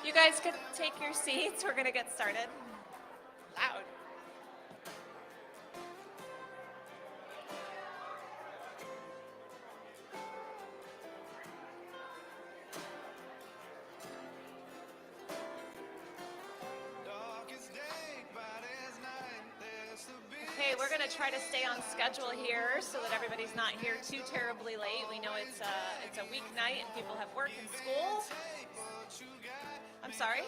You guys could take your seats. We're going to get started. Loud. Okay, we're going to try to stay on schedule here so that everybody's not here too terribly late. We know it's a weeknight and people have work and school. I'm sorry?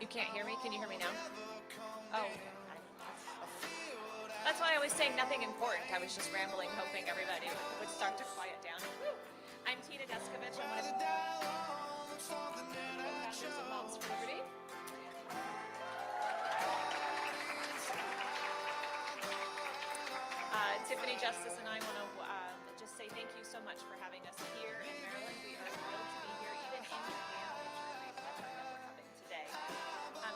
You can't hear me? Can you hear me now? Oh. That's why I was saying nothing important. I was just rambling, hoping everybody would start to quiet down. I'm Tina Deskovich. I'm one of the co-founders of Moms for Liberty. Tiffany Justice and I want to just say thank you so much for having us here in Maryland. We are thrilled to be here, even in Japan, which we're having today.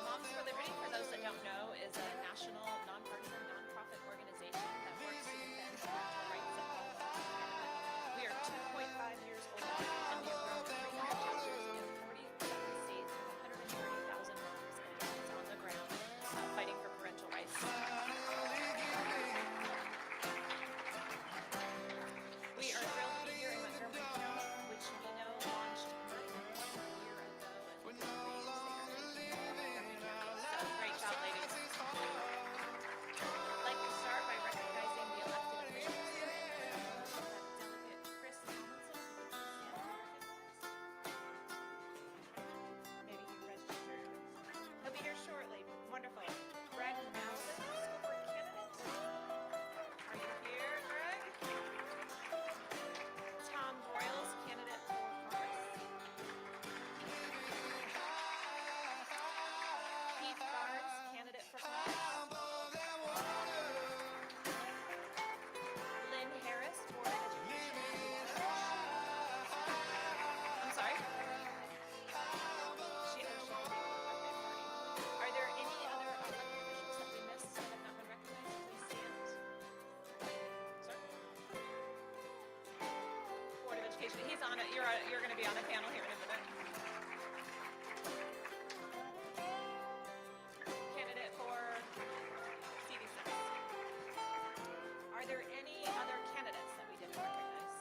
Moms for Liberty, for those that don't know, is a national nonpartisan nonprofit organization that works to defend parental rights in all of Canada. We are 2.5 years old, and we have grown 300 chapters in 47 states with 130,000 moms and dads on the ground fighting for parental rights. We are thrilled to be here in Montgomery County, which we know launched more than 1 year ago. And so great job, ladies. I'd like to start by recognizing the elected officials here. Delegate Chris Elston. Maybe he registered. He'll be here shortly. Wonderful. Greg Madison, school board candidate. Are you here, Greg? Tom Broyles, candidate for Congress. Keith Barnes, candidate for Congress. Lynn Harris, Board of Education. I'm sorry? She had a birthday party. Are there any other elected officials that we missed that have not been recognized? Please stand. Sir? Board of Education. He's on it. You're going to be on the panel here in a minute. Candidate for CDC. Are there any other candidates that we didn't recognize?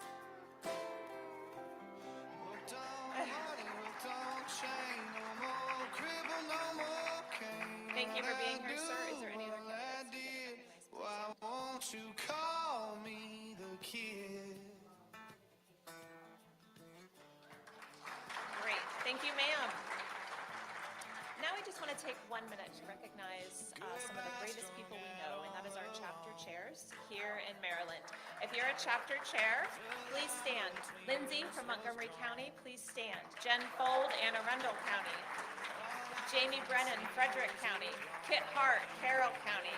Thank you for being here, sir. Is there any other candidates we didn't recognize? Why won't you call me the kid? Great. Thank you, ma'am. Now we just want to take 1 minute to recognize some of the greatest people we know, and that is our chapter chairs here in Maryland. If you're a chapter chair, please stand. Lindsay from Montgomery County, please stand. Jen Fold, Anne Arundel County. Jamie Brennan, Frederick County. Kit Hart, Carroll County.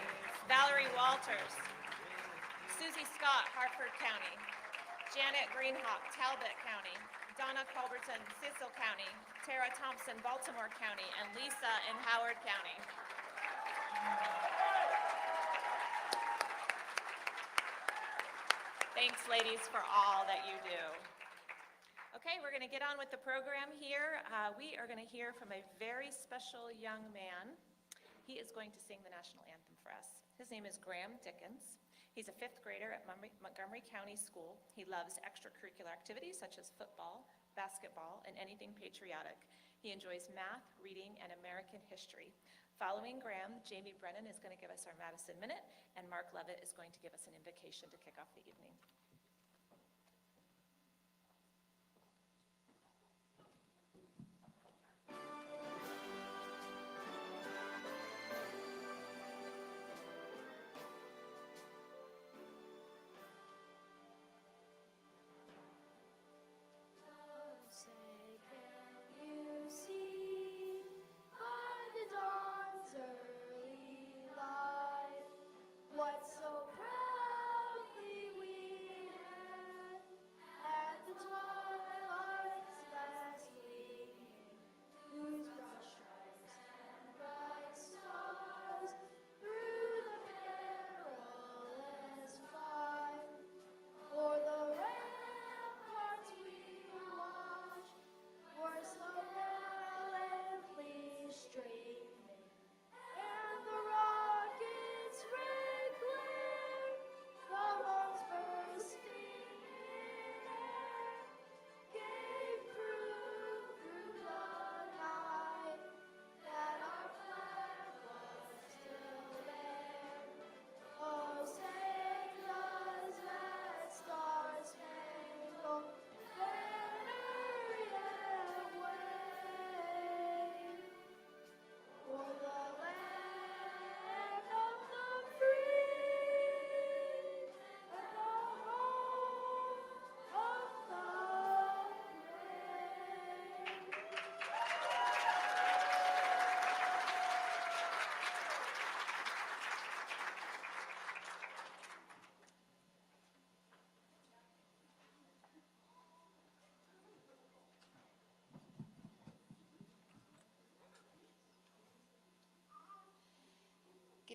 Valerie Walters. Susie Scott, Hartford County. Janet Greenhawk, Talbot County. Donna Culberton, Cecil County. Tara Thompson, Baltimore County. And Lisa in Howard County. Thanks, ladies, for all that you do. Okay, we're going to get on with the program here. We are going to hear from a very special young man. He is going to sing the national anthem for us. His name is Graham Dickens. He's a 5th grader at Montgomery County School. He loves extracurricular activities such as football, basketball, and anything patriotic. He enjoys math, reading, and American history. Following Graham, Jamie Brennan is going to give us our Madison Minute, and Mark Levitt is going to give us an invocation to kick off the evening. What so proudly we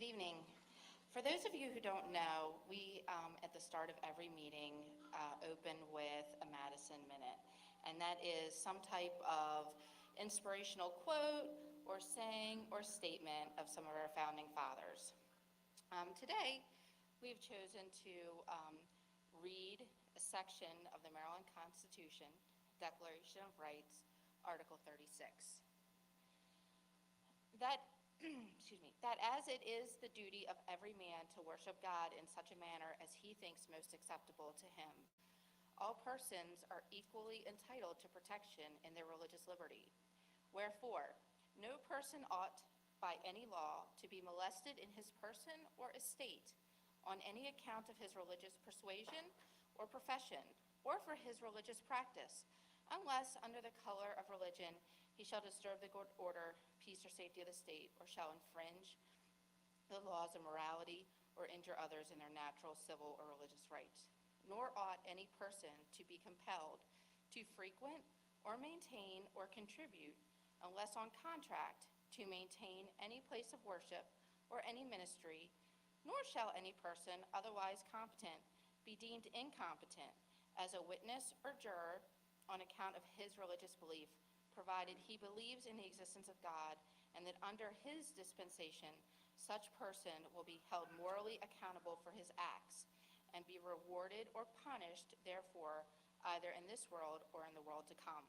Good evening. For those of you who don't know, we at the start of every meeting open with a Madison Minute, and that is some type of inspirational quote or saying or statement of some of our founding fathers. Today, we've chosen to read a section of the Maryland Constitution, Declaration of Rights, Article 36. That as it is the duty of every man to worship God in such a manner as he thinks most acceptable to him, all persons are equally entitled to protection in their religious liberty. Wherefore, no person ought by any law to be molested in his person or estate on any account of his religious persuasion or profession, or for his religious practice, unless under the color of religion he shall disturb the good order, peace, or safety of the state, or shall infringe the laws of morality, or injure others in their natural, civil, or religious rights. Nor ought any person to be compelled to frequent or maintain or contribute, unless on contract, to maintain any place of worship or any ministry, nor shall any person otherwise competent be deemed incompetent as a witness or juror on account of his religious belief, provided he believes in the existence of God, and that under his dispensation such person will be held morally accountable for his acts, and be rewarded or punished therefore, either in this world or in the world to come.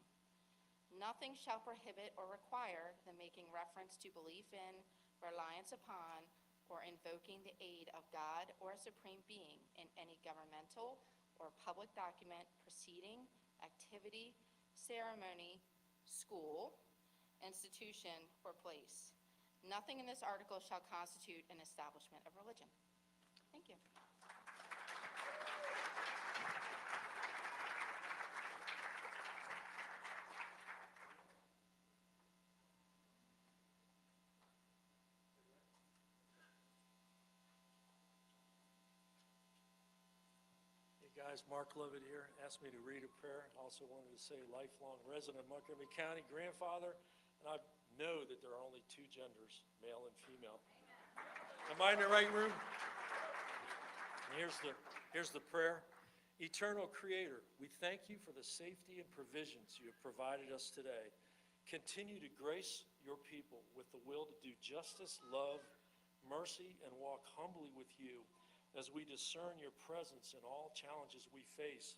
Nothing shall prohibit or require the making reference to belief in, reliance upon, or invoking the aid of God or a supreme being in any governmental or public document, proceeding, activity, ceremony, school, institution, or place. Nothing in this article shall constitute an establishment of religion. Thank you. Hey guys, Mark Lovett here, asked me to read a prayer. Also wanted to say lifelong resident of Montgomery County, grandfather, and I know that there are only two genders, male and female. Am I in the right room? And here's the prayer. Eternal Creator, we thank you for the safety and provisions you have provided us today. Continue to grace your people with the will to do justice, love, mercy, and walk humbly with you as we discern your presence in all challenges we face.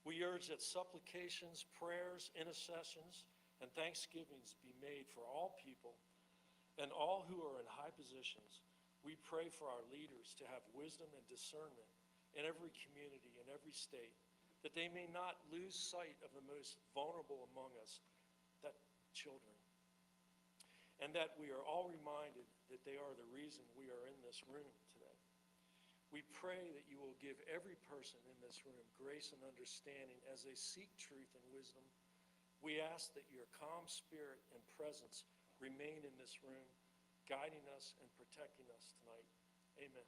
We urge that supplications, prayers, intercessions, and thanksgivings be made for all people and all who are in high positions. We pray for our leaders to have wisdom and discernment in every community, in every state, that they may not lose sight of the most vulnerable among us, that children, and that we are all reminded that they are the reason we are in this room today. We pray that you will give every person in this room grace and understanding as they seek truth and wisdom. We ask that your calm spirit and presence remain in this room, guiding us and protecting us tonight. Amen.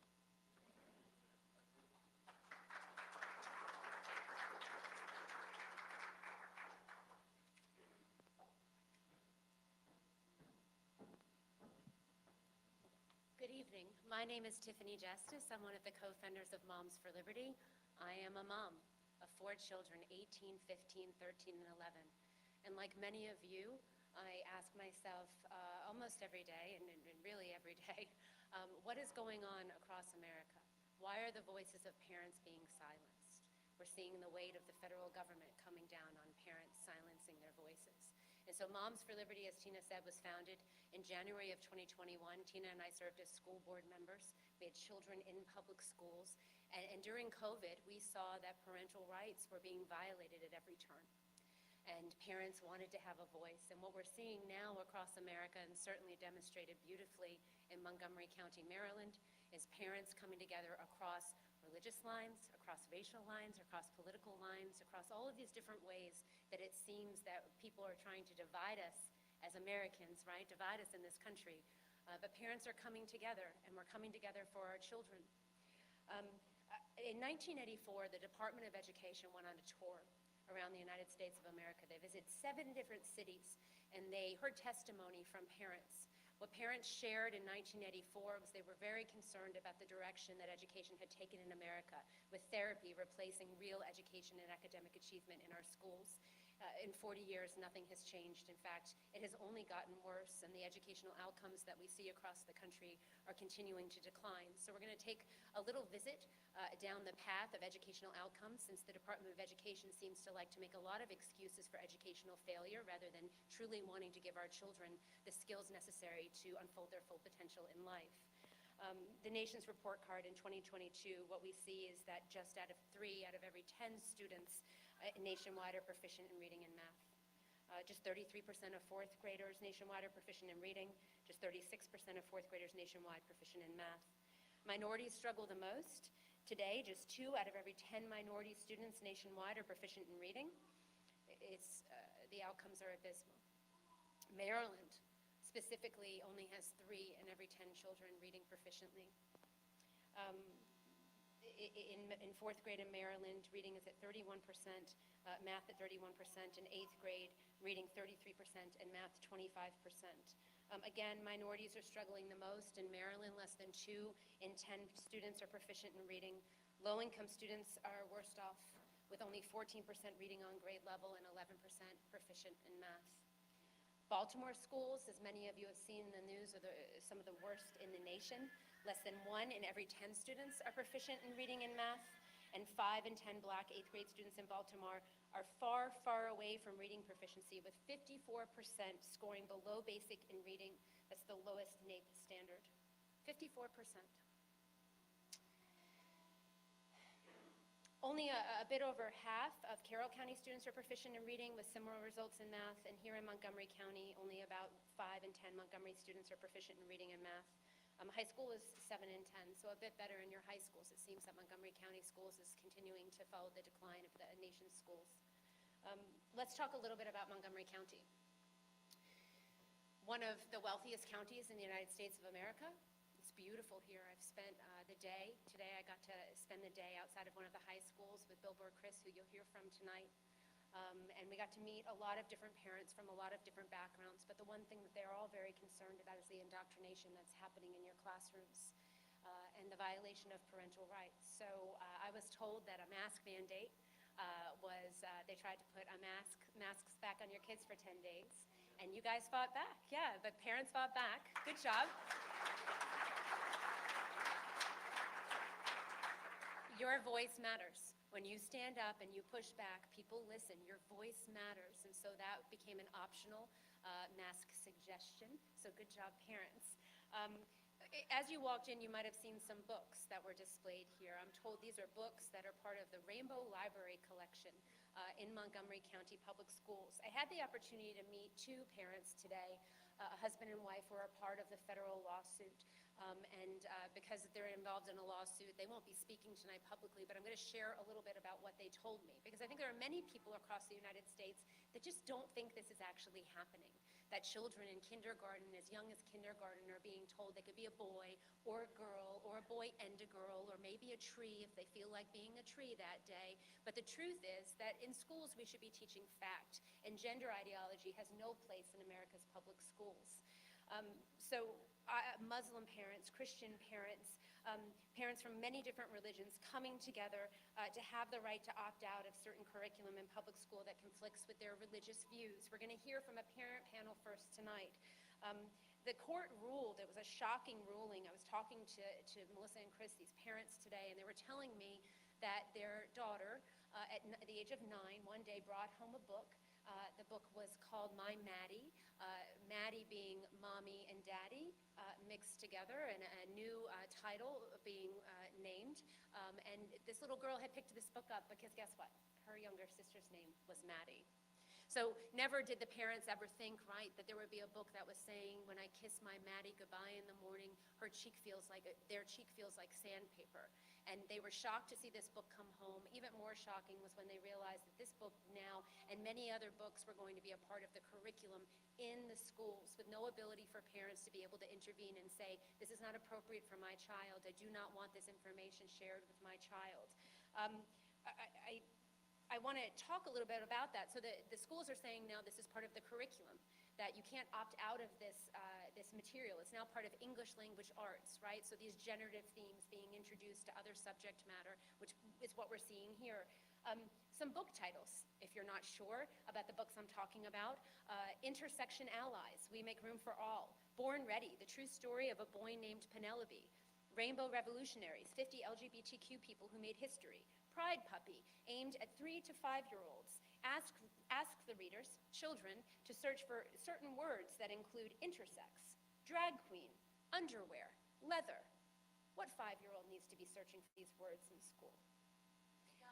Good evening. My name is Tiffany Justice. I'm one of the co-founders of Moms for Liberty. I am a mom of 4 children, 18, 15, 13, and 11. And like many of you, I ask myself almost every day, and really every day, what is going on across America? Why are the voices of parents being silenced? We're seeing the weight of the federal government coming down on parents silencing their voices. And so Moms for Liberty, as Tina said, was founded in January of 2021. Tina and I served as school board members. We had children in public schools. And during COVID, we saw that parental rights were being violated at every turn. And parents wanted to have a voice. And what we're seeing now across America, and certainly demonstrated beautifully in Montgomery County, Maryland, is parents coming together across religious lines, across racial lines, across political lines, across all of these different ways that it seems that people are trying to divide us as Americans, right? Divide us in this country. But parents are coming together, and we're coming together for our children. In 1984, the Department of Education went on a tour around the United States of America. They visited 7 different cities, and they heard testimony from parents What parents shared in 1984 was they were very concerned about the direction that education had taken in America, with therapy replacing real education and academic achievement in our schools. In 40 years, nothing has changed. In fact, it has only gotten worse, and the educational outcomes that we see across the country are continuing to decline. So we're going to take a little visit down the path of educational outcomes, since the Department of Education seems to like to make a lot of excuses for educational failure rather than truly wanting to give our children the skills necessary to unfold their full potential in life. The nation's report card in 2022, what we see is that just out of 3 out of every 10 students nationwide are proficient in reading and math. Just 33% of fourth graders nationwide are proficient in reading, just 36% of fourth graders nationwide proficient in math. Minorities struggle the most. Today, just 2 out of every 10 minority students nationwide are proficient in reading. The outcomes are abysmal. Maryland specifically only has 3 in every 10 children reading proficiently. In fourth grade in Maryland, reading is at 31%, math at 31%, in 8th grade, reading 33%, and math 25%. Again, minorities are struggling the most. In Maryland, less than 2 in 10 students are proficient in reading. Low-income students are worst off, with only 14% reading on grade level and 11% proficient in math. Baltimore schools, as many of you have seen in the news, are some of the worst in the nation. Less than 1 in every 10 students are proficient in reading and math, and 5 in 10 Black 8th grade students in Baltimore are far, far away from reading proficiency, with 54% scoring below basic in reading. That's the lowest NAEP standard. 54%. Only a bit over half of Carroll County students are proficient in reading, with similar results in math, and here in Montgomery County, only about 5 in 10 Montgomery students are proficient in reading and math. High school is 7 in 10, so a bit better in your high schools. It seems that Montgomery County schools is continuing to follow the decline of the nation's schools. Let's talk a little bit about Montgomery County. One of the wealthiest counties in the United States of America. It's beautiful here. I've spent the day. Today I got to spend the day outside of one of the high schools with Billboard Chris, who you'll hear from tonight. And we got to meet a lot of different parents from a lot of different backgrounds, but the one thing that they're all very concerned about is the indoctrination that's happening in your classrooms and the violation of parental rights. So I was told that a mask mandate they tried to put masks back on your kids for 10 days, and you guys fought back. Yeah, the parents fought back. Good job. Your voice matters. When you stand up and you push back, people listen. Your voice matters. And so that became an optional mask suggestion. So good job, parents. As you walked in, you might have seen some books that were displayed here. I'm told these are books that are part of the Rainbow Library Collection in Montgomery County Public Schools. I had the opportunity to meet 2 parents today, a husband and wife who are a part of the federal lawsuit. Because they're involved in a lawsuit, they won't be speaking tonight publicly, but I'm going to share a little bit about what they told me. Because I think there are many people across the United States that just don't think this is actually happening. That children in kindergarten, as young as kindergarten, are being told they could be a boy or a girl, or a boy and a girl, or maybe a tree if they feel like being a tree that day. But the truth is that in schools we should be teaching fact, and gender ideology has no place in America's public schools. Muslim parents, Christian parents, parents from many different religions coming together to have the right to opt out of certain curriculum in public school that conflicts with their religious views. We're going to hear from a parent panel first tonight. The court ruled, it was a shocking ruling. I was talking to Melissa and Chris, these parents today, and they were telling me that their daughter, at the age of 9, one day brought home a book. The book was called My Maddie, Maddie being mommy and daddy mixed together, and a new title being named. And this little girl had picked this book up because guess what? Her younger sister's name was Maddie. So never did the parents ever think, right, that there would be a book that was saying, when I kiss my Maddie goodbye in the morning, their cheek feels like sandpaper. And they were shocked to see this book come home. Even more shocking was when they realized that this book now and many other books were going to be a part of the curriculum in the schools, with no ability for parents to be able to intervene and say, this is not appropriate for my child. I do not want this information shared with my child. I want to talk a little bit about that. So the schools are saying now this is part of the curriculum. that you can't opt out of this material. It's now part of English language arts, right? So these generative themes being introduced to other subject matter, which is what we're seeing here. Some book titles, if you're not sure about the books I'm talking about. Intersection Allies, We Make Room for All. Born Ready, The True Story of a Boy Named Penelope. Rainbow Revolutionaries, 50 LGBTQ people who made history. Pride Puppy, aimed at 3 to 5-year-olds. Ask the readers, children, to search for certain words that include intersex, drag queen, underwear, leather. What 5-year-old needs to be searching for these words in school?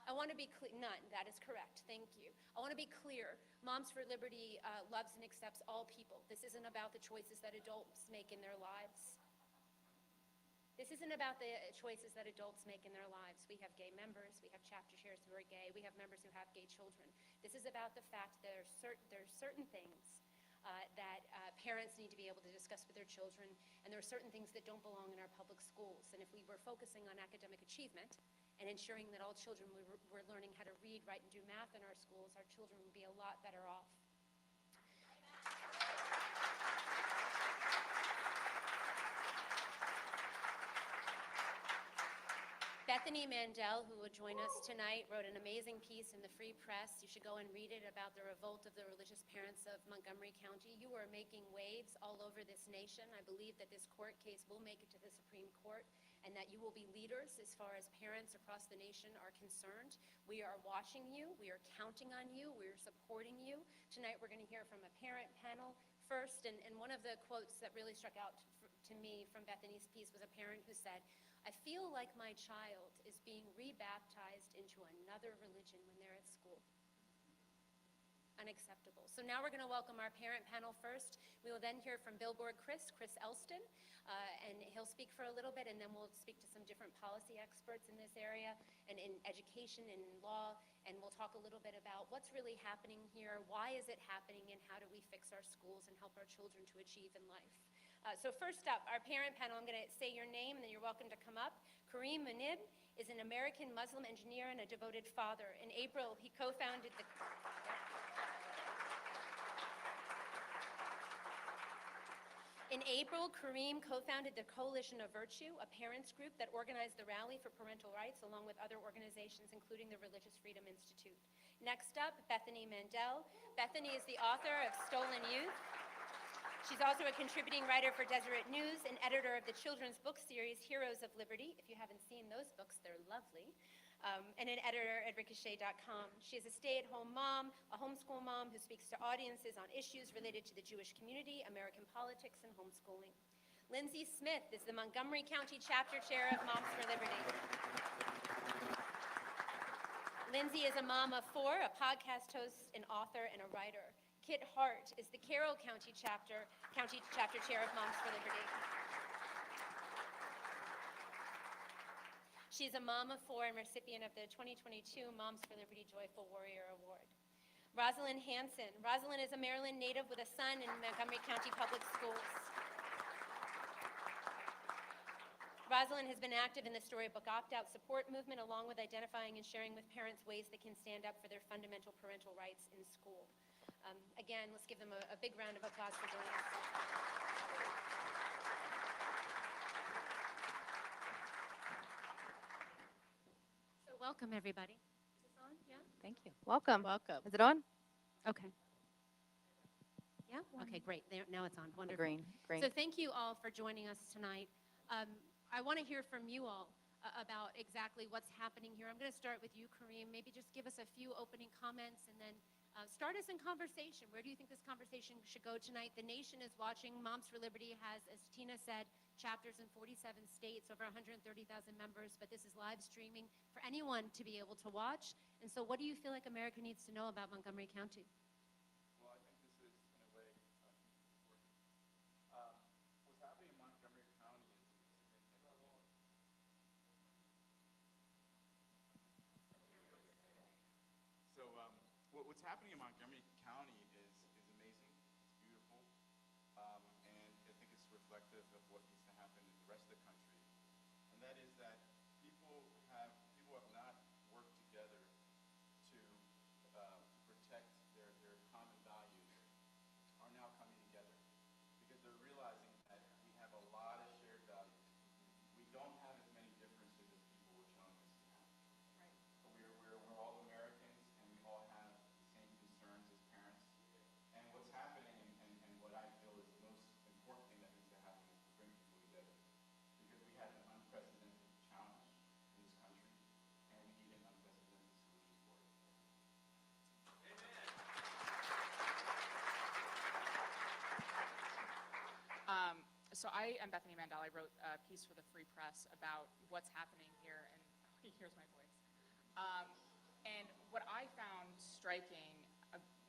I want to be clear, none, that is correct, thank you. I want to be clear, Moms for Liberty loves and accepts all people. This isn't about the choices that adults make in their lives. This isn't about the choices that adults make in their lives. We have gay members, we have chapter chairs who are gay, we have members who have gay children. This is about the fact that there's certain things that parents need to be able to discuss with their children, and there are certain things that don't belong in our public schools. And if we were focusing on academic achievement and ensuring that all children were learning how to read, write, and do math in our schools, our children would be a lot better off. Bethany Mandel, who will join us tonight, wrote an amazing piece in the Free Press. You should go and read it about the revolt of the religious parents of Montgomery County. You are making waves all over this nation. I believe that this court case will make it to the Supreme Court and that you will be leaders as far as parents across the nation are concerned. We are watching you. We are counting on you. We are supporting you. Tonight we're going to hear from a parent panel first, and one of the quotes that really struck out to me from Bethany's piece was a parent who said, "I feel like my child is being rebaptized into another religion when they're at school." Unacceptable. So now we're going to welcome our parent panel first. We will then hear from Billboard Chris Elston, and he'll speak for a little bit, and then we'll speak to some different policy experts in this area and in education and in law, and we'll talk a little bit about what's really happening here, why is it happening, and how do we fix our schools and help our children to achieve in life. So first up, our parent panel, I'm going to say your name, and then you're welcome to come up. Kareem Munib is an American Muslim engineer and a devoted father. In April, he co-founded the... In April, Kareem co-founded the Coalition of Virtue, a parents group that organized the Rally for Parental Rights along with other organizations, including the Religious Freedom Institute. Next up, Bethany Mandel. Bethany is the author of Stolen Youth. She's also a contributing writer for Deseret News and editor of the children's book series Heroes of Liberty. If you haven't seen those books, they're lovely. And an editor at ricochet.com. She is a stay-at-home mom, a homeschool mom who speaks to audiences on issues related to the Jewish community, American politics, and homeschooling. Lindsay Smith is the Montgomery County chapter chair of Moms for Liberty. Lindsay is a mom of 4, a podcast host, an author, and a writer. Kit Hart is the Carroll County chapter chair of Moms for Liberty. She's a mom of 4 and recipient of the 2022 Moms for Liberty Joyful Warrior Award. Rosalind Hanson. Rosalind is a Maryland native with a son in Montgomery County Public Schools. Rosalind has been active in the Storybook Opt-Out support movement, along with identifying and sharing with parents ways they can stand up for their fundamental parental rights in school. Again, let's give them a big round of applause for doing this. So welcome, everybody. Is this on? Yeah? Thank you. Welcome. Welcome. Is it on? Okay. Yeah? Okay, great. Now it's on. Wonderful. Green. So thank you all for joining us tonight. I want to hear from you all about exactly what's happening here. I'm going to start with you, Kareem. Maybe just give us a few opening comments and then start us in conversation. Where do you think this conversation should go tonight? The nation is watching. Moms for Liberty has, as Tina said, chapters in 47 states, over 130,000 members, but this is live streaming for anyone to be able to watch. And so what do you feel like America needs to know about Montgomery County? Well, I think this is, in a way, what's happening in Montgomery County is significant. So, what's happening in Montgomery County is amazing. It's beautiful, and I think it's reflective of what needs to happen in the rest of the country. And that is that people have not worked together to protect their common values are now coming So I am Bethany Mandel. I wrote a piece for the Free Press about what's happening here, and here's my voice. And what I found striking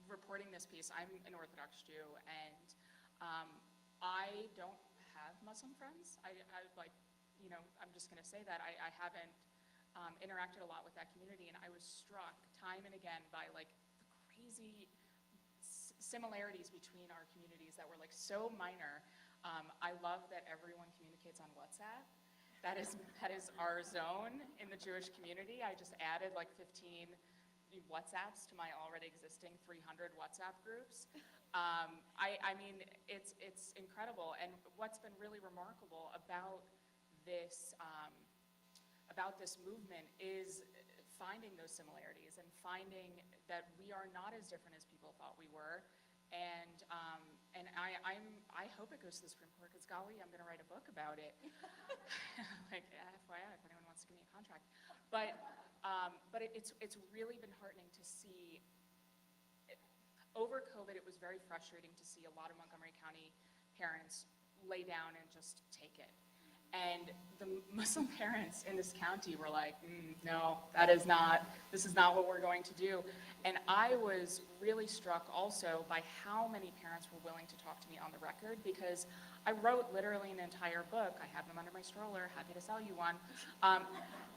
reporting this piece, I'm an Orthodox Jew, and I don't have Muslim friends. I like, you know, I'm just going to say that I haven't interacted a lot with that community, and I was struck time and again by like the crazy similarities between our communities that were like so minor. I love that everyone communicates on WhatsApp. That is our zone in the Jewish community. I just added like 15 WhatsApps to my already existing 300 WhatsApp groups. I mean, it's incredible. And what's been really remarkable about this movement is finding those similarities and finding that we are not as different as people thought we were. And I hope it goes to the Supreme Court, because golly, I'm going to write a book about it. Like, FYI, if anyone wants to give me a contract. But it's really been heartening to see. Over COVID, it was very frustrating to see a lot of Montgomery County parents lay down and just take it. And the Muslim parents in this county were like, no, this is not what we're going to do. And I was really struck also by how many parents were willing to talk to me on the record, because I wrote literally an entire book. I have them under my stroller, happy to sell you one.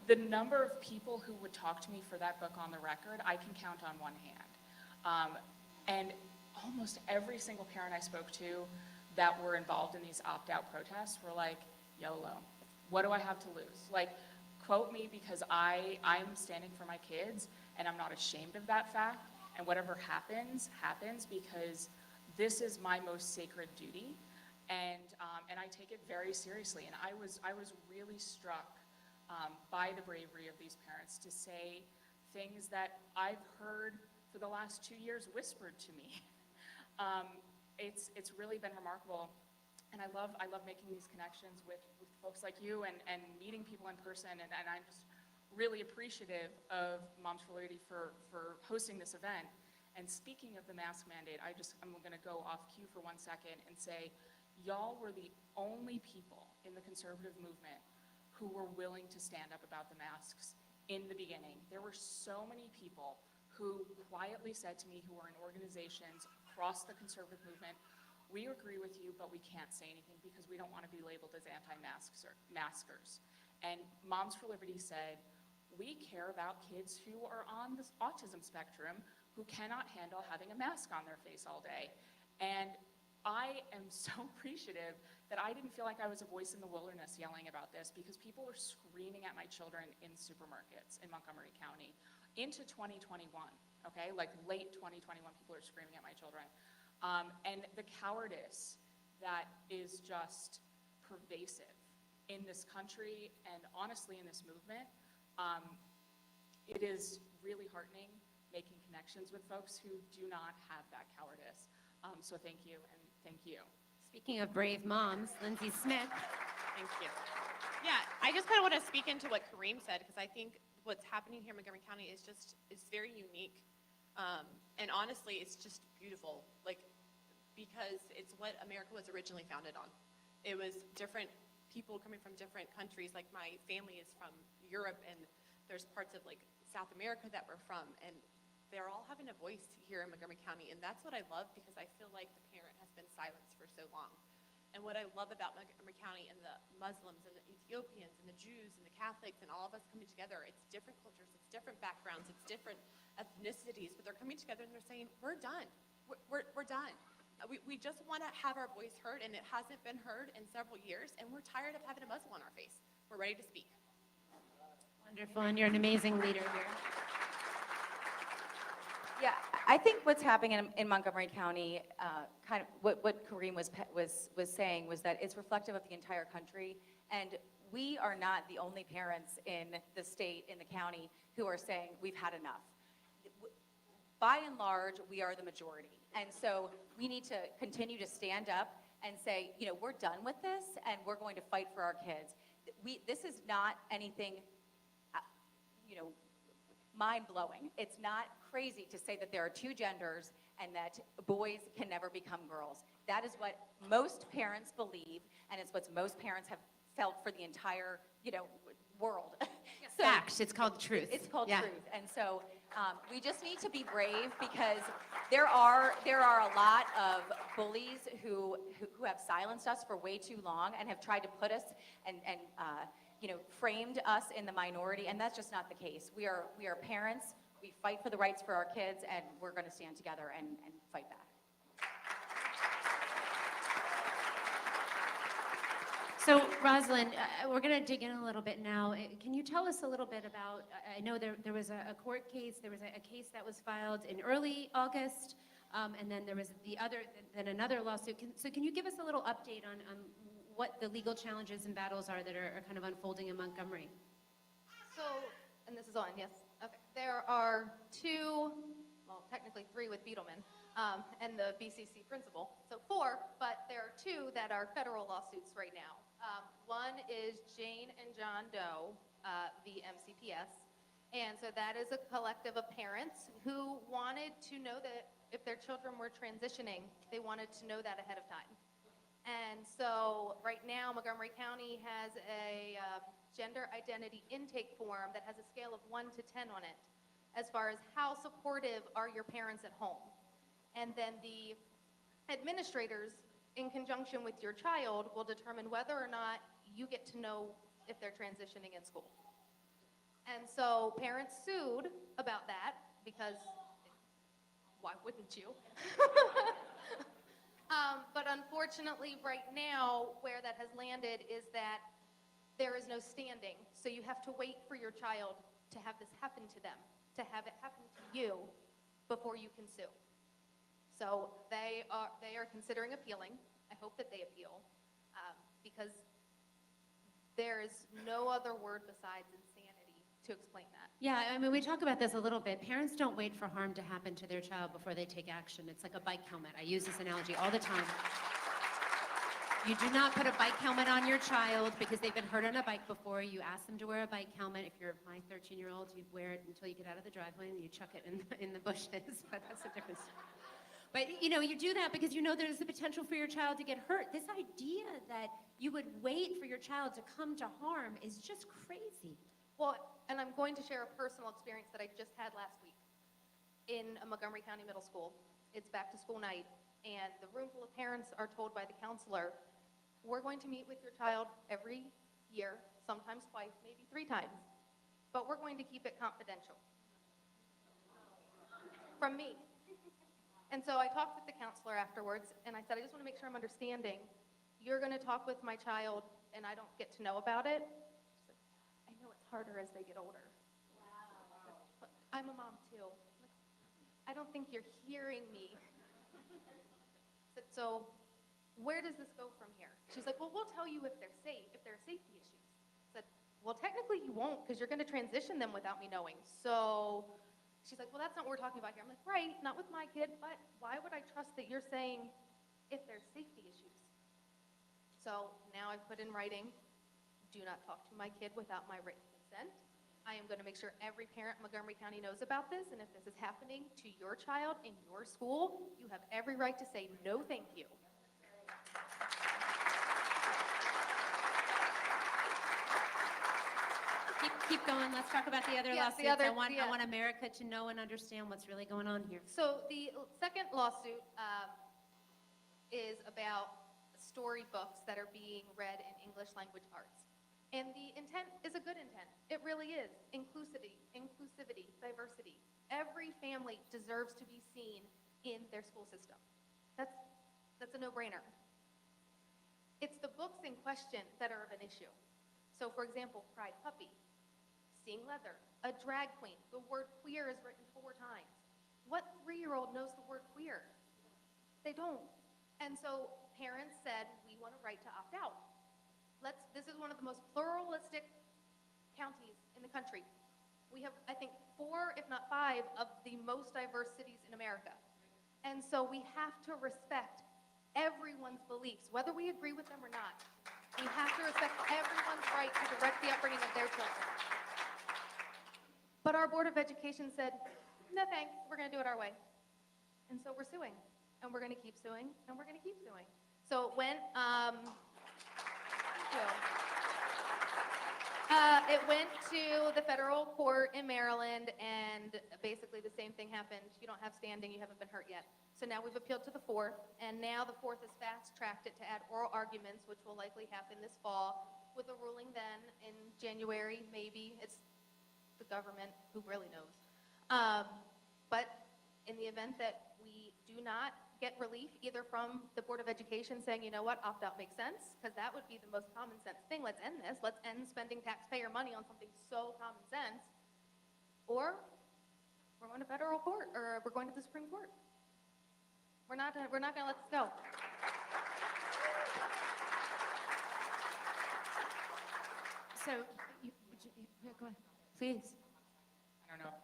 The number of people who would talk to me for that book on the record, I can count on one hand. And almost every single parent I spoke to that were involved in these opt-out protests were like, YOLO, what do I have to lose? Like, quote me, because I'm standing for my kids, and I'm not ashamed of that fact, and whatever happens, happens, because this is my most sacred duty, and I take it very seriously. And I was really struck by the bravery of these parents to say things that I've heard for the last 2 years whispered to me. It's really been remarkable. And I love making these connections with folks like you and meeting people in person, and I'm just really appreciative of Moms for Liberty for hosting this event. And speaking of the mask mandate, I'm gonna go off cue for 1 second and say, y'all were the only people in the conservative movement who were willing to stand up about the masks in the beginning. There were so many people who quietly said to me, who are in organizations across the conservative movement, we agree with you, but we can't say anything because we don't want to be labeled as anti-maskers. And Moms for Liberty said, we care about kids who are on the autism spectrum who cannot handle having a mask on their face all day. And I am so appreciative that I didn't feel like I was a voice in the wilderness yelling about this, because people were screaming at my children in supermarkets in Montgomery County into 2021, okay? Like late 2021, people are screaming at my children. And the cowardice that is just pervasive in this country and honestly in this movement, it is really heartening making connections with folks who do not have that cowardice. So thank you, and thank you. Speaking of brave moms, Lindsay Smith. Thank you. Yeah, I just kind of want to speak into what Kareem said, because I think what's happening here in Montgomery County is very unique. And honestly, it's just beautiful, like, because it's what America was originally founded on. It was different people coming from different countries. Like, my family is from Europe, and there's parts of like South America that we're from, and they're all having a voice here in Montgomery County, and that's what I love, because I feel like the parent has been silenced for so long. And what I love about Montgomery County and the Muslims and the Ethiopians and the Jews and the Catholics and all of us coming together, it's different cultures, it's different backgrounds, it's different ethnicities, but they're coming together and they're saying, we're done. We're done. We just want to have our voice heard, and it hasn't been heard in several years, and we're tired of having a muzzle on our face. We're ready to speak. Wonderful, and you're an amazing leader here. Yeah, I think what's happening in Montgomery County, kind of what Kareem was saying, was that it's reflective of the entire country, and we are not the only parents in the state, in the county, who are saying we've had enough. By and large, we are the majority, and so we need to continue to stand up and say, you know, we're done with this, and we're going to fight for our kids. This is not anything, you know, mind-blowing. It's not crazy to say that there are two genders and that boys can never become girls. That is what most parents believe, and it's what most parents have felt for the entire, world. So Fact, it's called truth. It's called Yeah. truth. And so we just need to be brave, because there are a lot of bullies who have silenced us for way too long and have tried to put us and framed us in the minority, and that's just not the case. We are parents. We fight for the rights for our kids, and we're going to stand together and fight back. So Rosalind, we're going to dig in a little bit now. Can you tell us a little bit about, I know there was a court case, there was a case that was filed in early August, and then there was then another lawsuit. So can you give us a little update on what the legal challenges and battles are that are kind of unfolding in Montgomery? So, and this is on, yes? Okay. There are technically three with Beetleman, and the BCC principal. So 4, but there are 2 that are federal lawsuits right now. One is Jane and John Doe v. MCPS. And so that is a collective of parents who wanted to know that if their children were transitioning, they wanted to know that ahead of time. And so right now, Montgomery County has a gender identity intake form that has a scale of 1 to 10 on it, as far as how supportive are your parents at home. And then the administrators, in conjunction with your child, will determine whether or not you get to know if they're transitioning in school. And so parents sued about that, because why wouldn't you? But unfortunately, right now, where that has landed is that there is no standing. So you have to wait for your child to have this happen to them, to have it happen to you, before you can sue. So they are considering appealing. I hope that they appeal, because there is no other word besides insanity to explain that. Yeah, I mean, we talk about this a little bit. Parents don't wait for harm to happen to their child before they take action. It's like a bike helmet. I use this analogy all the time. You do not put a bike helmet on your child because they've been hurt on a bike before. You ask them to wear a bike helmet. If you're my 13-year-old, you wear it until you get out of the driveway and you chuck it in the bushes, but that's a different story. But, you do that because you know there's the potential for your child to get hurt. This idea that you would wait for your child to come to harm is just crazy. Well, and I'm going to share a personal experience that I just had last week in a Montgomery County middle school. It's back to school night, and the room full of parents are told by the counselor, we're going to meet with your child every year, sometimes twice, maybe 3 times, but we're going to keep it confidential. From me. And so I talked with the counselor afterwards, and I said, I just want to make sure I'm understanding. You're going to talk with my child, and I don't get to know about it? She said, I know it's harder as they get older. Wow. But I'm a mom, too. I don't think you're hearing me. I said, so where does this go from here? She's like, well, we'll tell you if they're safe, if there are safety issues. I said, well, technically you won't, because you're going to transition them without me knowing. So she's like, well, that's not what we're talking about here. I'm like, right, not with my kid, but why would I trust that you're saying if there's safety issues? So now I've put in writing, do not talk to my kid without my written consent. I am going to make sure every parent in Montgomery County knows about this, and if this is happening to your child in your school, you have every right to say no thank you. Keep going. Let's talk about the other Yes, lawsuits. the other- I want America to know and understand what's really going on here. So the second lawsuit is about storybooks that are being read in English language arts. And the intent is a good intent. It really is. Inclusivity, diversity. Every family deserves to be seen in their school system. That's a no-brainer. It's the books in question that are of an issue. So for example, Pride Puppy, Seeing Leather, a drag queen. The word queer is written 4 times. What 3-year-old knows the word queer? They don't. And so parents said, we want a right to opt out. This is one of the most pluralistic counties in the country. We have, I think, 4, if not 5, of the most diverse cities in America. And so we have to respect everyone's beliefs, whether we agree with them or not. We have to respect everyone's right to direct the upbringing of their children. But our Board of Education said, no thanks, we're going to do it our way. And so we're suing. and we're going to keep suing, and we're going to keep suing. So it went to the federal court in Maryland, and basically the same thing happened. You don't have standing, you haven't been hurt yet. So now we've appealed to the fourth, and now the fourth has fast-tracked it to add oral arguments, which will likely happen this fall, with a ruling then in January, maybe. It's the government, who really knows. But in the event that we do not get relief, either from the Board of Education saying, you know what, opt-out makes sense, because that would be the most common sense thing. Let's end this. Let's end spending taxpayer money on something so common sense. Or we're going to federal court, or we're going to the Supreme Court. We're not going to let this go. So, go ahead, please. I don't know.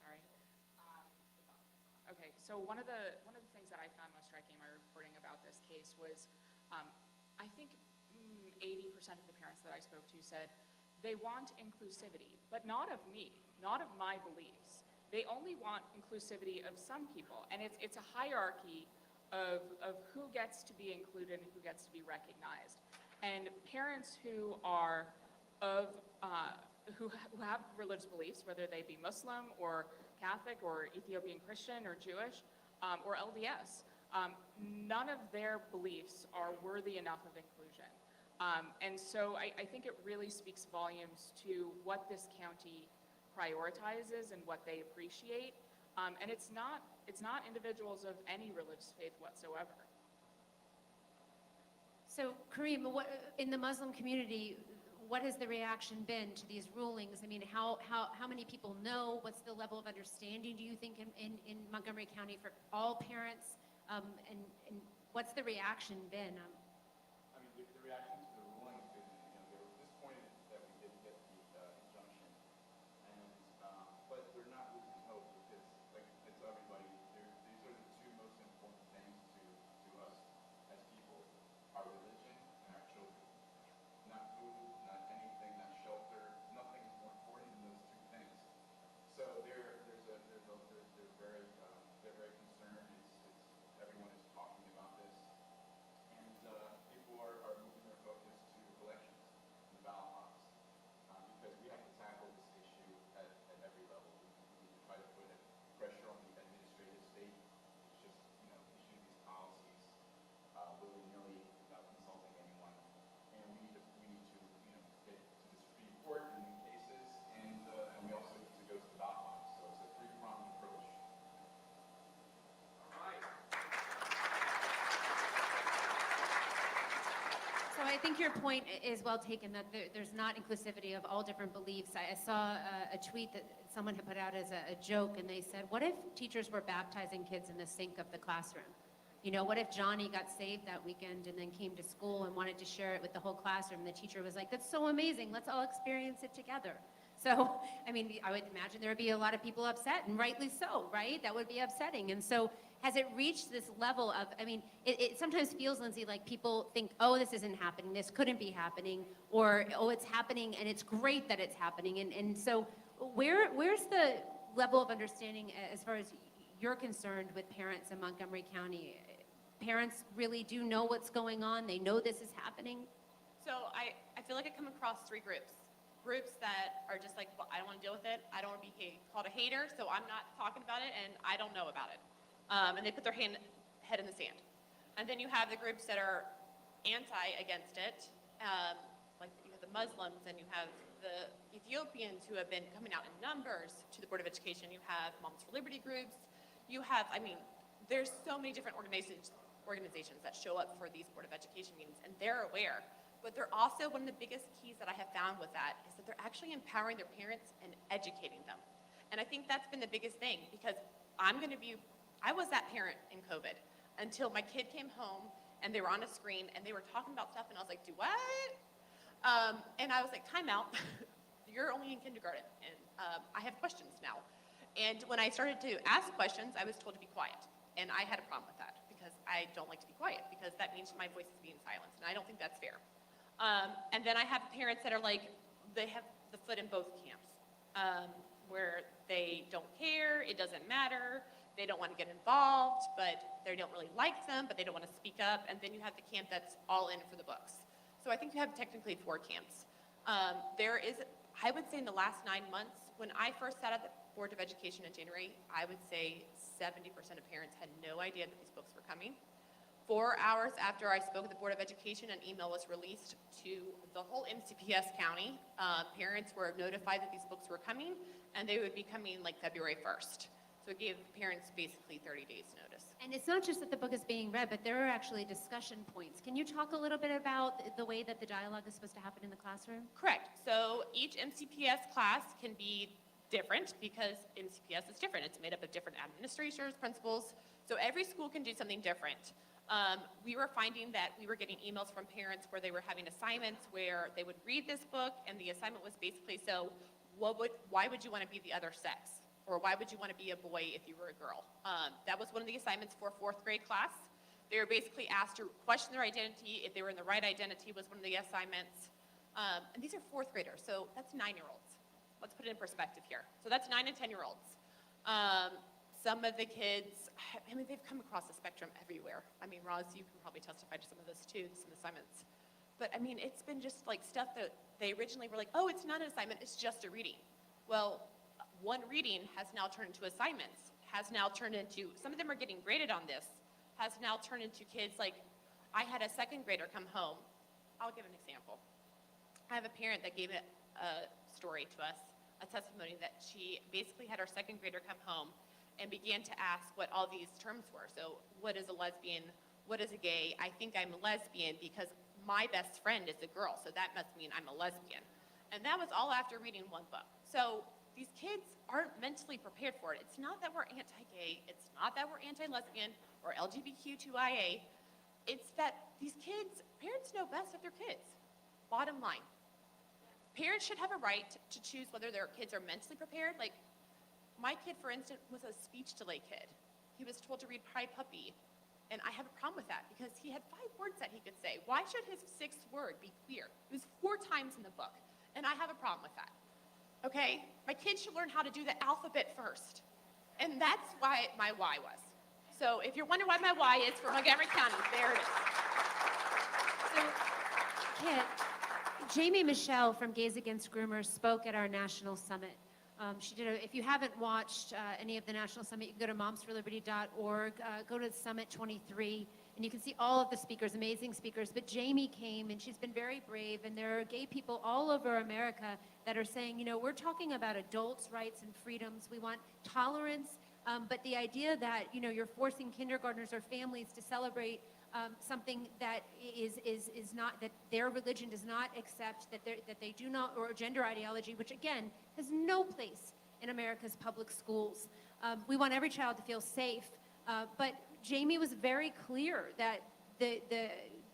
Sorry. Okay, so one of the things that I found most striking in my reporting about this case was, I think 80% of the parents that I spoke to said they want inclusivity, but not of me, not of my beliefs. They only want inclusivity of some people, and it's a hierarchy of who gets to be included and who gets to be recognized. And parents who are who have religious beliefs, whether they be Muslim or Catholic or Ethiopian Christian or Jewish or LDS, none of their beliefs are worthy enough of inclusion. And so I think it really speaks volumes to what this county prioritizes and what they appreciate. And it's not individuals of any religious faith whatsoever. So, Kareem, in the Muslim community, what has the reaction been to these rulings? I mean, how many people know? What's the level of understanding, do you think, in Montgomery County for all parents? And what's the reaction been? I mean, the reaction to the ruling has been, they were disappointed that we didn't get the injunction, and but they're not losing hope because, like I tell everybody, these are the two most important things to us as people: our religion and our children. Not food, not anything, not shelter. Nothing is more important than those two things. So they're very concerned. Everyone is talking about this, and people are moving their focus to elections and the ballot box because we have to tackle this issue at every level. We need to try to put pressure on the administrative state. It's just issue these policies willy-nilly without consulting anyone, and we need to get to the Supreme Court in cases, and we also need to go to the ballot box. So it's a three-pronged approach. So I think your point is well taken, that there's not inclusivity of all different beliefs. I saw a tweet that someone had put out as a joke, and they said, what if teachers were baptizing kids in the sink of the classroom? What if Johnny got saved that weekend and then came to school and wanted to share it with the whole classroom? The teacher was like, that's so amazing, let's all experience it together. So, I mean, I would imagine there would be a lot of people upset, and rightly so, right? That would be upsetting. And so has it reached this level of, I mean, it sometimes feels, Lindsay, like people think, oh, this isn't happening, this couldn't be happening, or, oh, it's happening, and it's great that it's happening. And so where's the level of understanding as far as you're concerned with parents in Montgomery County? Parents really do know what's going on, they know this is happening? So I feel like I come across three groups. Groups that are just like, well, I don't want to deal with it. I don't want to be called a hater, so I'm not talking about it, and I don't know about it. And they put their head in the sand. And then you have the groups that are against it, like you have the Muslims, and you have the Ethiopians who have been coming out in numbers to the Board of Education. You have Moms for Liberty groups. You have, I mean, there's so many different organizations that show up for these Board of Education meetings, and they're aware. But they're also, one of the biggest keys that I have found with that is that they're actually empowering their parents and educating them. And I think that's been the biggest thing, because I was that parent in COVID until my kid came home and they were on a screen and they were talking about stuff, and I was like, do what? And I was like, time out. You're only in kindergarten, and I have questions now. And when I started to ask questions, I was told to be quiet. And I had a problem with that, because I don't like to be quiet, because that means my voice is being silenced, and I don't think that's fair. And then I have parents that are like, they have the foot in both camps. where they don't care, it doesn't matter, they don't want to get involved, but they don't really like them, but they don't want to speak up. And then you have the camp that's all in for the books. So I think you have technically 4 camps. There is, I would say in the last 9 months, when I first sat at the Board of Education in January, I would say 70% of parents had no idea that these books were coming. 4 hours after I spoke at the Board of Education, an email was released to the whole MCPS county. Parents were notified that these books were coming, and they would be coming like February 1st. So it gave parents basically 30 days notice. And it's not just that the book is being read, but there are actually discussion points. Can you talk a little bit about the way that the dialogue is supposed to happen in the classroom? Correct. So each MCPS class can be different because MCPS is different. It's made up of different administrators, principals. So every school can do something different. We were finding that we were getting emails from parents where they were having assignments where they would read this book, and the assignment was basically, so why would you want to be the other sex? Or why would you want to be a boy if you were a girl? That was one of the assignments for 4th grade class. They were basically asked to question their identity. If they were in the right identity was one of the assignments. And these are 4th graders, so that's 9-year-olds. Let's put it in perspective here. So that's 9 and 10-year-olds. Some of the kids, I mean, they've come across the spectrum everywhere. I mean, Roz, you can probably testify to some of this too, some assignments. But I mean, it's been just like stuff that they originally were like, oh, it's not an assignment, it's just a reading. Well, one reading has now turned into assignments, has now turned into, some of them are getting graded on this, has now turned into kids like, I had a 2nd grader come home. I'll give an example. I have a parent that gave a story to us, a testimony that she basically had her 2nd grader come home and began to ask what all these terms were. So what is a lesbian? What is a gay? I think I'm a lesbian because my best friend is a girl, so that must mean I'm a lesbian. And that was all after reading one book. So these kids aren't mentally prepared for it. It's not that we're anti-gay. It's not that we're anti-lesbian or LGBTQ2IA. It's that these kids, parents know best of their kids. Bottom line. Parents should have a right to choose whether their kids are mentally prepared. Like, my kid, for instance, was a speech delay kid. He was told to read Pie Puppy. And I have a problem with that because he had 5 words that he could say. Why should his 6th word be queer? It was 4 times in the book. And I have a problem with that. Okay, my kids should learn how to do the alphabet first. And that's why my why was. So if you're wondering why my why is for Montgomery County, there it is. So, Kit, Jamie Michelle from Gays Against Groomers spoke at our national summit. She did if you haven't watched any of the national summit, you can go to momsforliberty.org, go to Summit 23, and you can see all of the speakers, amazing speakers. But Jamie came, and she's been very brave, and there are gay people all over America that are saying, you know, we're talking about adults' rights and freedoms. We want tolerance, but the idea that, you know, you're forcing kindergartners or families to celebrate something that is not, that their religion does not accept, that they do not, or gender ideology, which again has no place in America's public schools. We want every child to feel safe, but Jamie was very clear that the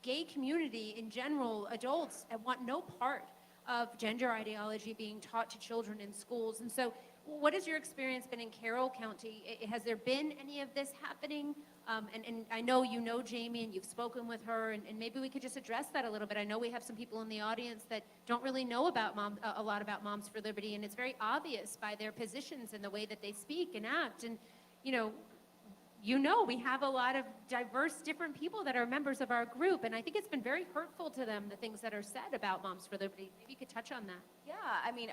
gay community in general, adults, want no part of gender ideology being taught to children in schools. And so what has your experience been in Carroll County? Has there been any of this happening? And I know you know Jamie and you've spoken with her, and maybe we could just address that a little bit. I know we have some people in the audience that don't really know about a lot about Moms for Liberty, and it's very obvious by their positions and the way that they speak and act. And, you know, we have a lot of diverse, different people that are members of our group, and I think it's been very hurtful to them, the things that are said about Moms for Liberty. Maybe you could touch on that. Yeah, I mean,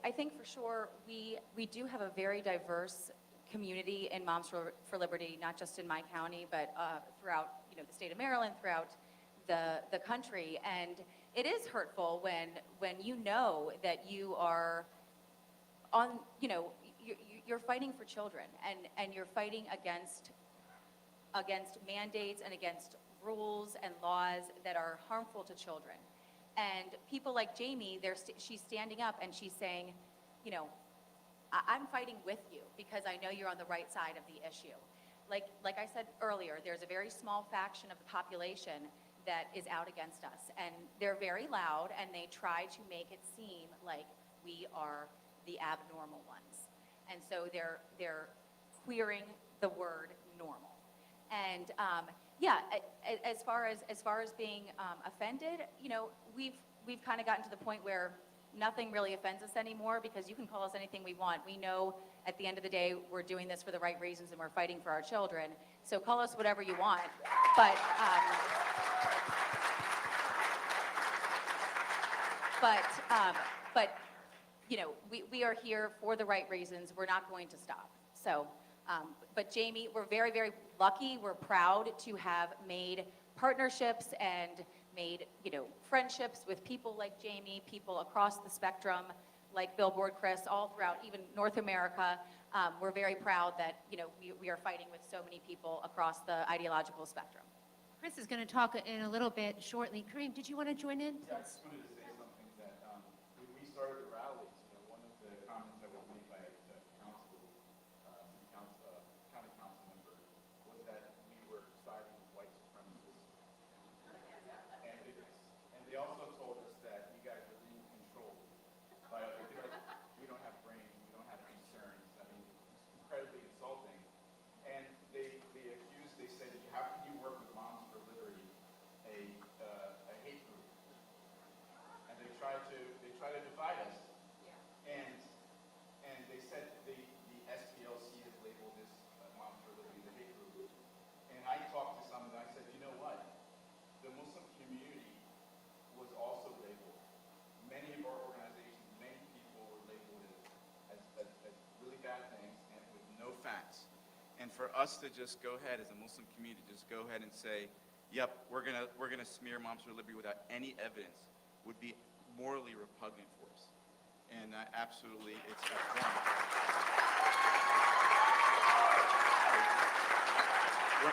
I think for sure we do have a very diverse community in Moms for Liberty, not just in my county, but throughout, you know, the state of Maryland, throughout the country. And it is hurtful when you know that you are on, you know, you're fighting for children, and you're fighting against mandates and against rules and laws that are harmful to children. And people like Jamie, she's standing up and she's saying, you know, I'm fighting with you because I know you're on the right side of the issue. Like I said earlier, there's a very small faction of the population that is out against us, and they're very loud, and they try to make it seem like we are the abnormal ones. And so they're queering the word normal. And yeah, as far as being offended, you know, we've kind of gotten to the point where nothing really offends us anymore because you can call us anything we want. We know at the end of the day, we're doing this for the right reasons and we're fighting for our children. So call us whatever you want. But, but you know, we are here for the right reasons. We're not going to stop. So, but Jamie, we're very, very lucky. We're proud to have made partnerships and made, you know, friendships with people like Jamie, people across the spectrum, like Billboard Chris, all throughout even North America. We're very proud that, you know, we are fighting with so many people across the ideological spectrum. Chris is going to talk in a little bit shortly. Kareem, did you want to join in? Yeah, I just wanted to say something that when we started the rallies, you know, one of the comments that was made by the county council member was that we were siding with white supremacists and bigots. And they also told us that you guys are being controlled by other people. We don't have brains, we don't have concerns. I mean, it's incredibly insulting. And they said, how can you work with Moms for Liberty, a hate group? And they try to divide us. And they said the SPLC has labeled this Moms for Liberty the hate group. And I talked to some and I said, you know what? The Muslim community was also labeled. Many of our organizations, many people were labeled as really bad things and with no facts. And for us to just go ahead as a Muslim community, just go ahead and say, yep, we're gonna smear Moms for Liberty without any evidence would be morally repugnant for us. And absolutely, it's wrong.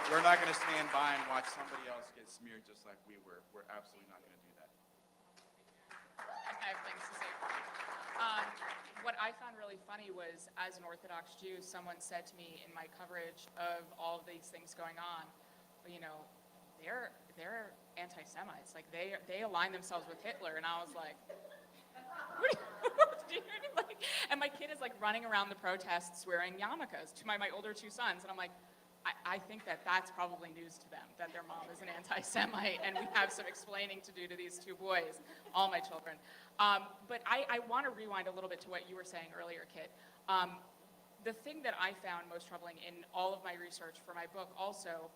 We're not gonna stand by and watch somebody else get smeared just like we were. We're absolutely not gonna do that. I have things to say. What I found really funny was, as an Orthodox Jew, someone said to me in my coverage of all of these things going on, you know, they're anti-Semites. Like they align themselves with Hitler, and I was like, what do you mean? Like, and my kid is like running around the protests wearing yarmulkes to my older two sons, and I'm like, I think that's probably news to them, that their mom is an anti-Semite, and we have some explaining to do to these two boys, all my children. But I want to rewind a little bit to what you were saying earlier, Kit. The thing that I found most troubling in all of my research for my book also,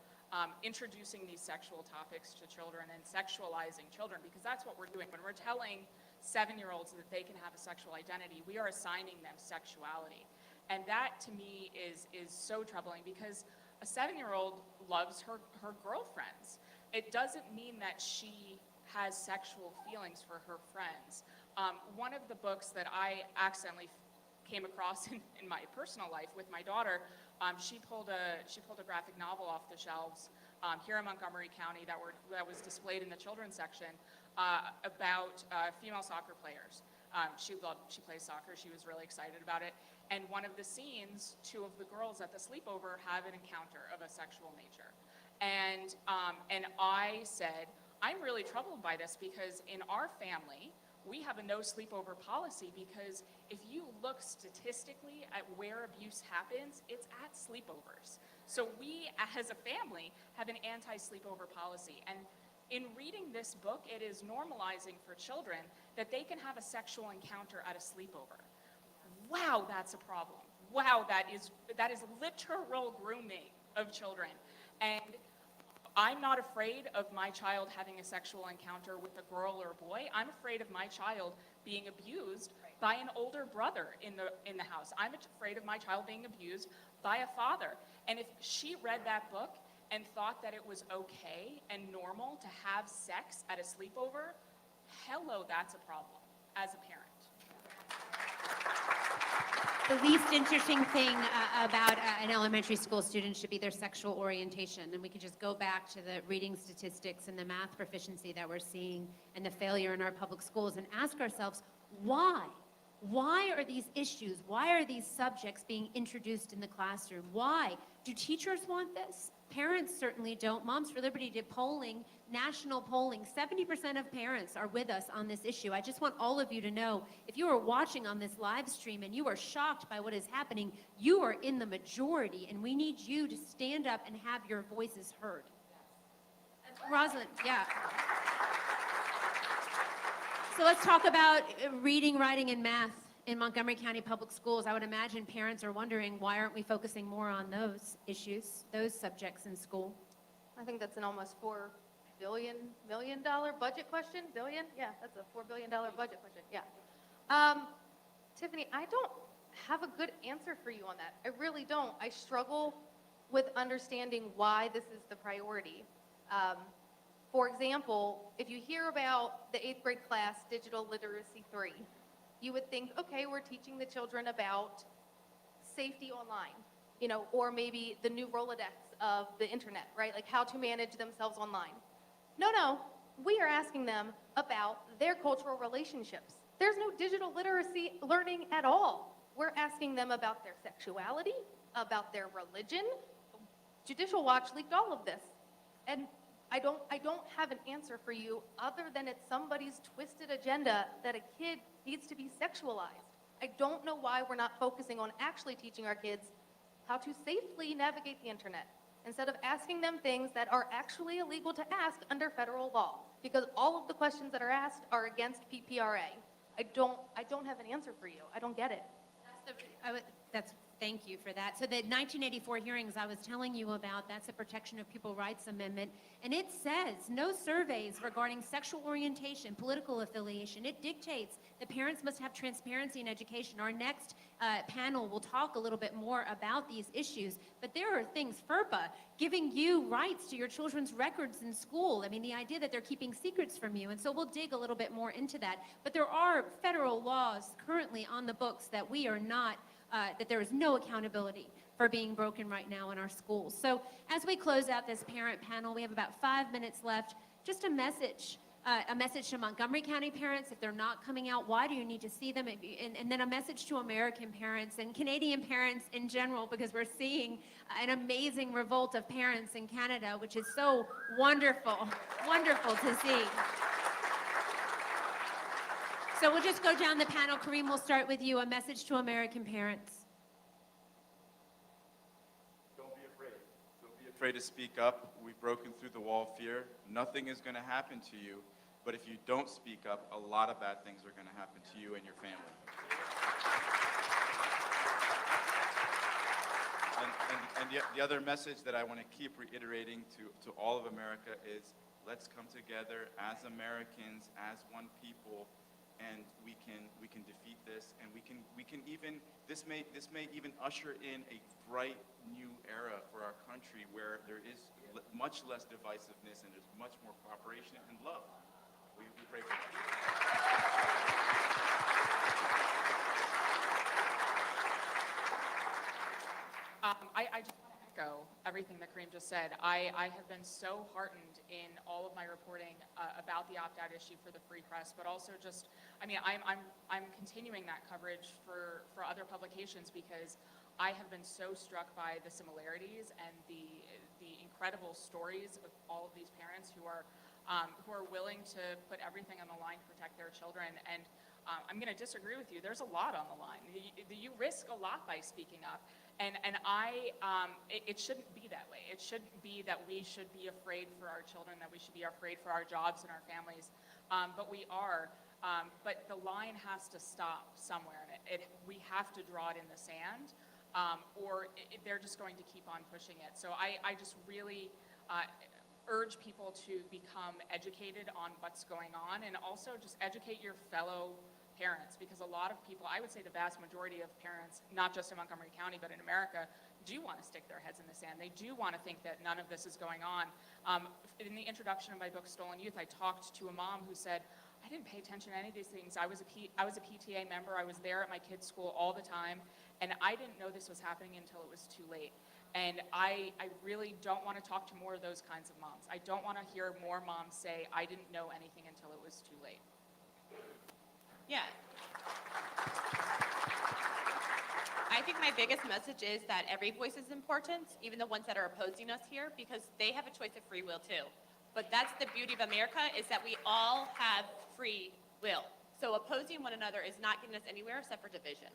introducing these sexual topics to children and sexualizing children, because that's what we're doing. When we're telling 7-year-olds that they can have a sexual identity, we are assigning them sexuality. And that, to me, is so troubling, because a 7-year-old loves her girlfriends. It doesn't mean that she has sexual feelings for her friends. One of the books that I accidentally came across in my personal life with my daughter, she pulled a graphic novel off the shelves here in Montgomery County that was displayed in the children's section about female soccer players. She plays soccer. She was really excited about it. And one of the scenes, 2 of the girls at the sleepover have an encounter of a sexual nature. And I said, I'm really troubled by this, because in our family, we have a no sleepover policy, because if you look statistically at where abuse happens, it's at sleepovers. So we, as a family, have an anti-sleepover policy. And in reading this book, it is normalizing for children that they can have a sexual encounter at a sleepover. Wow, that's a problem. Wow, that is literal grooming of children. And I'm not afraid of my child having a sexual encounter with a girl or a boy. I'm afraid of my child being abused by an older brother in the house. I'm afraid of my child being abused by a father. And if she read that book and thought that it was okay and normal to have sex at a sleepover, hello, that's a problem as a parent. The least interesting thing about an elementary school student should be their sexual orientation. And we could just go back to the reading statistics and the math proficiency that we're seeing and the failure in our public schools and ask ourselves, why? Why are these issues, why are these subjects being introduced in the classroom? Why? Do teachers want this? Parents certainly don't. Moms for Liberty did polling, national polling. 70% of parents are with us on this issue. I just want all of you to know, if you are watching on this live stream and you are shocked by what is happening, you are in the majority, and we need you to stand up and have your voices heard. Rosalind, yeah. So let's talk about reading, writing, and math in Montgomery County Public Schools. I would imagine parents are wondering, why aren't we focusing more on those issues, those subjects in school? I think that's an almost $4 billion budget question. Billion? Yeah, that's a $4 billion budget question. Yeah. Tiffany, I don't have a good answer for you on that. I really don't. I struggle with understanding why this is the priority. For example, if you hear about the 8th grade class, Digital Literacy 3, you would think, okay, we're teaching the children about safety online, you know, or maybe the new Rolodex of the internet, right? Like how to manage themselves online. No, we are asking them about their cultural relationships. There's no digital literacy learning at all. We're asking them about their sexuality, about their religion. Judicial Watch leaked all of this. And I don't have an answer for you other than it's somebody's twisted agenda that a kid needs to be sexualized. I don't know why we're not focusing on actually teaching our kids how to safely navigate the internet instead of asking them things that are actually illegal to ask under federal law, because all of the questions that are asked are against PPRA. I don't have an answer for you. I don't get it. Thank you for that. So the 1984 hearings I was telling you about, that's the Protection of People Rights Amendment, and it says no surveys regarding sexual orientation, political affiliation. It dictates that parents must have transparency in education. Our next panel will talk a little bit more about these issues, but there are things, FERPA, giving you rights to your children's records in school. I mean, the idea that they're keeping secrets from you, and so we'll dig a little bit more into that. But there are federal laws currently on the books that we are not that there is no accountability for being broken right now in our schools. So as we close out this parent panel, we have about 5 minutes left. Just a message to Montgomery County parents. If they're not coming out, why do you need to see them? And then a message to American parents and Canadian parents in general, because we're seeing an amazing revolt of parents in Canada, which is so wonderful, wonderful to see. So we'll just go down the panel. Kareem, we'll start with you. A message to American parents. Don't be afraid. Don't be afraid to speak up. We've broken through the wall of fear. Nothing is going to happen to you. But if you don't speak up, a lot of bad things are going to happen to you and your family. And the other message that I want to keep reiterating to all of America is, let's come together as Americans, as one people, and we can defeat this, and we can even this may even usher in a bright new era for our country where there is much less divisiveness and there's much more cooperation and love. We pray for that. I just want to echo everything that Kareem just said. I have been so heartened in all of my reporting about the opt-out issue for the Free Press, but also just, I mean, I'm continuing that coverage for other publications because I have been so struck by the similarities and the incredible stories of all of these parents who are willing to put everything on the line to protect their children. And I'm going to disagree with you. There's a lot on the line. You risk a lot by speaking up. And it shouldn't be that way. It shouldn't be that we should be afraid for our children, that we should be afraid for our jobs and our families. But we are. But the line has to stop somewhere. And we have to draw it in the sand, or they're just going to keep on pushing it. So I just really urge people to become educated on what's going on, and also just educate your fellow parents, because a lot of people, I would say the vast majority of parents, not just in Montgomery County, but in America, do want to stick their heads in the sand. They do want to think that none of this is going on. In the introduction of my book, Stolen Youth, I talked to a mom who said, I didn't pay attention to any of these things. I was a PTA member. I was there at my kids' school all the time, and I didn't know this was happening until it was too late. And I really don't want to talk to more of those kinds of moms. I don't want to hear more moms say, I didn't know anything until it was too late. Yeah. I think my biggest message is that every voice is important, even the ones that are opposing us here, because they have a choice of free will too. But that's the beauty of America, is that we all have free will. So opposing one another is not getting us anywhere except for division.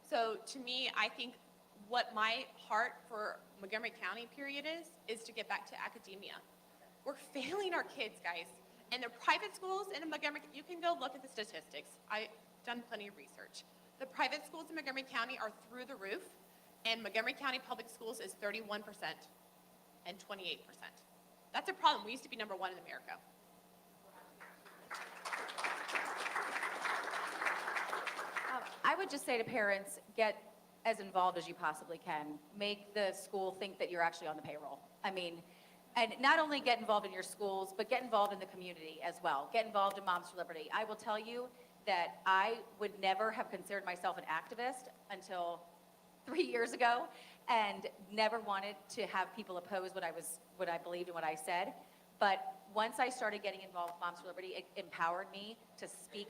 So to me, I think what my heart for Montgomery County period is to get back to academia. We're failing our kids, guys. And the private schools in Montgomery, you can go look at the statistics. I've done plenty of research. The private schools in Montgomery County are through the roof, and Montgomery County Public Schools is 31% and 28%. That's a problem. We used to be number one in America. I would just say to parents, get as involved as you possibly can. Make the school think that you're actually on the payroll. I mean, and not only get involved in your schools, but get involved in the community as well. Get involved in Moms for Liberty. I will tell you that I would never have considered myself an activist until 3 years ago, and never wanted to have people oppose what I believed and what I said. But once I started getting involved with Moms for Liberty, it empowered me to speak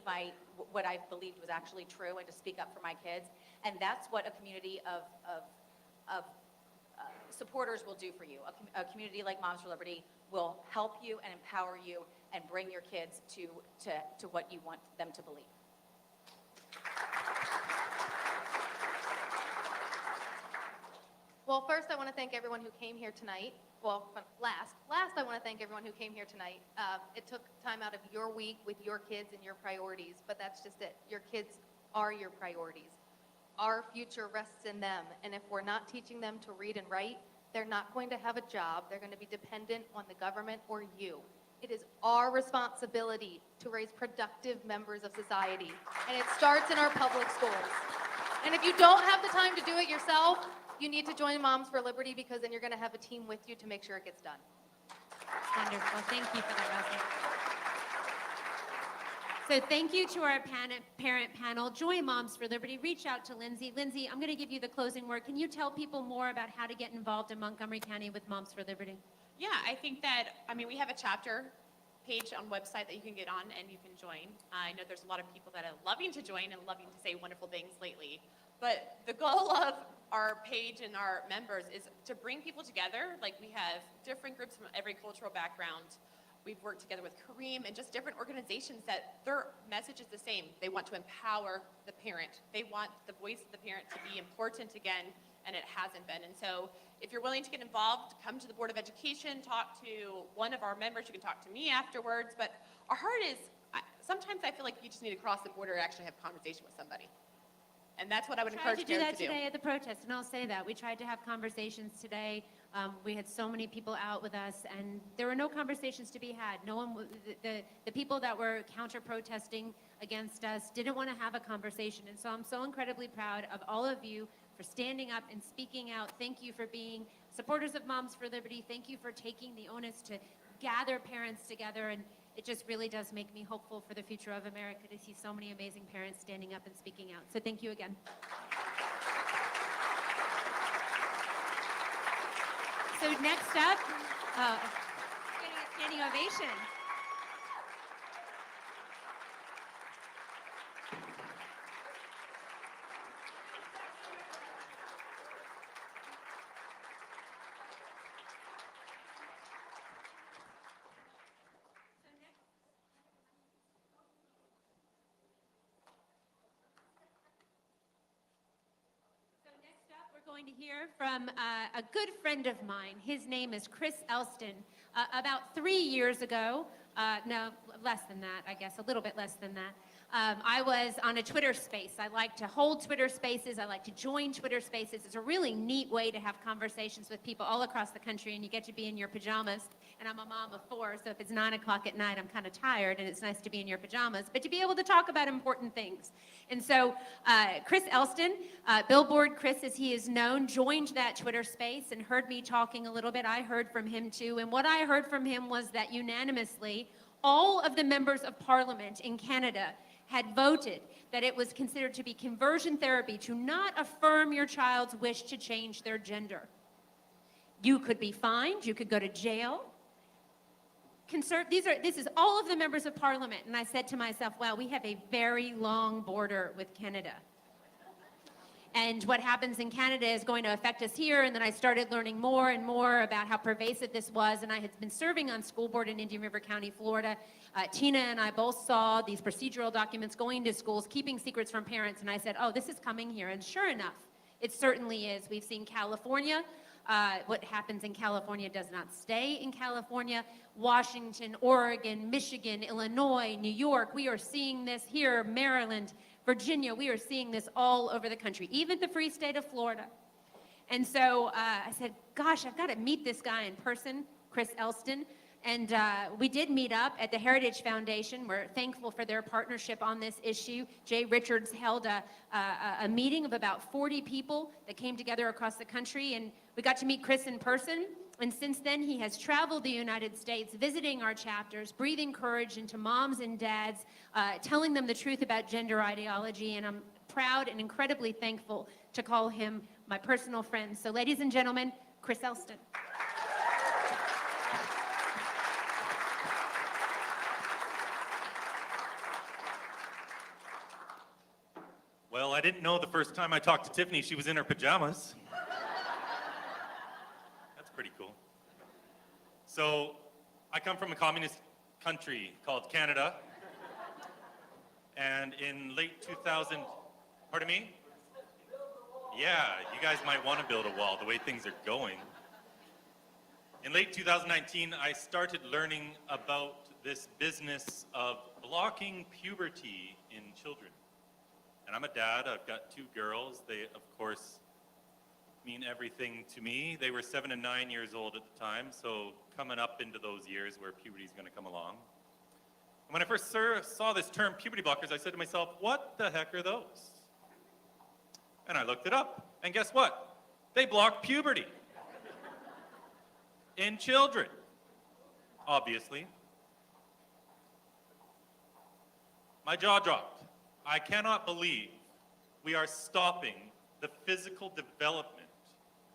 what I believed was actually true and to speak up for my kids. And that's what a community of supporters will do for you. A community like Moms for Liberty will help you and empower you and bring your kids to what you want them to believe. Well, first, I want to thank everyone who came here tonight. Well, last, I want to thank everyone who came here tonight. It took time out of your week with your kids and your priorities, but that's just it. Your kids are your priorities. Our future rests in them, and if we're not teaching them to read and write, they're not going to have a job. They're going to be dependent on the government or you. It is our responsibility to raise productive members of society, and it starts in our public schools. And if you don't have the time to do it yourself, you need to join Moms for Liberty, because then you're going to have a team with you to make sure it gets done. Wonderful. Thank you for that, Rosie. So thank you to our parent panel. Join Moms for Liberty. Reach out to Lindsay. Lindsay, I'm going to give you the closing word. Can you tell people more about how to get involved in Montgomery County with Moms for Liberty? Yeah, I think that, we have a chapter page on website that you can get on and you can join. I know there's a lot of people that are loving to join and loving to say wonderful things lately. But the goal of our page and our members is to bring people together. Like, we have different groups from every cultural background. We've worked together with Kareem and just different organizations that their message is the same. They want to empower the parent. They want the voice of the parent to be important again, and it hasn't been. And so if you're willing to get involved, come to the Board of Education, talk to one of our members. You can talk to me afterwards. But our heart is, sometimes I feel like you just need to cross the border and actually have a conversation with somebody. And that's what I would encourage parents to do. We tried to do that today at the protest, and I'll say that. We tried to have conversations today. We had so many people out with us, and there were no conversations to be had. No one, the people that were counter-protesting against us didn't want to have a conversation. And so I'm so incredibly proud of all of you for standing up and speaking out. Thank you for being supporters of Moms for Liberty. Thank you for taking the onus to gather parents together. And it just really does make me hopeful for the future of America to see so many amazing parents standing up and speaking out. So thank you again. So next up, getting a standing ovation. Going to hear from a good friend of mine. His name is Chris Elston. About 3 years ago, no, less than that, I guess, a little bit less than that, I was on a Twitter space. I like to hold Twitter spaces. I like to join Twitter spaces. It's a really neat way to have conversations with people all across the country, and you get to be in your pajamas. And I'm a mom of 4, so if it's 9 o'clock at night, I'm kind of tired, and it's nice to be in your pajamas, but to be able to talk about important things. And so Chris Elston, Billboard Chris as he is known, joined that Twitter space and heard me talking a little bit. I heard from him too, and what I heard from him was that unanimously, all of the members of Parliament in Canada had voted that it was considered to be conversion therapy to not affirm your child's wish to change their gender. You could be fined, you could go to jail. This is all of the members of Parliament, and I said to myself, wow, we have a very long border with Canada. And what happens in Canada is going to affect us here, and then I started learning more and more about how pervasive this was, and I had been serving on school board in Indian River County, Florida. Tina and I both saw these procedural documents going to schools, keeping secrets from parents, and I said, oh, this is coming here, and sure enough, it certainly is. We've seen California What happens in California does not stay in California. Washington, Oregon, Michigan, Illinois, New York, we are seeing this here, Maryland, Virginia, we are seeing this all over the country, even the free state of Florida. And so I said, gosh, I've got to meet this guy in person, Chris Elston. And we did meet up at the Heritage Foundation. We're thankful for their partnership on this issue. Jay Richards held a meeting of about 40 people that came together across the country, and we got to meet Chris in person. And since then, he has traveled the United States, visiting our chapters, breathing courage into moms and dads, telling them the truth about gender ideology, and I'm proud and incredibly thankful to call him my personal friend. So ladies and gentlemen, Chris Elston. Well, I didn't know the first time I talked to Tiffany she was in her pajamas. That's pretty cool. So, I come from a communist country called Canada. And in late 2000, pardon me? Yeah, you guys might want to build a wall the way things are going. In late 2019, I started learning about this business of blocking puberty in children. And I'm a dad, I've got 2 girls. They, of course, mean everything to me. They were 7 and 9 years old at the time, so coming up into those years where puberty is going to come along. And when I first saw this term, puberty blockers, I said to myself, what the heck are those? And I looked it up, and guess what? They block puberty. In children, obviously. My jaw dropped. I cannot believe we are stopping the physical development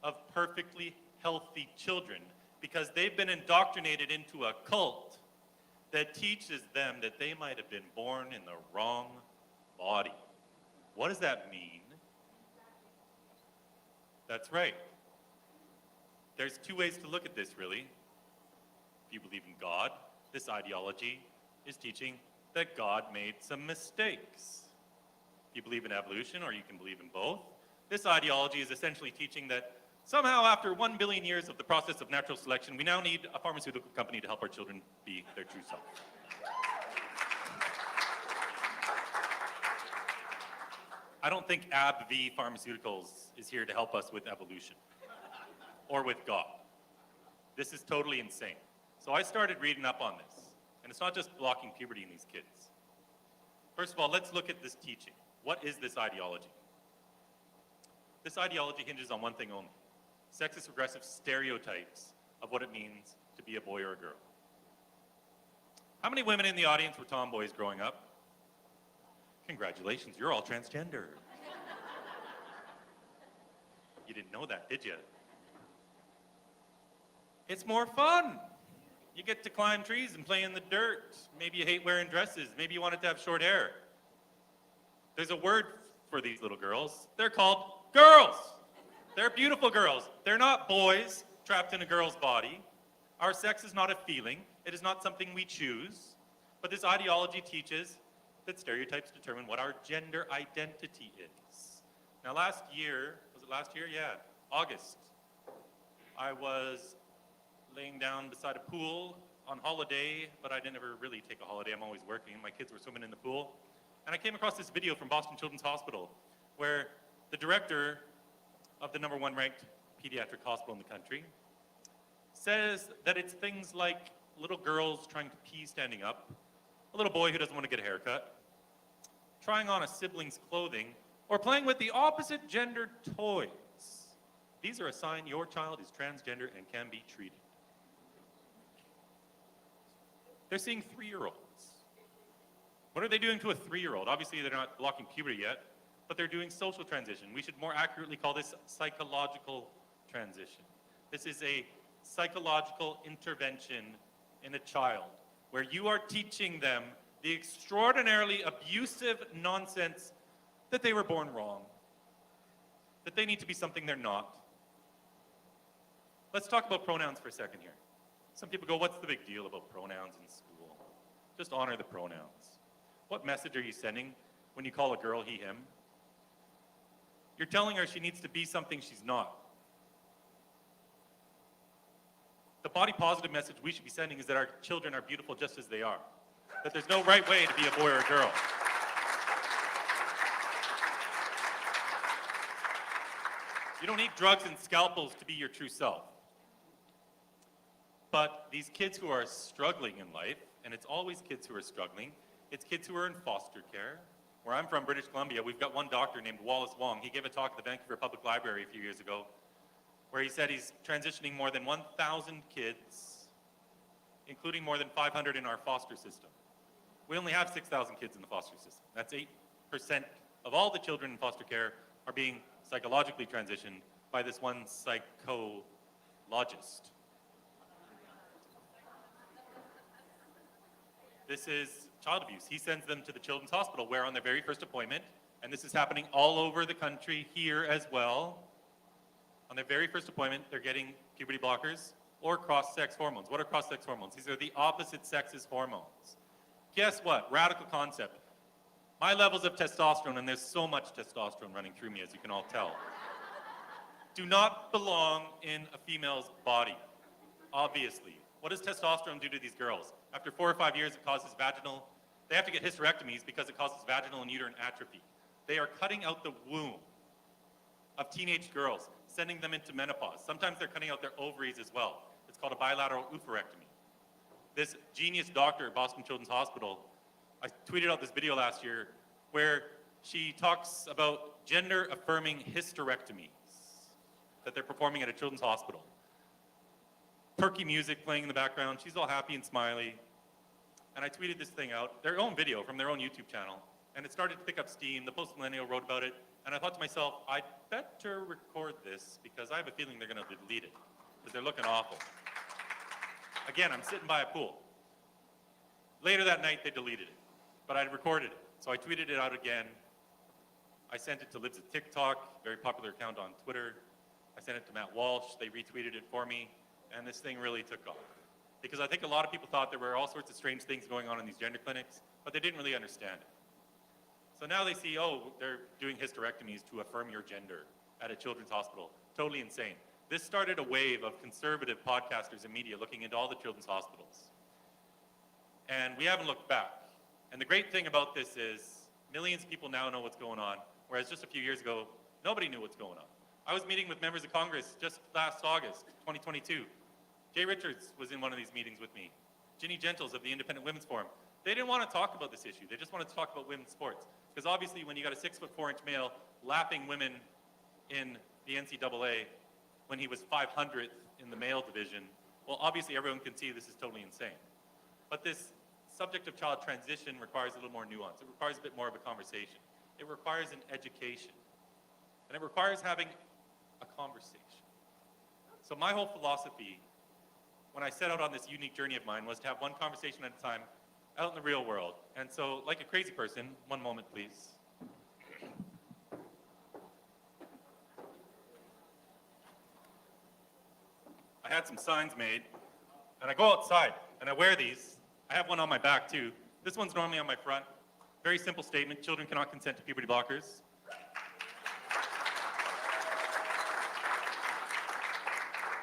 of perfectly healthy children because they've been indoctrinated into a cult that teaches them that they might have been born in the wrong body. What does that mean? That's right. There's 2 ways to look at this, really. If you believe in God, this ideology is teaching that God made some mistakes. If you believe in evolution, or you can believe in both, this ideology is essentially teaching that somehow after 1 billion years of the process of natural selection, we now need a pharmaceutical company to help our children be their true self. I don't think AbbVie Pharmaceuticals is here to help us with evolution or with God. This is totally insane. So I started reading up on this. And it's not just blocking puberty in these kids. First of all, let's look at this teaching. What is this ideology? This ideology hinges on one thing only: sexist regressive stereotypes of what it means to be a boy or a girl. How many women in the audience were tomboys growing up? Congratulations, you're all transgender. You didn't know that, did you? It's more fun. You get to climb trees and play in the dirt. Maybe you hate wearing dresses. Maybe you wanted to have short hair. There's a word for these little girls. They're called girls. They're beautiful girls. They're not boys trapped in a girl's body. Our sex is not a feeling. It is not something we choose. But this ideology teaches that stereotypes determine what our gender identity is. Now last year, was it last year? Yeah, August. I was laying down beside a pool on holiday, but I didn't ever really take a holiday. I'm always working. My kids were swimming in the pool. And I came across this video from Boston Children's Hospital where the director of the #1 ranked pediatric hospital in the country says that it's things like little girls trying to pee standing up, a little boy who doesn't want to get a haircut, trying on a sibling's clothing, or playing with the opposite gender toys. These are a sign your child is transgender and can be treated. They're seeing 3-year-olds. What are they doing to a 3-year-old? Obviously, they're not blocking puberty yet, but they're doing social transition. We should more accurately call this psychological transition. This is a psychological intervention in a child where you are teaching them the extraordinarily abusive nonsense that they were born wrong, that they need to be something they're not. Let's talk about pronouns for a second here. Some people go, what's the big deal about pronouns in school? Just honor the pronouns. What message are you sending when you call a girl he, him? You're telling her she needs to be something she's not. The body positive message we should be sending is that our children are beautiful just as they are. That there's no right way to be a boy or a girl. You don't need drugs and scalpels to be your true self. But these kids who are struggling in life, and it's always kids who are struggling, it's kids who are in foster care. Where I'm from, British Columbia, we've got one doctor named Wallace Wong. He gave a talk at the Vancouver Public Library a few years ago, where he said he's transitioning more than 1,000 kids, including more than 500 in our foster system. We only have 6,000 kids in the foster system. That's 8% of all the children in foster care are being psychologically transitioned by this one psychologist. This is child abuse. He sends them to the Children's Hospital, where on their very first appointment, and this is happening all over the country, here as well, on their very first appointment, they're getting puberty blockers or cross-sex hormones. What are cross-sex hormones? These are the opposite sex's hormones. Guess what? Radical concept. My levels of testosterone, and there's so much testosterone running through me, as you can all tell, do not belong in a female's body, obviously. What does testosterone do to these girls? After 4 or 5 years, it causes they have to get hysterectomies because it causes vaginal and uterine atrophy. They are cutting out the womb of teenage girls, sending them into menopause. Sometimes they're cutting out their ovaries as well. It's called a bilateral oophorectomy. This genius doctor at Boston Children's Hospital, I tweeted out this video last year where she talks about gender-affirming hysterectomies that they're performing at a children's hospital. Perky music playing in the background. She's all happy and smiley. And I tweeted this thing out, their own video from their own YouTube channel, and it started to pick up steam. The Post Millennial wrote about it, and I thought to myself, I'd better record this because I have a feeling they're going to delete it because they're looking awful. Again, I'm sitting by a pool. Later that night, they deleted it, but I'd recorded it. So I tweeted it out again. I sent it to Libs of TikTok, very popular account on Twitter. I sent it to Matt Walsh. They retweeted it for me, and this thing really took off. Because I think a lot of people thought there were all sorts of strange things going on in these gender clinics, but they didn't really understand it. So now they see, oh, they're doing hysterectomies to affirm your gender at a children's hospital. Totally insane. This started a wave of conservative podcasters and media looking into all the children's hospitals. And we haven't looked back. And the great thing about this is millions of people now know what's going on, whereas just a few years ago, nobody knew what's going on. I was meeting with members of Congress just last August, 2022. Jay Richards was in one of these meetings with me. Ginny Gentles of the Independent Women's Forum. They didn't want to talk about this issue. They just wanted to talk about women's sports. Because obviously when you got a 6'4" male lapping women in the NCAA when he was 500th in the male division, well, obviously everyone can see this is totally insane. But this subject of child transition requires a little more nuance. It requires a bit more of a conversation. It requires an education. And it requires having a conversation. So my whole philosophy when I set out on this unique journey of mine was to have one conversation at a time out in the real world. And so, like a crazy person, one moment please. I had some signs made, and I go outside, and I wear these. I have one on my back too. This one's normally on my front. Very simple statement, children cannot consent to puberty blockers.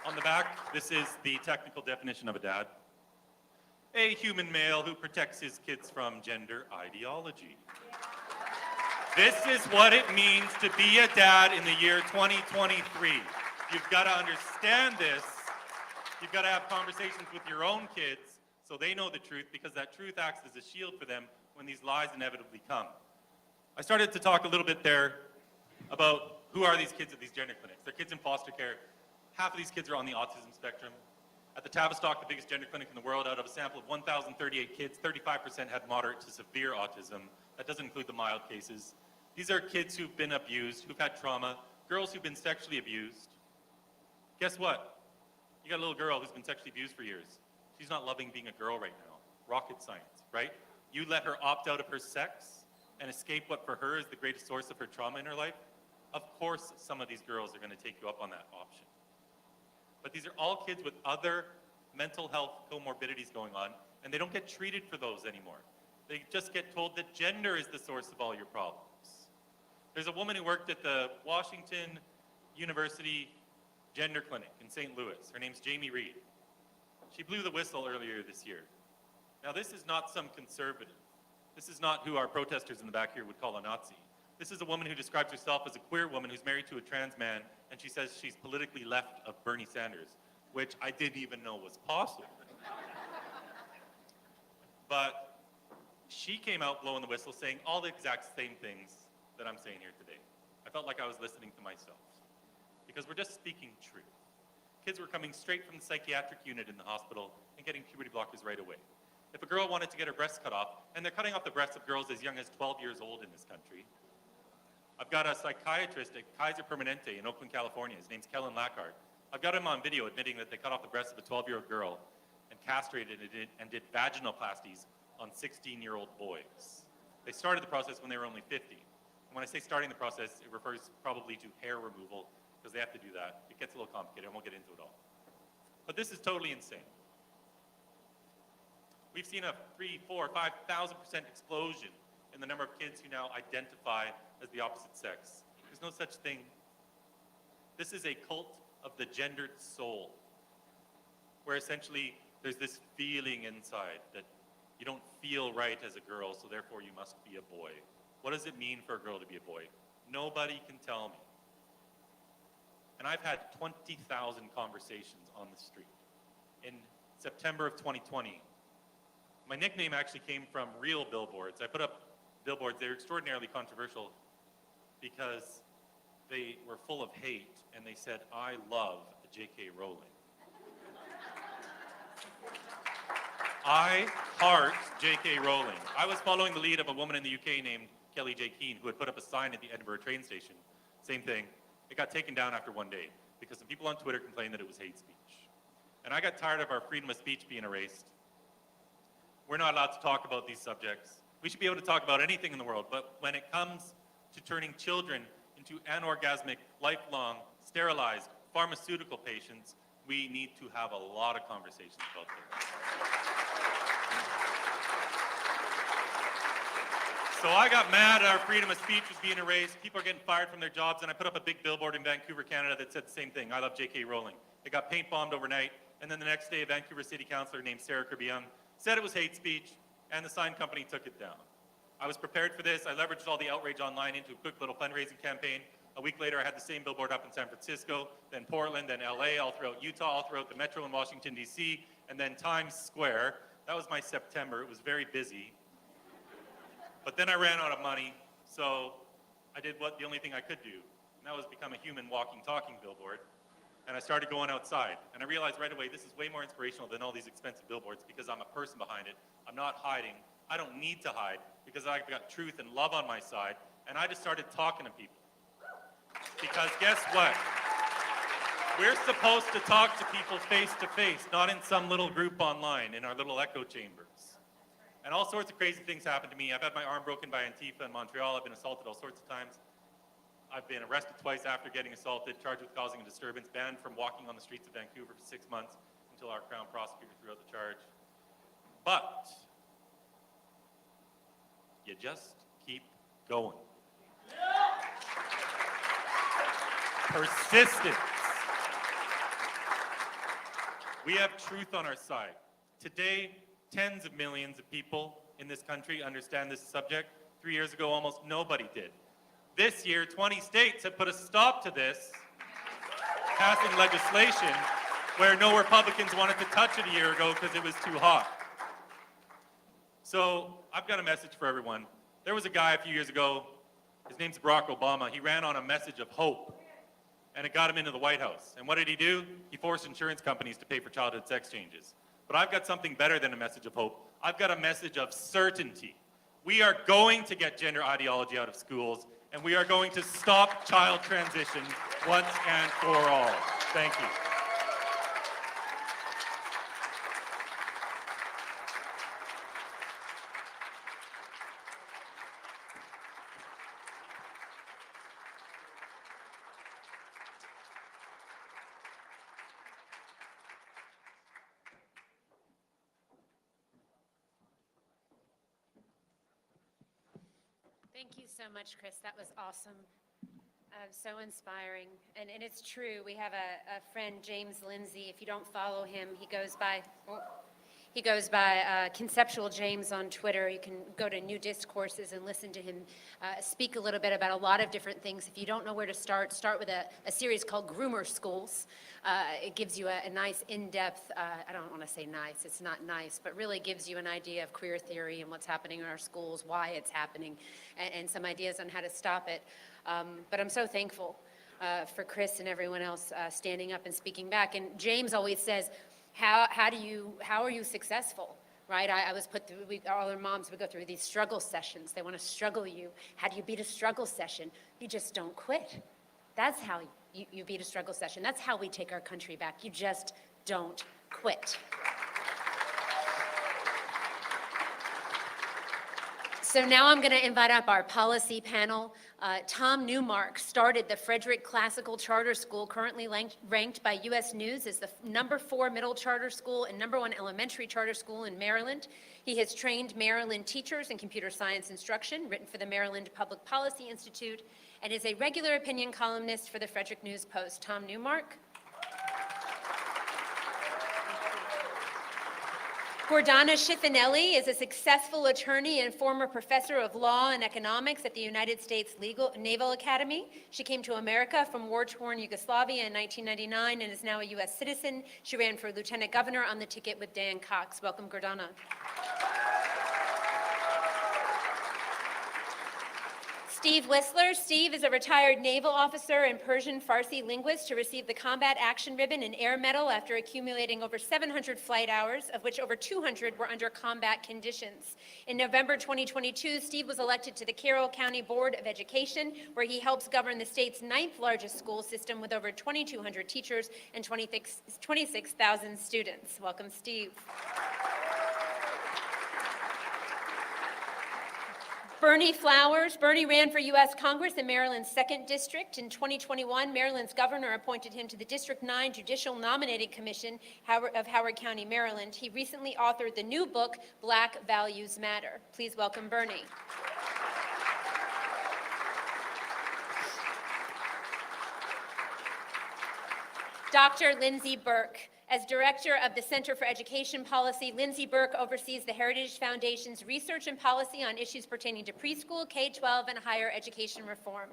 On the back, this is the technical definition of a dad. A human male who protects his kids from gender ideology. This is what it means to be a dad in the year 2023. You've got to understand this. You've got to have conversations with your own kids so they know the truth, because that truth acts as a shield for them when these lies inevitably come. I started to talk a little bit there about who are these kids at these gender clinics. They're kids in foster care. Half of these kids are on the autism spectrum. At the Tavistock, the biggest gender clinic in the world, out of a sample of 1,038 kids, 35% had moderate to severe autism. That doesn't include the mild cases. These are kids who've been abused, who've had trauma, girls who've been sexually abused. Guess what? You got a little girl who's been sexually abused for years. She's not loving being a girl right now. Rocket science, right? You let her opt out of her sex and escape what for her is the greatest source of her trauma in her life. Of course, some of these girls are going to take you up on that option. But these are all kids with other mental health comorbidities going on, and they don't get treated for those anymore. They just get told that gender is the source of all your problems. There's a woman who worked at the Washington University Gender Clinic in St. Louis. Her name's Jamie Reed. She blew the whistle earlier this year. Now, this is not some conservative. This is not who our protesters in the back here would call a Nazi. This is a woman who describes herself as a queer woman who's married to a trans man, and she says she's politically left of Bernie Sanders, which I didn't even know was possible. But she came out blowing the whistle saying all the exact same things that I'm saying here today. I felt like I was listening to myself, because we're just speaking truth. Kids were coming straight from the psychiatric unit in the hospital and getting puberty blockers right away. If a girl wanted to get her breasts cut off, and they're cutting off the breasts of girls as young as 12 years old in this country. I've got a psychiatrist at Kaiser Permanente in Oakland, California. His name's Kellen Lackhart. I've got him on video admitting that they cut off the breasts of a 12-year-old girl and castrated it and did vaginoplasties on 16-year-old boys. They started the process when they were only 50. And when I say starting the process, it refers probably to hair removal, because they have to do that. It gets a little complicated, and we'll get into it all. But this is totally insane. We've seen a 3, 4, 5,000% explosion in the number of kids who now identify as the opposite sex. There's no such thing. This is a cult of the gendered soul, where essentially there's this feeling inside that you don't feel right as a girl, so therefore you must be a boy. What does it mean for a girl to be a boy? Nobody can tell me. And I've had 20,000 conversations on the street. In September of 2020, my nickname actually came from real billboards. I put up billboards. They were extraordinarily controversial because they were full of hate, and they said, "I love J.K. Rowling." I heart J.K. Rowling. I was following the lead of a woman in the UK named Kelly J. Keane, who had put up a sign at the Edinburgh train station. Same thing. It got taken down after one day because some people on Twitter complained that it was hate speech. And I got tired of our freedom of speech being erased. We're not allowed to talk about these subjects. We should be able to talk about anything in the world, but when it comes to turning children into anorgasmic, lifelong, sterilized pharmaceutical patients, we need to have a lot of conversations about this. So I got mad our freedom of speech was being erased. People are getting fired from their jobs, and I put up a big billboard in Vancouver, Canada that said the same thing, "I love J.K. Rowling." It got paint bombed overnight, and then the next day a Vancouver city councillor named Sarah Kirby-Young said it was hate speech, and the sign company took it down. I was prepared for this. I leveraged all the outrage online into a quick little fundraising campaign. A week later, I had the same billboard up in San Francisco, then Portland, then LA, all throughout Utah, all throughout the metro in Washington, D.C., and then Times Square. That was my September. It was very busy. But then I ran out of money, so I did the only thing I could do, and that was become a human walking, talking billboard. And I started going outside, and I realized right away this is way more inspirational than all these expensive billboards because I'm a person behind it. I'm not hiding. I don't need to hide because I've got truth and love on my side, and I just started talking to people. Because guess what? We're supposed to talk to people face to face, not in some little group online in our little echo chambers. And all sorts of crazy things happened to me. I've had my arm broken by Antifa in Montreal. I've been assaulted all sorts of times. I've been arrested twice after getting assaulted, charged with causing a disturbance, banned from walking on the streets of Vancouver for 6 months until our Crown prosecutor threw out the charge. But you just keep going. Persistence. We have truth on our side. Today, tens of millions of people in this country understand this subject. 3 years ago, almost nobody did. This year, 20 states have put a stop to this, passing legislation where no Republicans wanted to touch it a year ago because it was too hot. So I've got a message for everyone. There was a guy a few years ago, his name's Barack Obama. He ran on a message of hope, and it got him into the White House. And what did he do? He forced insurance companies to pay for childhood sex changes. But I've got something better than a message of hope. I've got a message of certainty. We are going to get gender ideology out of schools, and we are going to stop child transition once and for all. Thank you. Thank you so much, Chris. That was awesome. So inspiring, and it's true. We have a friend, James Lindsay. If you don't follow him, he goes by Conceptual James on Twitter. You can go to New Discourses and listen to him speak a little bit about a lot of different things. If you don't know where to start with a series called Groomer Schools. It gives you a nice in-depth, I don't want to say nice, it's not nice, but really gives you an idea of queer theory and what's happening in our schools, why it's happening, and some ideas on how to stop it. But I'm so thankful for Chris and everyone else standing up and speaking back. And James always says, how are you successful? Right? I was put through, all our moms would go through these struggle sessions. They want to struggle you. How do you beat a struggle session? You just don't quit. That's how you beat a struggle session. That's how we take our country back. You just don't quit. So now I'm going to invite up our policy panel. Tom Newmark started the Frederick Classical Charter School, currently ranked by U.S. News as the #4 middle charter school and #1 elementary charter school in Maryland. He has trained Maryland teachers in computer science instruction, written for the Maryland Public Policy Institute, and is a regular opinion columnist for the Frederick News Post. Tom Newmark. Gordana Schifanelli is a successful attorney and former professor of law and economics at the United States Naval Academy. She came to America from war-torn Yugoslavia in 1999 and is now a U.S. citizen. She ran for lieutenant governor on the ticket with Dan Cox. Welcome, Gordana. Steve Whistler. Steve is a retired naval officer and Persian Farsi linguist who received the Combat Action Ribbon and Air Medal after accumulating over 700 flight hours, of which over 200 were under combat conditions. In November 2022, Steve was elected to the Carroll County Board of Education, where he helps govern the state's 9th largest school system with over 2,200 teachers and 26,000 students. Welcome, Steve. Bernie Flowers. Bernie ran for U.S. Congress in Maryland's 2nd District. In 2021, Maryland's governor appointed him to the District 9 Judicial Nominating Commission of Howard County, Maryland. He recently authored the new book, Black Values Matter. Please welcome Bernie. Dr. Lindsay Burke. As director of the Center for Education Policy, Lindsay Burke oversees the Heritage Foundation's research and policy on issues pertaining to preschool, K-12, and higher education reform.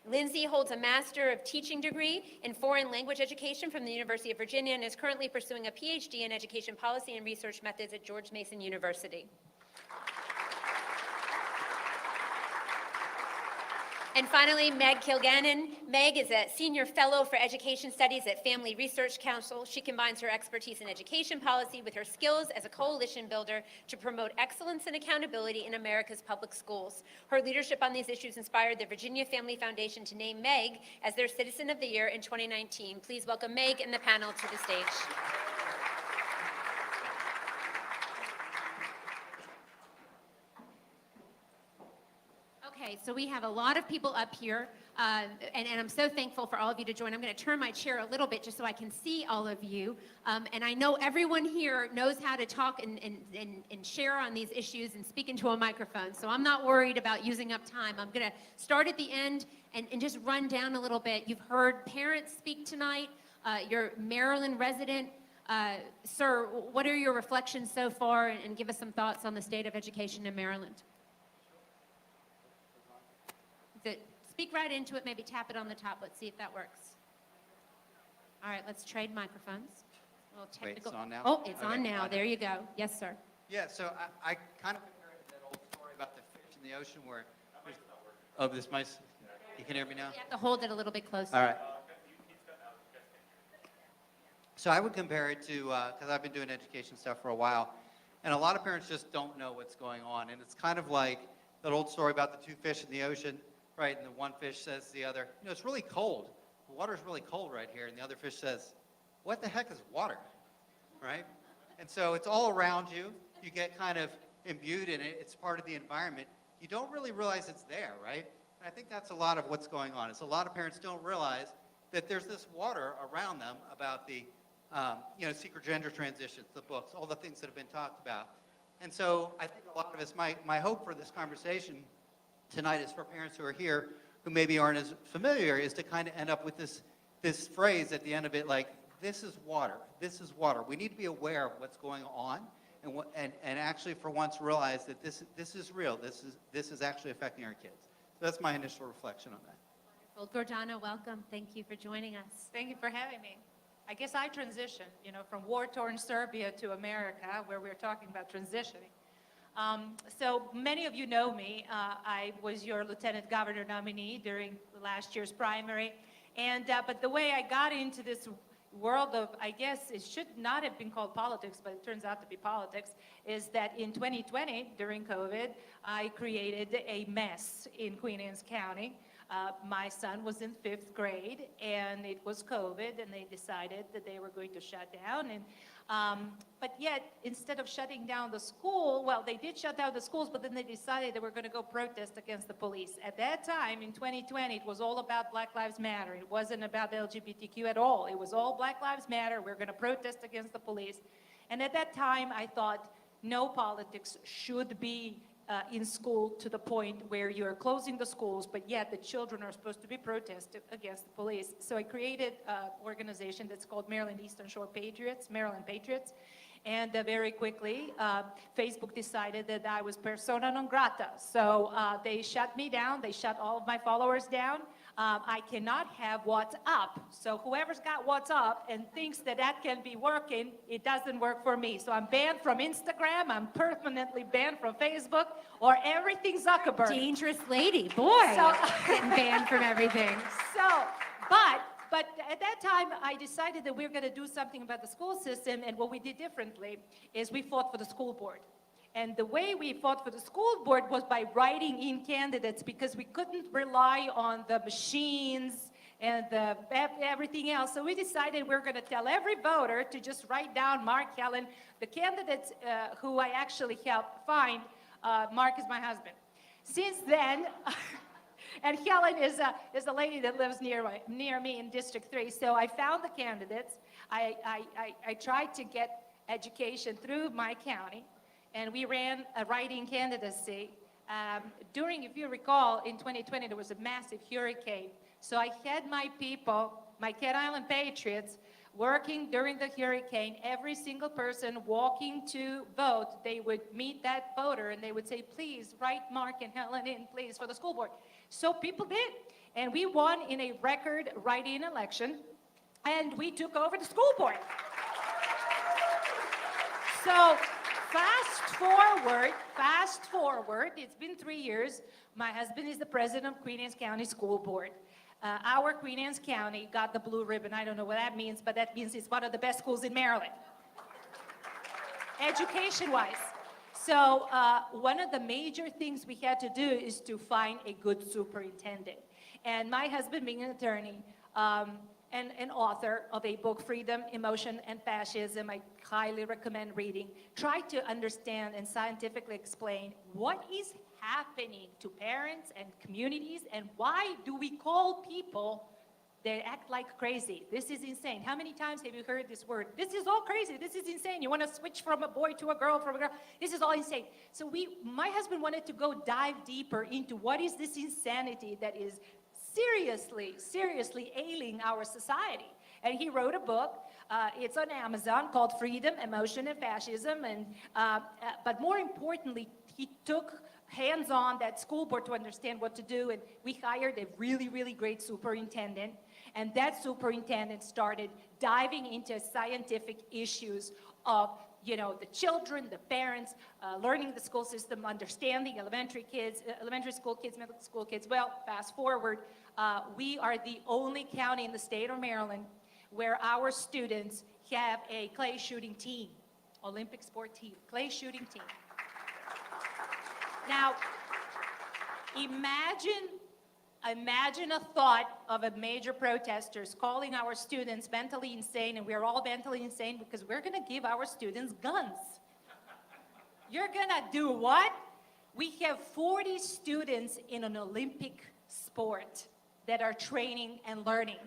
Lindsay holds a Master of Teaching degree in foreign language education from the University of Virginia and is currently pursuing a PhD in education policy and research methods at George Mason University. And finally, Meg Kilgannon. Meg is a senior fellow for education studies at Family Research Council. She combines her expertise in education policy with her skills as a coalition builder to promote excellence and accountability in America's public schools. Her leadership on these issues inspired the Virginia Family Foundation to name Meg as their Citizen of the Year in 2019. Please welcome Meg and the panel to the stage. Okay, so we have a lot of people up here, and I'm so thankful for all of you to join. I'm going to turn my chair a little bit just so I can see all of you. And I know everyone here knows how to talk and share on these issues and speak into a microphone, so I'm not worried about using up time. I'm going to start at the end and just run down a little bit. You've heard parents speak tonight. You're Maryland resident. Sir, what are your reflections so far, and give us some thoughts on the state of education in Maryland? Speak right into it, maybe tap it on the top. Let's see if that works. All right, let's trade microphones. A little technical. Wait, it's on now? Oh, it's Okay, on now. on There now. you go. Yes, sir. Yeah, so I kind of compared that old story about the fish in the ocean where, oh, this mic, you can hear me now? You have to hold it a little bit closer. All right. So I would compare it to, because I've been doing education stuff for a while, and a lot of parents just don't know what's going on. And it's kind of like that old story about the two fish in the ocean, right? And the one fish says to the other, you know, it's really cold. The water's really cold right here. And the other fish says, what the heck is water, right? And so it's all around you. You get kind of imbued in it. It's part of the environment. You don't really realize it's there, right? And I think that's a lot of what's going on. Is a lot of parents don't realize that there's this water around them about the, you know, secret gender transitions, the books, all the things that have been talked about. And so I think a lot of us, my hope for this conversation tonight is for parents who are here who maybe aren't as familiar is to kind of end up with this phrase at the end of it, like, this is water. This is water. We need to be aware of what's going on and actually for once realize that this is real. This is actually affecting our kids. So that's my initial reflection on that. Well, Gordana, welcome. Thank you for joining us. Thank you for having me. I guess I transitioned, from war-torn Serbia to America, where we're talking about transitioning. So many of you know me. I was your lieutenant governor nominee during last year's primary. But the way I got into this world of, I guess it should not have been called politics, but it turns out to be politics, is that in 2020, during COVID, I created a mess in Queen Anne's County. My son was in 5th grade, and it was COVID, and they decided that they were going to shut down. But yet, instead of shutting down the school, well, they did shut down the schools, but then they decided they were going to go protest against the police. At that time, in 2020, it was all about Black Lives Matter. It wasn't about LGBTQ at all. It was all Black Lives Matter. We're going to protest against the police. And at that time, I thought, no politics should be in school to the point where you're closing the schools, but yet the children are supposed to be protested against the police. So I created an organization that's called Maryland Eastern Shore Patriots, Maryland Patriots. And very quickly, Facebook decided that I was persona non grata. So they shut me down. They shut all of my followers down. I cannot have WhatsApp. So whoever's got WhatsApp and thinks that that can be working, it doesn't work for me. So I'm banned from Instagram. I'm permanently banned from Facebook, or everything Zuckerberg. Dangerous lady, boy, getting banned from everything. But at that time, I decided that we were going to do something about the school system, and what we did differently is we fought for the school board. And the way we fought for the school board was by writing in candidates, because we couldn't rely on the machines and everything else. So we decided we were going to tell every voter to just write down Mark Helen, the candidates who I actually helped find. Mark is my husband. Since then, and Helen is a lady that lives near me in District 3. So I found the candidates. I tried to get education through my county, and we ran a write-in candidacy. If you recall, in 2020, there was a massive hurricane. So I had my people, my Cat Island Patriots, working during the hurricane. Every single person walking to vote, they would meet that voter, and they would say, please write Mark and Helen in, please, for the school board. So people did, and we won in a record write-in election, and we took over the school board. So fast forward, it's been 3 years. My husband is the president of Queen Anne's County School Board. Our Queen Anne's County got the blue ribbon. I don't know what that means, but that means it's one of the best schools in Maryland, education-wise. So one of the major things we had to do is to find a good superintendent. And my husband, being an attorney and an author of a book, Freedom, Emotion, and Fascism, I highly recommend reading, tried to understand and scientifically explain what is happening to parents and communities, and why do we call people that act like crazy? This is insane. How many times have you heard this word? This is all crazy. This is insane. You want to switch from a boy to a girl, from a girl. This is all insane. So my husband wanted to go dive deeper into what is this insanity that is seriously ailing our society. And he wrote a book. It's on Amazon, called Freedom, Emotion, and Fascism. But more importantly, he took hands-on that school board to understand what to do, and we hired a really great superintendent, and that superintendent started diving into scientific issues of the children, the parents, learning the school system, understanding elementary school kids, middle school kids. Well, fast forward, we are the only county in the state of Maryland where our students have a clay shooting team, Olympic sport team, clay shooting team. Now, imagine a thought of a major protesters calling our students mentally insane, and we're all mentally insane because we're going to give our students guns. You're going to do what? We have 40 students in an Olympic sport that are training and learning.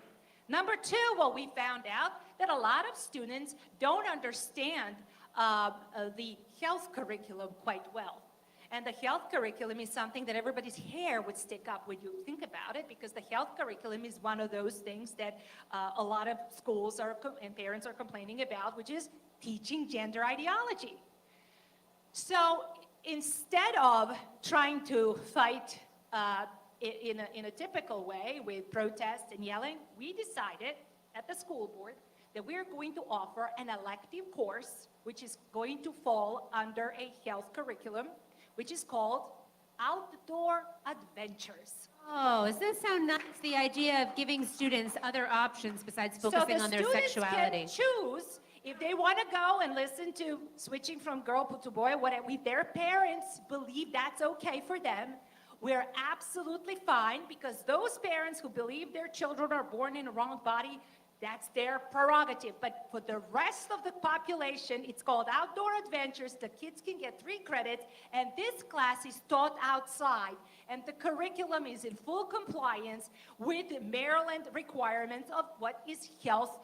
Number two, well, we found out that a lot of students don't understand the health curriculum quite well. And the health curriculum is something that everybody's hair would stick up when you think about it, because the health curriculum is one of those things that a lot of schools and parents are complaining about, which is teaching gender ideology. So instead of trying to fight in a typical way with protests and yelling, we decided at the school board that we're going to offer an elective course, which is going to fall under a health curriculum, which is called Outdoor Adventures. Oh, does this sound nice? The idea of giving students other options besides focusing on their sexuality. So the students can choose if they want to go and listen to switching from girl to boy, whatever, if their parents believe that's okay for them, we're absolutely fine, because those parents who believe their children are born in the wrong body, that's their prerogative. But for the rest of the population, it's called Outdoor Adventures. The kids can get 3 credits, and this class is taught outside. And the curriculum is in full compliance with the Maryland requirements of what is health,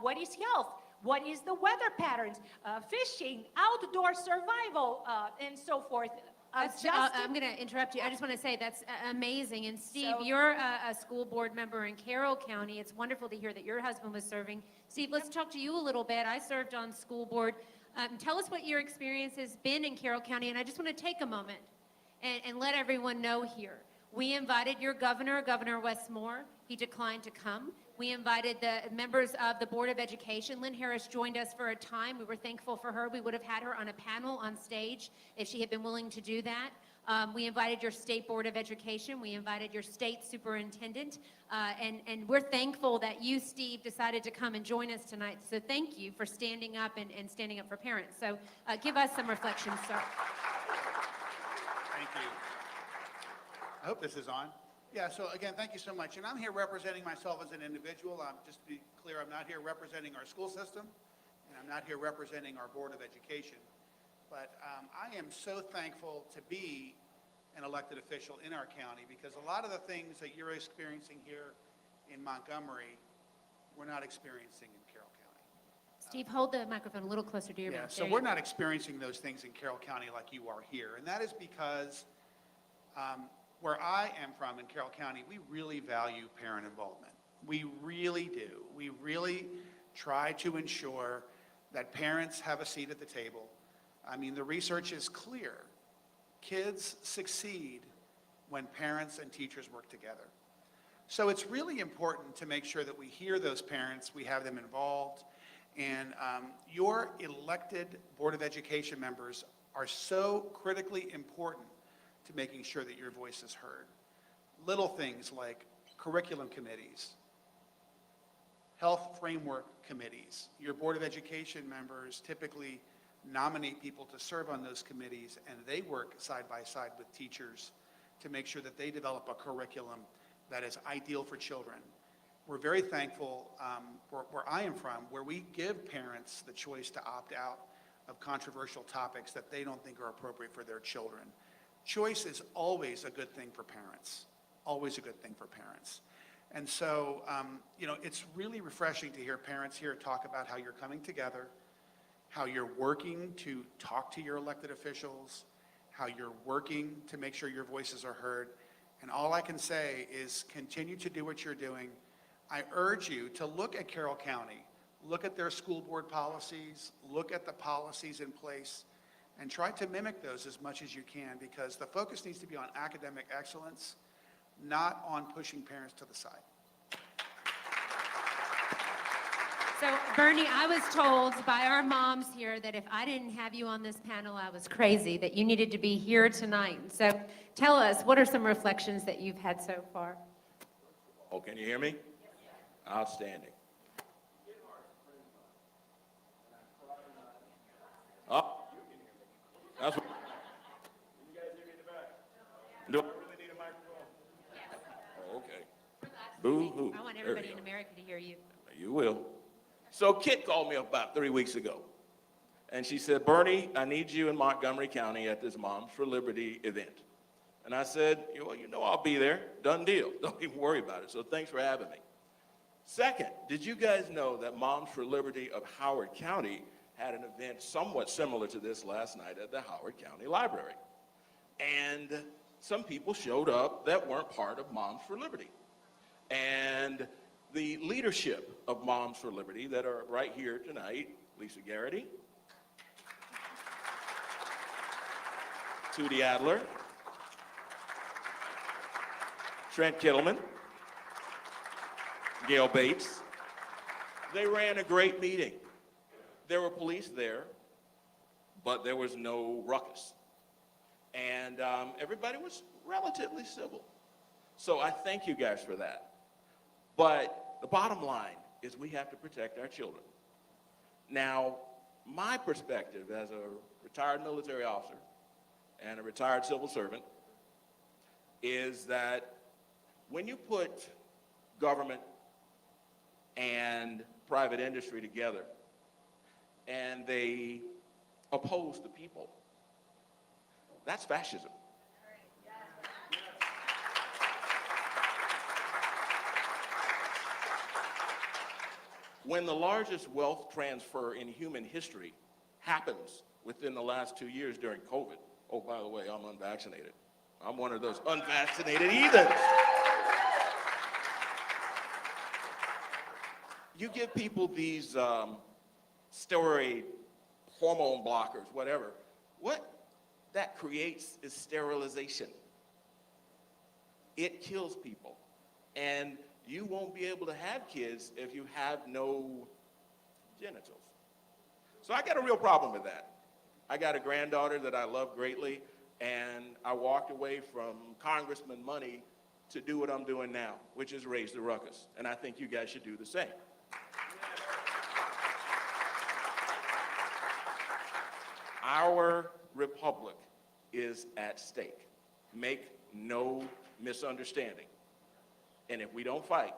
what is the weather patterns, fishing, outdoor survival, and so forth. I'm going to interrupt you. I just want to say that's amazing. And Steve, you're a school board member in Carroll County. It's wonderful to hear that your husband was serving. Steve, let's talk to you a little bit. I served on school board. Tell us what your experience has been in Carroll County. And I just want to take a moment and let everyone know here. We invited your governor, Governor Westmore. He declined to come. We invited the members of the Board of Education. Lynn Harris joined us for a time. We were thankful for her. We would have had her on a panel on stage if she had been willing to do that. We invited your State Board of Education. We invited your state superintendent. And we're thankful that you, Steve, decided to come and join us tonight. So thank you for standing up and standing up for parents. So give us some reflections, sir. Thank you. I hope this is on. Yeah, so again, thank you so much. And I'm here representing myself as an individual. Just to be clear, I'm not here representing our school system, and I'm not here representing our Board of Education. But I am so thankful to be an elected official in our county, because a lot of the things that you're experiencing here in Montgomery, we're not experiencing in Carroll County. Steve, hold the microphone a little closer to your mouth. So we're not experiencing those things in Carroll County like you are here. And that is because where I am from in Carroll County, we really value parent involvement. We really do. We really try to ensure that parents have a seat at the table. I mean, the research is clear. Kids succeed when parents and teachers work together. So it's really important to make sure that we hear those parents, we have them involved, and your elected Board of Education members are so critically important to making sure that your voice is heard. Little things like curriculum committees, health framework committees. Your Board of Education members typically nominate people to serve on those committees, and they work side by side with teachers to make sure that they develop a curriculum that is ideal for children. We're very thankful where I am from, where we give parents the choice to opt out of controversial topics that they don't think are appropriate for their children. Choice is always a good thing for parents, always a good thing for parents. And so, it's really refreshing to hear parents here talk about how you're coming together, how you're working to talk to your elected officials, how you're working to make sure your voices are heard. And all I can say is continue to do what you're doing. I urge you to look at Carroll County, look at their school board policies, look at the policies in place, and try to mimic those as much as you can, because the focus needs to be on academic excellence, not on pushing parents to the side. So, Bernie, I was told by our moms here that if I didn't have you on this panel, I was crazy, that you needed to be here tonight. So tell us, what are some reflections that you've had so far? Oh, can you hear me? Outstanding. Oh, that's what. You guys hear me in the back? Do I really need a microphone? Oh, okay. Boo-hoo. I want everybody in America to hear you. You will. So Kit called me about 3 weeks ago, and she said, Bernie, I need you in Montgomery County at this Moms for Liberty event. And I said, well, I'll be there. Done deal. Don't even worry about it. So thanks for having me. Second, did you guys know that Moms for Liberty of Howard County had an event somewhat similar to this last night at the Howard County Library? And some people showed up that weren't part of Moms for Liberty. And the leadership of Moms for Liberty that are right here tonight, Lisa Garrity, Tootie Adler, Trent Kittleman, Gail Bates, they ran a great meeting. There were police there, but there was no ruckus. And everybody was relatively civil. So I thank you guys for that. But the bottom line is we have to protect our children. Now, my perspective as a retired military officer and a retired civil servant is that when you put government and private industry together and they oppose the people, that's fascism. When the largest wealth transfer in human history happens within the last 2 years during COVID, oh, by the way, I'm unvaccinated. I'm one of those unvaccinated heathens. You give people these steroid hormone blockers, whatever. What that creates is sterilization. It kills people. And you won't be able to have kids if you have no genitals. So I got a real problem with that. I got a granddaughter that I love greatly, and I walked away from congressman money to do what I'm doing now, which is raise the ruckus. And I think you guys should do the same. Our republic is at stake. Make no misunderstanding. And if we don't fight,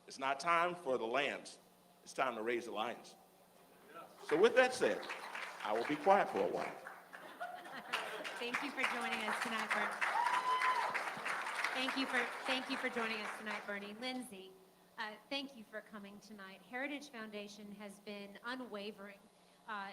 it's not time for the lambs. It's time to raise the lions. So with that said, I will be quiet for a while. Thank you for joining us tonight, Bernie. Thank you for joining us tonight, Bernie. Lindsay, thank you for coming tonight. Heritage Foundation has been unwavering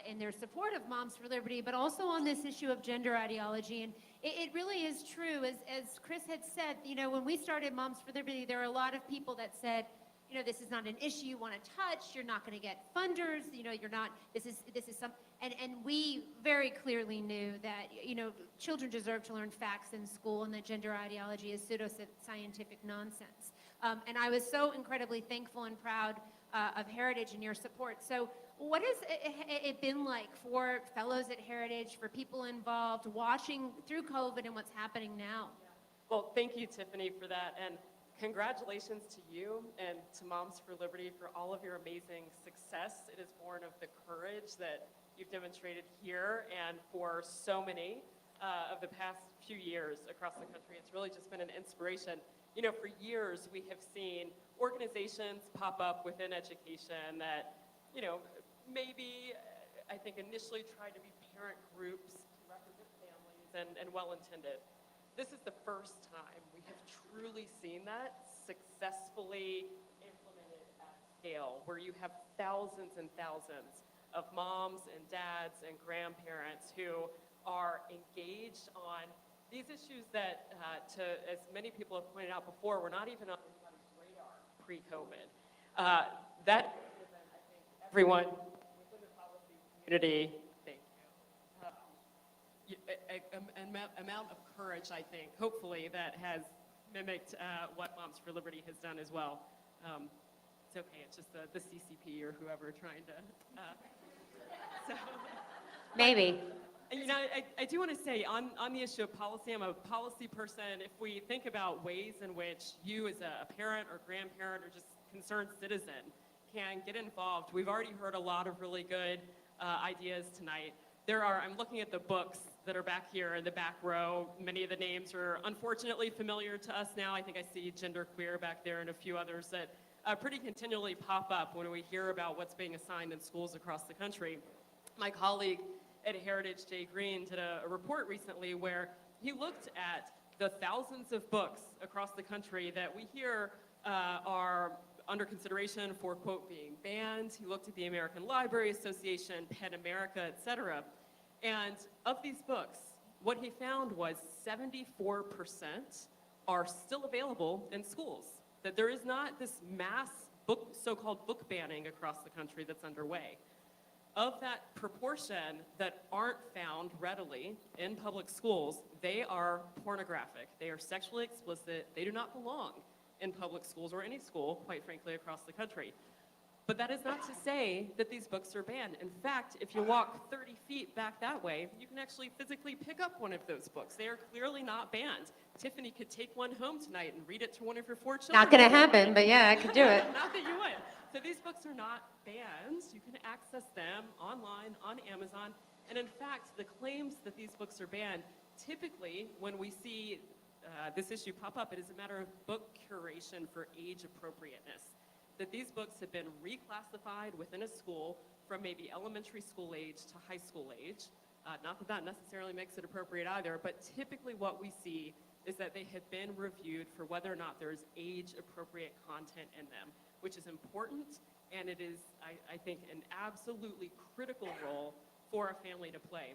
in their support of Moms for Liberty, but also on this issue of gender ideology. And it really is true, as Chris had said, you know, when we started Moms for Liberty, there were a lot of people that said, you know, this is not an issue you want to touch, you're not going to get funders, you know, you're not, this is some, and we very clearly knew that, you know, children deserve to learn facts in school, and that gender ideology is pseudoscientific nonsense. And I was so incredibly thankful and proud of Heritage and your support. So what has it been like for fellows at Heritage, for people involved, watching through COVID and what's happening now? Well, thank you, Tiffany, for that. And congratulations to you and to Moms for Liberty for all of your amazing success. It is born of the courage that you've demonstrated here and for so many of the past few years across the country. It's really just been an inspiration. You know, for years we have seen organizations pop up within education that, you know, maybe I think initially tried to be parent groups to represent families and well-intended. This is the first time we have truly seen that successfully implemented at scale, where you have thousands and thousands of moms and dads and grandparents who are engaged on these issues that, as many people have pointed out before, were not even on anybody's radar pre-COVID. That event, I think, everyone within the policy community, thank you. An amount of courage, I think, hopefully, that has mimicked what Moms for Liberty has done as well. It's okay, it's just the CCP or whoever trying to. So. Maybe. You know, I do want to say, on the issue of policy, I'm a policy person. If we think about ways in which you as a parent or grandparent or just concerned citizen can get involved, we've already heard a lot of really good ideas tonight. I'm looking at the books that are back here in the back row. Many of the names are unfortunately familiar to us now. I think I see genderqueer back there and a few others that pretty continually pop up when we hear about what's being assigned in schools across the country. My colleague at Heritage, Jay Green, did a report recently where he looked at the thousands of books across the country that we hear are under consideration for, quote, being banned. He looked at the American Library Association, PEN America, et cetera. And of these books, what he found was 74% are still available in schools, that there is not this mass so-called book banning across the country that's underway. Of that proportion that aren't found readily in public schools, they are pornographic, they are sexually explicit, they do not belong in public schools or any school, quite frankly, across the country. But that is not to say that these books are banned. In fact, if you walk 30 feet back that way, you can actually physically pick up one of those books. They are clearly not banned. Tiffany could take one home tonight and read it to one of your 4 children. Not gonna happen, but yeah, I could do it. Not that you would. So these books are not banned. You can access them online, on Amazon. And in fact, the claims that these books are banned, typically when we see this issue pop up, it is a matter of book curation for age appropriateness. That these books have been reclassified within a school from maybe elementary school age to high school age. Not that that necessarily makes it appropriate either, but typically what we see is that they have been reviewed for whether or not there's age-appropriate content in them, which is important, and it is, I think, an absolutely critical role for a family to play.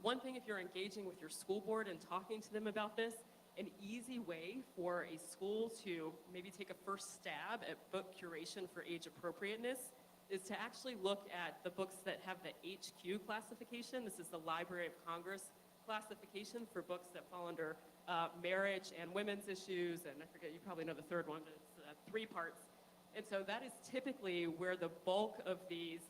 One thing, if you're engaging with your school board and talking to them about this, an easy way for a school to maybe take a first stab at book curation for age appropriateness is to actually look at the books that have the HQ classification. This is the Library of Congress classification for books that fall under marriage and women's issues, and I forget, you probably know the third one, but it's 3 parts. And so that is typically where the bulk of these,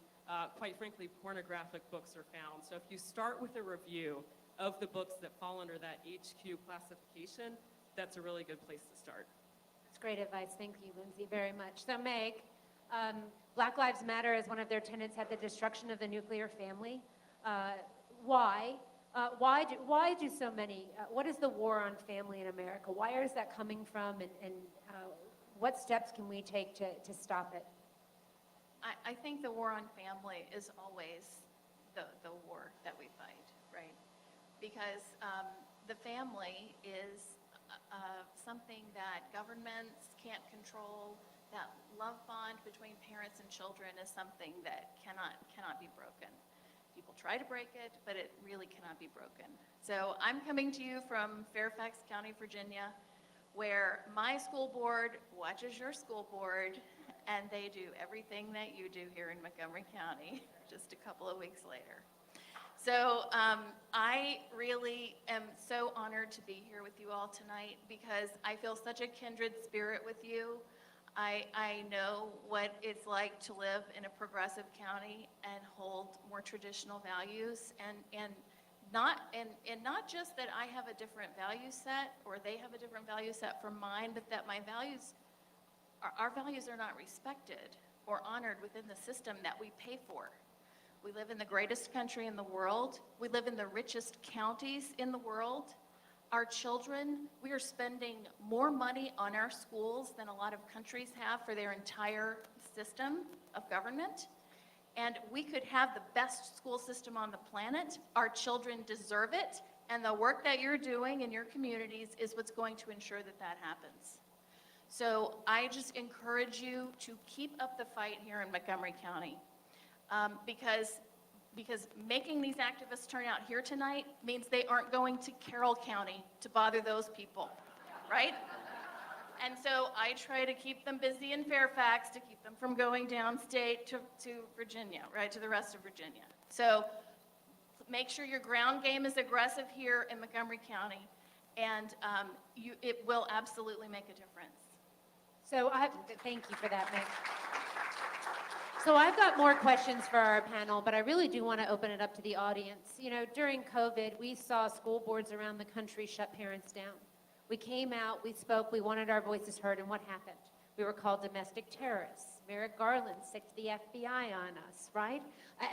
quite frankly, pornographic books are found. So if you start with a review of the books that fall under that HQ classification, that's a really good place to start. That's great advice. Thank you, Lindsay, very much. So Meg, Black Lives Matter, as one of their tenets, had the destruction of the nuclear family. Why? Why do so many, what is the war on family in America? Where is that coming from, and what steps can we take to stop it? I think the war on family is always the war that we fight, right? Because the family is something that governments can't control. That love bond between parents and children is something that cannot be broken. People try to break it, but it really cannot be broken. So I'm coming to you from Fairfax County, Virginia, where my school board watches your school board, and they do everything that you do here in Montgomery County just a couple of weeks later. So I really am so honored to be here with you all tonight because I feel such a kindred spirit with you. I know what it's like to live in a progressive county and hold more traditional values, and not just that I have a different value set or they have a different value set from mine, but that our values are not respected or honored within the system that we pay for. We live in the greatest country in the world. We live in the richest counties in the world. Our children, we are spending more money on our schools than a lot of countries have for their entire system of government. And we could have the best school system on the planet. Our children deserve it. And the work that you're doing in your communities is what's going to ensure that that happens. So I just encourage you to keep up the fight here in Montgomery County. Because making these activists turn out here tonight means they aren't going to Carroll County to bother those people, right? And so I try to keep them busy in Fairfax to keep them from going downstate to Virginia, right, to the rest of Virginia. So make sure your ground game is aggressive here in Montgomery County, and it will absolutely make a difference. So thank you for that, Meg. So I've got more questions for our panel, but I really do want to open it up to the audience. You know, during COVID, we saw school boards around the country shut parents down. We came out, we spoke, we wanted our voices heard, and what happened? We were called domestic terrorists. Merrick Garland sicked the FBI on us, right?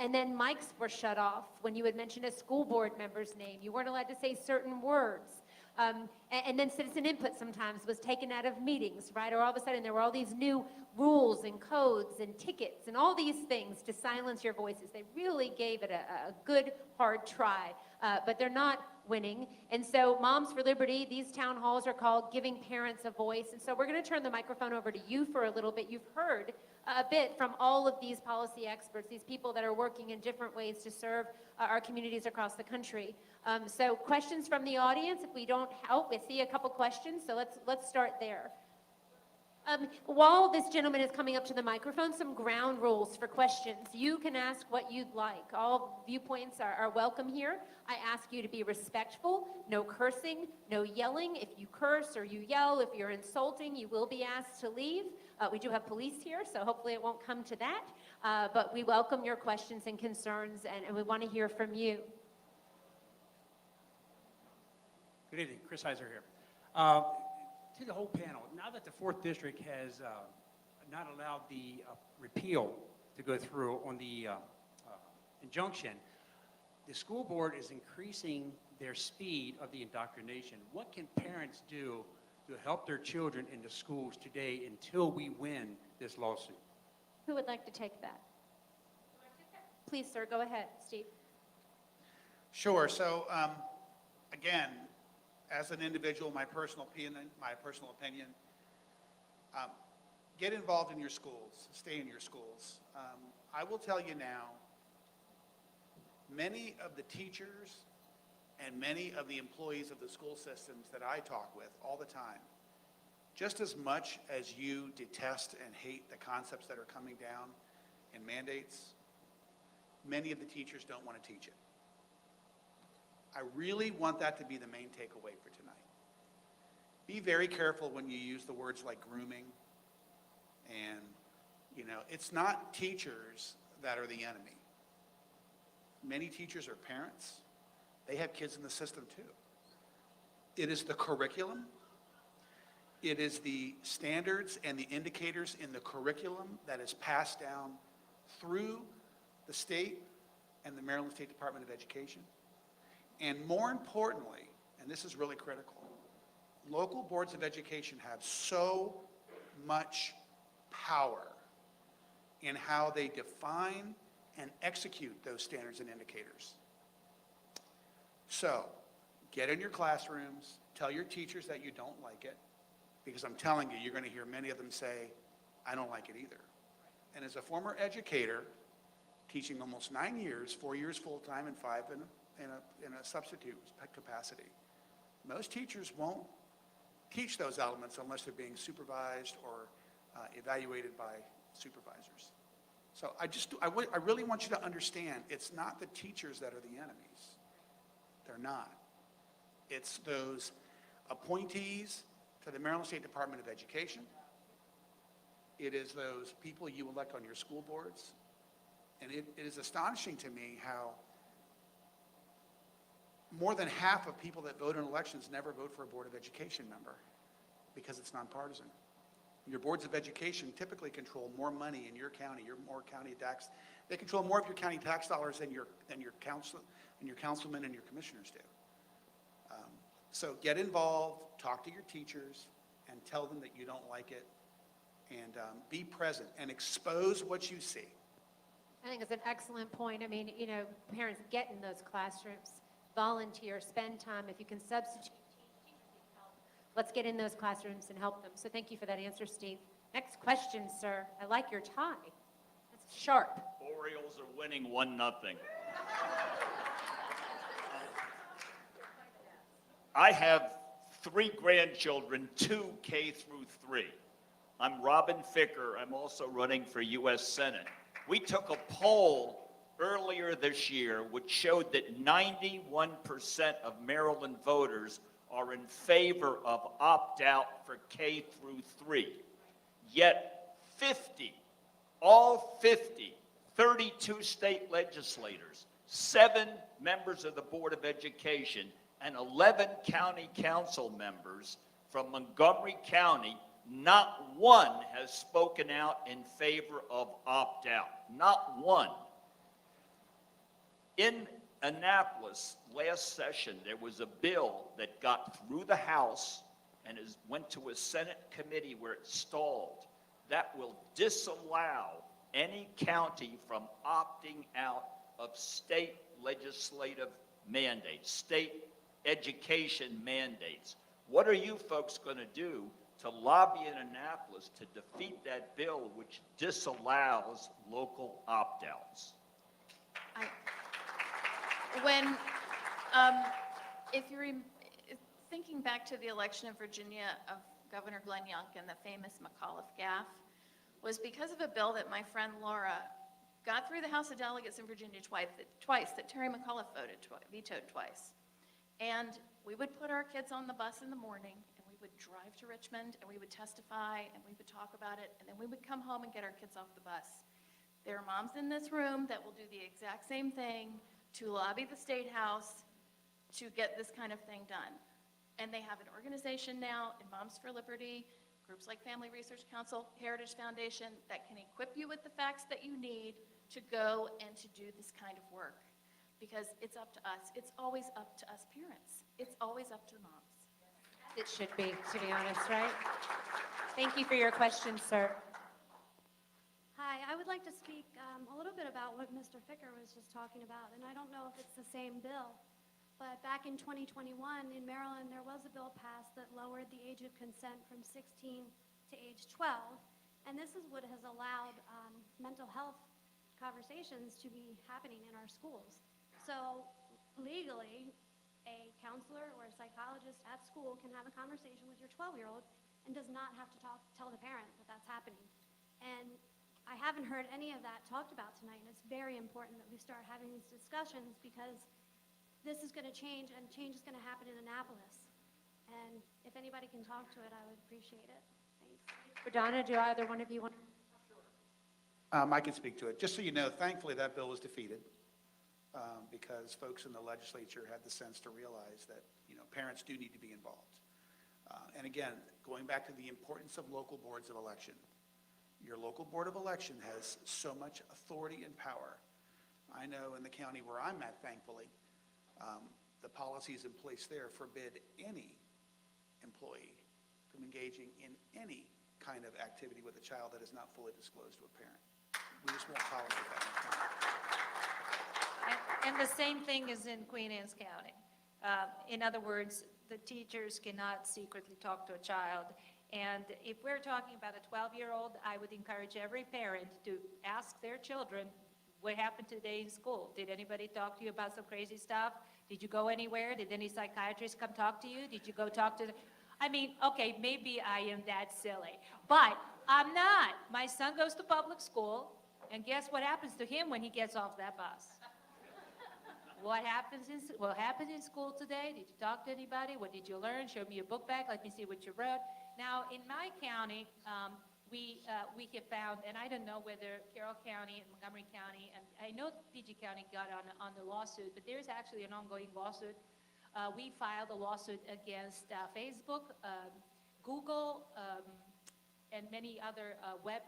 And then mics were shut off when you would mention a school board member's name. You weren't allowed to say certain words. And then citizen input sometimes was taken out of meetings, right? Or all of a sudden there were all these new rules and codes and tickets and all these things to silence your voices. They really gave it a good, hard try, but they're not winning. And so Moms for Liberty, these town halls are called Giving Parents a Voice. And so we're going to turn the microphone over to you for a little bit. You've heard a bit from all of these policy experts, these people that are working in different ways to serve our communities across the country. So questions from the audience, if we don't help, I see a couple questions, so let's start there. While this gentleman is coming up to the microphone, some ground rules for questions. You can ask what you'd like. All viewpoints are welcome here. I ask you to be respectful, no cursing, no yelling. If you curse or you yell, if you're insulting, you will be asked to leave. We do have police here, so hopefully it won't come to that. But we welcome your questions and concerns, and we want to hear from you. Good evening, Chris Heiser here. To the whole panel, now that the 4th District has not allowed the repeal to go through on the injunction, the school board is increasing their speed of the indoctrination. What can parents do to help their children in the schools today until we win this lawsuit? Who would like to take that? Please, sir, go ahead, Steve. Sure. So, again, as an individual, my personal opinion, get involved in your schools, stay in your schools. I will tell you now, many of the teachers and many of the employees of the school systems that I talk with all the time, just as much as you detest and hate the concepts that are coming down in mandates, many of the teachers don't want to teach it. I really want that to be the main takeaway for tonight. Be very careful when you use the words like grooming. And, it's not teachers that are the enemy. Many teachers are parents. They have kids in the system too. It is the curriculum. It is the standards and the indicators in the curriculum that is passed down through the state and the Maryland State Department of Education. And more importantly, and this is really critical, local boards of education have so much power in how they define and execute those standards and indicators. So, get in your classrooms, tell your teachers that you don't like it, because I'm telling you, you're going to hear many of them say, I don't like it either. And as a former educator, teaching almost 9 years, 4 years full-time and 5 in a substitute capacity, most teachers won't teach those elements unless they're being supervised or evaluated by supervisors. So I really want you to understand, it's not the teachers that are the enemies. They're not. It's those appointees to the Maryland State Department of Education. It is those people you elect on your school boards. And it is astonishing to me how more than half of people that vote in elections never vote for a Board of Education member because it's nonpartisan. Your boards of education typically control more money in your county, more county tax. They control more of your county tax dollars than your councilmen and your commissioners do. So get involved, talk to your teachers, and tell them that you don't like it, and be present and expose what you see. I think it's an excellent point. I mean, parents get in those classrooms, volunteer, spend time. If you can substitute teachers, help. Let's get in those classrooms and help them. So thank you for that answer, Steve. Next question, sir. I like your tie. That's sharp. Orioles are winning 1-0. I have 3 grandchildren, 2 K through 3. I'm Robin Ficker. I'm also running for U.S. Senate. We took a poll earlier this year which showed that 91% of Maryland voters are in favor of opt-out for K through 3. Yet 32 state legislators, 7 members of the Board of Education, and 11 county council members from Montgomery County, not one has spoken out in favor of opt-out. Not one. In Annapolis, last session, there was a bill that got through the House and went to a Senate committee where it stalled that will disallow any county from opting out of state legislative mandates, state education mandates. What are you folks going to do to lobby in Annapolis to defeat that bill which disallows local opt-outs? When, if you're thinking back to the election in Virginia of Governor Glenn Youngkin, the famous McAuliffe gaffe, was because of a bill that my friend Laura got through the House of Delegates in Virginia twice that Terry McAuliffe vetoed twice. And we would put our kids on the bus in the morning, and we would drive to Richmond, and we would testify, and we would talk about it, and then we would come home and get our kids off the bus. There are moms in this room that will do the exact same thing to lobby the State House to get this kind of thing done. And they have an organization now in Moms for Liberty, groups like Family Research Council, Heritage Foundation, that can equip you with the facts that you need to go and to do this kind of work. Because it's up to us. It's always up to us parents. It's always up to the moms. It should be, to be honest, right? Thank you for your question, sir. Hi, I would like to speak a little bit about what Mr. Ficker was just talking about, and I don't know if it's the same bill, but back in 2021 in Maryland, there was a bill passed that lowered the age of consent from 16 to age 12, and this is what has allowed mental health conversations to be happening in our schools. So legally, a counselor or a psychologist at school can have a conversation with your 12-year-old and does not have to tell the parent that that's happening. And I haven't heard any of that talked about tonight, and it's very important that we start having these discussions because this is going to change, and change is going to happen in Annapolis. And if anybody can talk to it, I would appreciate it. Thanks. Donna, do either one of you want? I can speak to it. Just so you know, thankfully, that bill was defeated because folks in the legislature had the sense to realize that, parents do need to be involved. And again, going back to the importance of local boards of election, your local board of election has so much authority and power. I know in the county where I'm at, thankfully, the policies in place there forbid any employee from engaging in any kind of activity with a child that is not fully disclosed to a parent. We just won't tolerate that. And the same thing is in Queen Anne's County. In other words, the teachers cannot secretly talk to a child. And if we're talking about a 12-year-old, I would encourage every parent to ask their children, what happened today in school? Did anybody talk to you about some crazy stuff? Did you go anywhere? Did any psychiatrist come talk to you? Did you go talk to I mean, okay, maybe I am that silly, but I'm not. My son goes to public school, and guess what happens to him when he gets off that bus? What happened in school today? Did you talk to anybody? What did you learn? Show me your book bag. Let me see what you wrote. Now, in my county, we have found, and I don't know whether Carroll County and Montgomery County, and I know PG County got on the lawsuit, but there's actually an ongoing lawsuit. We filed a lawsuit against Facebook, Google, and many other web.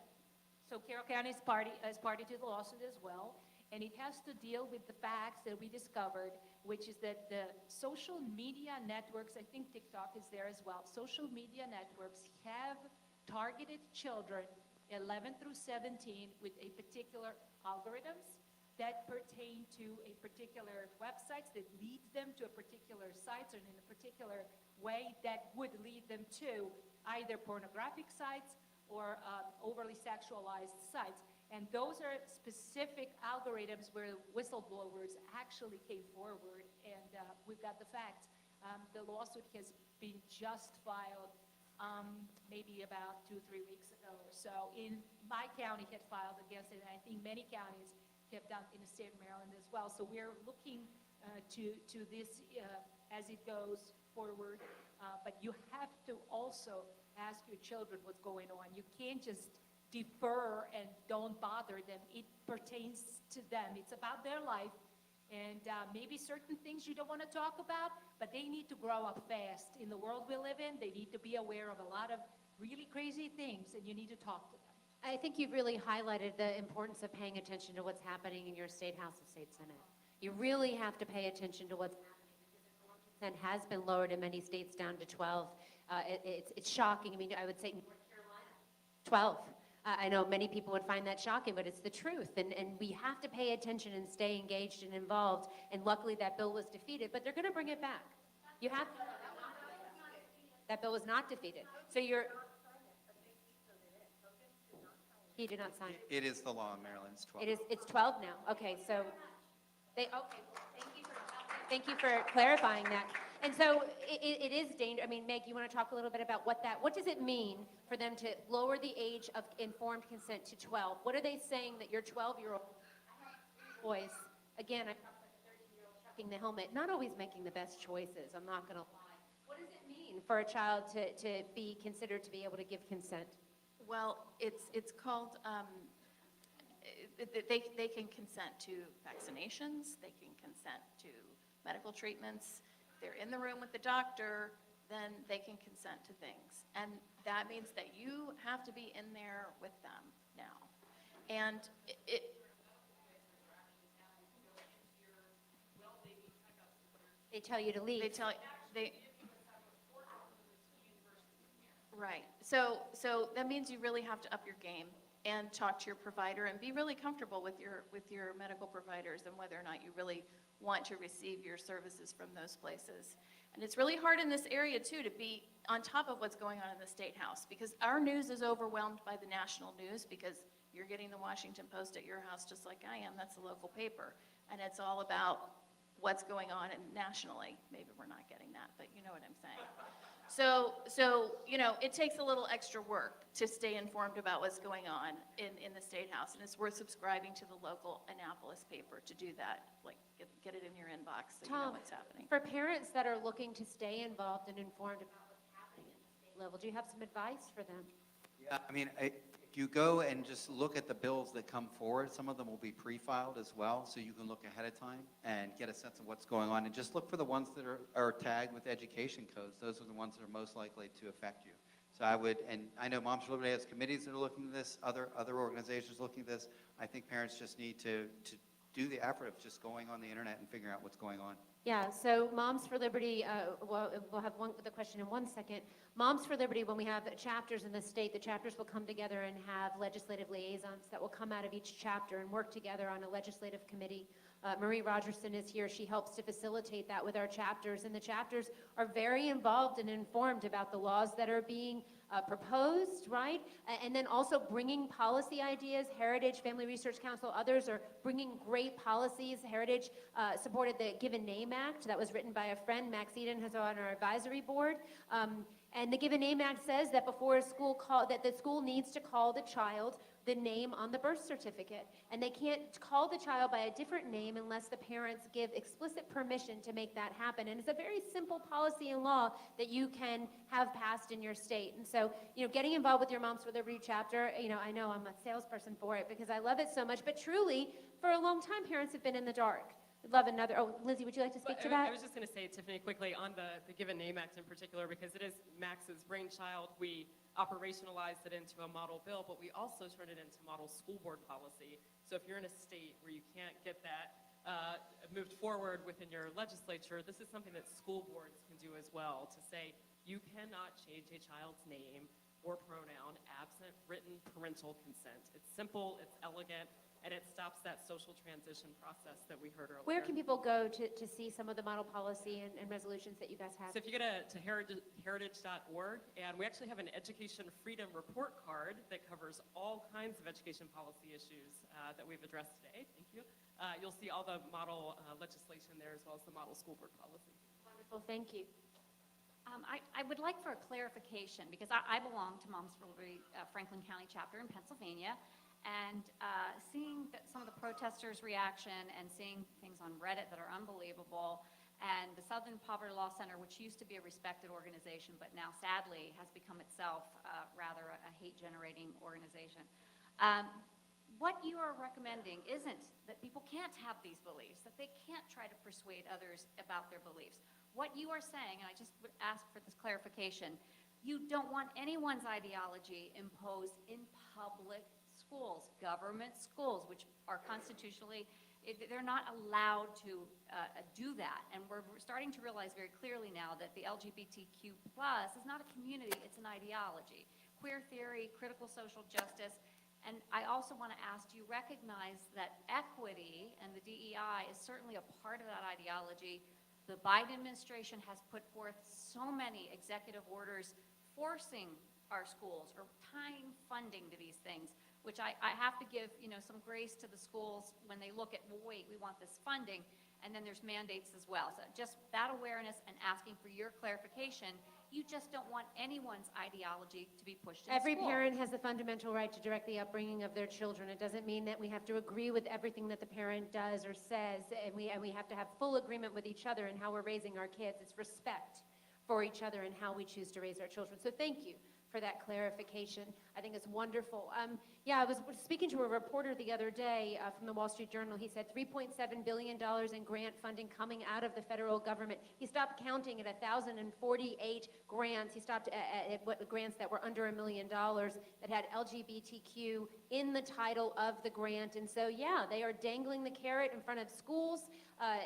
So Carroll County is party to the lawsuit as well. And it has to deal with the facts that we discovered, which is that the social media networks, I think TikTok is there as well, social media networks have targeted children 11 through 17 with a particular algorithms that pertain to a particular websites that lead them to a particular sites or in a particular way that would lead them to either pornographic sites or overly sexualized sites. And those are specific algorithms where whistleblowers actually came forward, and we've got the facts. The lawsuit has been just filed maybe about 2-3 weeks ago or so. In my county had filed against it, and I think many counties have done in the state of Maryland as well. So we're looking to this as it goes forward. But you have to also ask your children what's going on. You can't just defer and don't bother them. It pertains to them. It's about their life. And maybe certain things you don't want to talk about, but they need to grow up fast. In the world we live in, they need to be aware of a lot of really crazy things, and you need to talk to them. I think you've really highlighted the importance of paying attention to what's happening in your state House and state Senate. You really have to pay attention to what's happening because consent has been lowered in many states down to 12. It's shocking. I mean, I would say North Carolina, 12. I know many people would find that shocking, but it's the truth. And we have to pay attention and stay engaged and involved. And luckily that bill was defeated, but they're going to bring it back. You have, that bill was not defeated. So you're, he did not sign it. It is the law in Maryland, it's 12. It is, it's 12 now. Okay, so they, okay, thank you for clarifying that. And so it is dangerous. I mean, Meg, you want to talk a little bit about what does it mean for them to lower the age of informed consent to 12? What are they saying that your 12-year-old boys, again, I'm 13-year-old chucking the helmet, not always making the best choices, I'm not going to lie. What does it mean for a child to be considered to be able to give consent? Well, it's called, they can consent to vaccinations, they can consent to medical treatments. If they're in the room with the doctor, then they can consent to things. And that means that you have to be in there with them now. And they tell you to leave. Right. So that means you really have to up your game and talk to your provider and be really comfortable with your medical providers and whether or not you really want to receive your services from those places. And it's really hard in this area too to be on top of what's going on in the State House, because our news is overwhelmed by the national news, because you're getting the Washington Post at your house just like I am. That's a local paper. And it's all about what's going on nationally. Maybe we're not getting that, but you know what I'm saying. So it takes a little extra work to stay informed about what's going on in the State House, and it's worth subscribing to the local Annapolis paper to do that. Like, get it in your inbox so you know what's happening. For parents that are looking to stay involved and informed about what's happening at the state level, do you have some advice for them? Yeah, I mean, if you go and just look at the bills that come forward, some of them will be pre-filed as well, so you can look ahead of time and get a sense of what's going on, and just look for the ones that are tagged with education codes. Those are the ones that are most likely to affect you. So I would, and I know Moms for Liberty has committees that are looking at this, other organizations looking at this. I think parents just need to do the effort of just going on the internet and figuring out what's going on. Yeah, so Moms for Liberty, we'll have the question in 1 second. Moms for Liberty, when we have chapters in the state, the chapters will come together and have legislative liaisons that will come out of each chapter and work together on a legislative committee. Marie Rogerson is here. She helps to facilitate that with our chapters, and the chapters are very involved and informed about the laws that are being proposed, right? And then also bringing policy ideas. Heritage, Family Research Council, others are bringing great policies. Heritage supported the Given Name Act that was written by a friend, Max Eden, who's on our advisory board. And the Given Name Act says that before a school that the school needs to call the child the name on the birth certificate. And they can't call the child by a different name unless the parents give explicit permission to make that happen. And it's a very simple policy and law that you can have passed in your state. And so, getting involved with your Moms for Liberty chapter, I know I'm a salesperson for it because I love it so much, but truly, for a long time, parents have been in the dark. I'd love another, Lizzie, would you like to speak to that? I was just going to say, Tiffany, quickly on the Given Name Act in particular, because it is Max's brainchild. We operationalized it into a model bill, but we also turned it into model school board policy. So if you're in a state where you can't get that moved forward within your legislature, this is something that school boards can do as well, to say you cannot change a child's name or pronoun absent written parental consent. It's simple, it's elegant, and it stops that social transition process that we heard earlier. Where can people go to see some of the model policy and resolutions that you guys have? So if you go to heritage.org, and we actually have an education freedom report card that covers all kinds of education policy issues that we've addressed today. Thank you. You'll see all the model legislation there, as well as the model school board policy. Wonderful, thank you. I would like for a clarification, because I belong to Moms for Liberty Franklin County chapter in Pennsylvania, and seeing some of the protesters' reaction and seeing things on Reddit that are unbelievable, and the Southern Poverty Law Center, which used to be a respected organization, but now sadly has become itself rather a hate-generating organization. What you are recommending isn't that people can't have these beliefs, that they can't try to persuade others about their beliefs. What you are saying, and I just would ask for this clarification, you don't want anyone's ideology imposed in public schools, government schools, which are constitutionally, they're not allowed to do that. And we're starting to realize very clearly now that the LGBTQ+ is not a community, it's an ideology. Queer theory, critical social justice. And I also want to ask, do you recognize that equity and the DEI is certainly a part of that ideology, The Biden administration has put forth so many executive orders forcing our schools or tying funding to these things, which I have to give, some grace to the schools when they look at, well, wait, we want this funding, and then there's mandates as well. So just that awareness and asking for your clarification, you just don't want anyone's ideology to be pushed in Every school. parent has the fundamental right to direct the upbringing of their children. It doesn't mean that we have to agree with everything that the parent does or says, and we have to have full agreement with each other in how we're raising our kids. It's respect for each other and how we choose to raise our children. So thank you for that clarification. I think it's wonderful. I was speaking to a reporter the other day from the Wall Street Journal. He said $3.7 billion in grant funding coming out of the federal government. He stopped counting at 1,048 grants. He stopped at what grants that were under $1 million that had LGBTQ in the title of the grant. And so, they are dangling the carrot in front of schools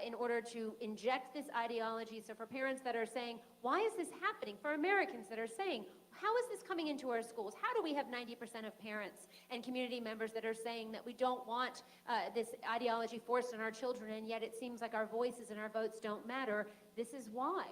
in order to inject this ideology. So for parents that are saying, why is this happening? For Americans that are saying, how is this coming into our schools? How do we have 90% of parents and community members that are saying that we don't want this ideology forced on our children, and yet it seems like our voices and our votes don't matter? This is why.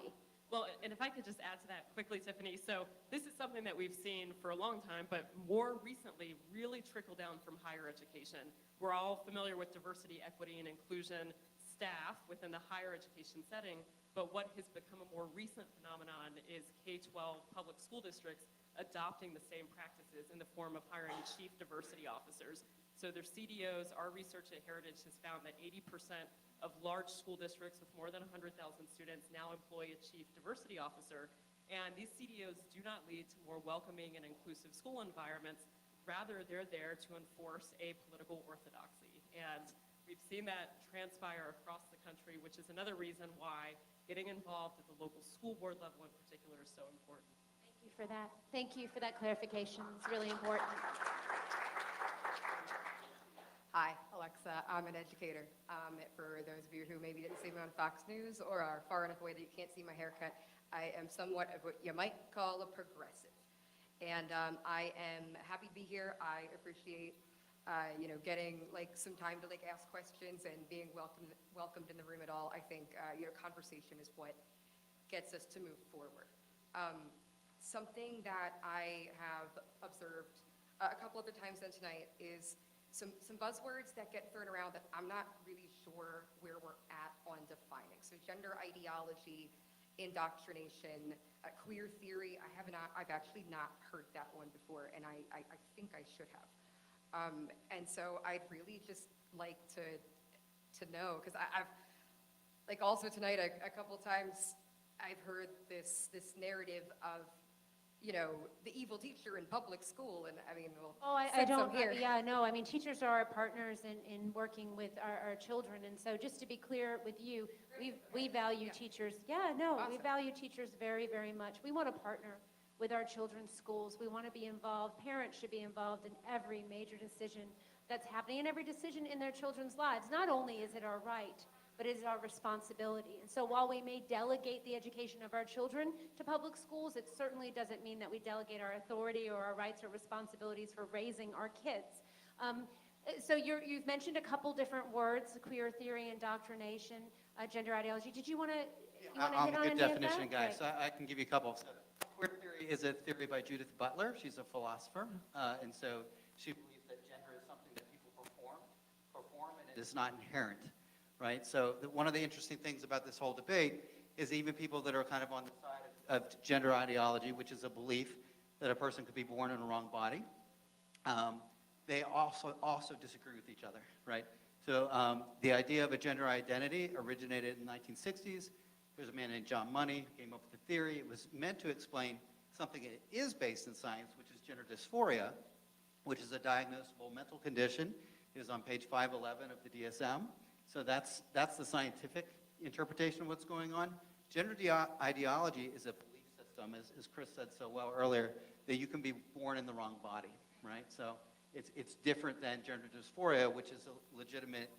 Well, and if I could just add to that quickly, Tiffany, so this is something that we've seen for a long time, but more recently really trickled down from higher education. We're all familiar with diversity, equity, and inclusion staff within the higher education setting, but what has become a more recent phenomenon is K-12 public school districts adopting the same practices in the form of hiring chief diversity officers. So their CDOs, our research at Heritage has found that 80% of large school districts with more than 100,000 students now employ a chief diversity officer. And these CDOs do not lead to more welcoming and inclusive school environments. Rather, they're there to enforce a political orthodoxy. And we've seen that transpire across the country, which is another reason why getting involved at the local school board level in particular is so important. Thank you for that. Thank you for that clarification. It's really important. Hi, Alexa. I'm an educator. For those of you who maybe didn't see me on Fox News or are far enough away that you can't see my haircut, I am somewhat of what you might call a progressive. And I am happy to be here. I appreciate getting some time to ask questions and being welcomed in the room at all. I think conversation is what gets us to move forward. Something that I have observed a couple of the times then tonight is some buzzwords that get thrown around that I'm not really sure where we're at on defining. So gender ideology, indoctrination, queer theory. I've actually not heard that one before, and I think I should have. And so I'd really just like to know, because I've, also tonight a couple times, I've heard this narrative of, the evil teacher in public school, and I don't hear. Teachers are our partners in working with our children, and so just to be clear with you, we value teachers. Awesome. We value teachers very, very much. We want to partner with our children's schools. We want to be involved. Parents should be involved in every major decision that's happening and every decision in their children's lives. Not only is it our right, but it is our responsibility. And so while we may delegate the education of our children to public schools, it certainly doesn't mean that we delegate our authority or our rights or responsibilities for raising our kids. So you've mentioned a couple different words: queer theory, indoctrination, gender ideology. Did you want to hit on I'm a any good of that? definition guy, Great. so I can give you a couple. So, queer theory is a theory by Judith Butler. She's a philosopher, and so she believes that gender is something that people perform, and it is not inherent, right? So one of the interesting things about this whole debate is even people that are kind of on the side of gender ideology, which is a belief that a person could be born in a wrong body, they also disagree with each other, right? So the idea of a gender identity originated in the 1960s. There's a man named John Money who came up with the theory. It was meant to explain something that is based in science, which is gender dysphoria, which is a diagnosable mental condition. It is on page 511 of the DSM. So that's the scientific interpretation of what's going on. Gender ideology is a belief system, as Chris said so well earlier, that you can be born in the wrong body, right? So it's different than gender dysphoria, which is a legitimate,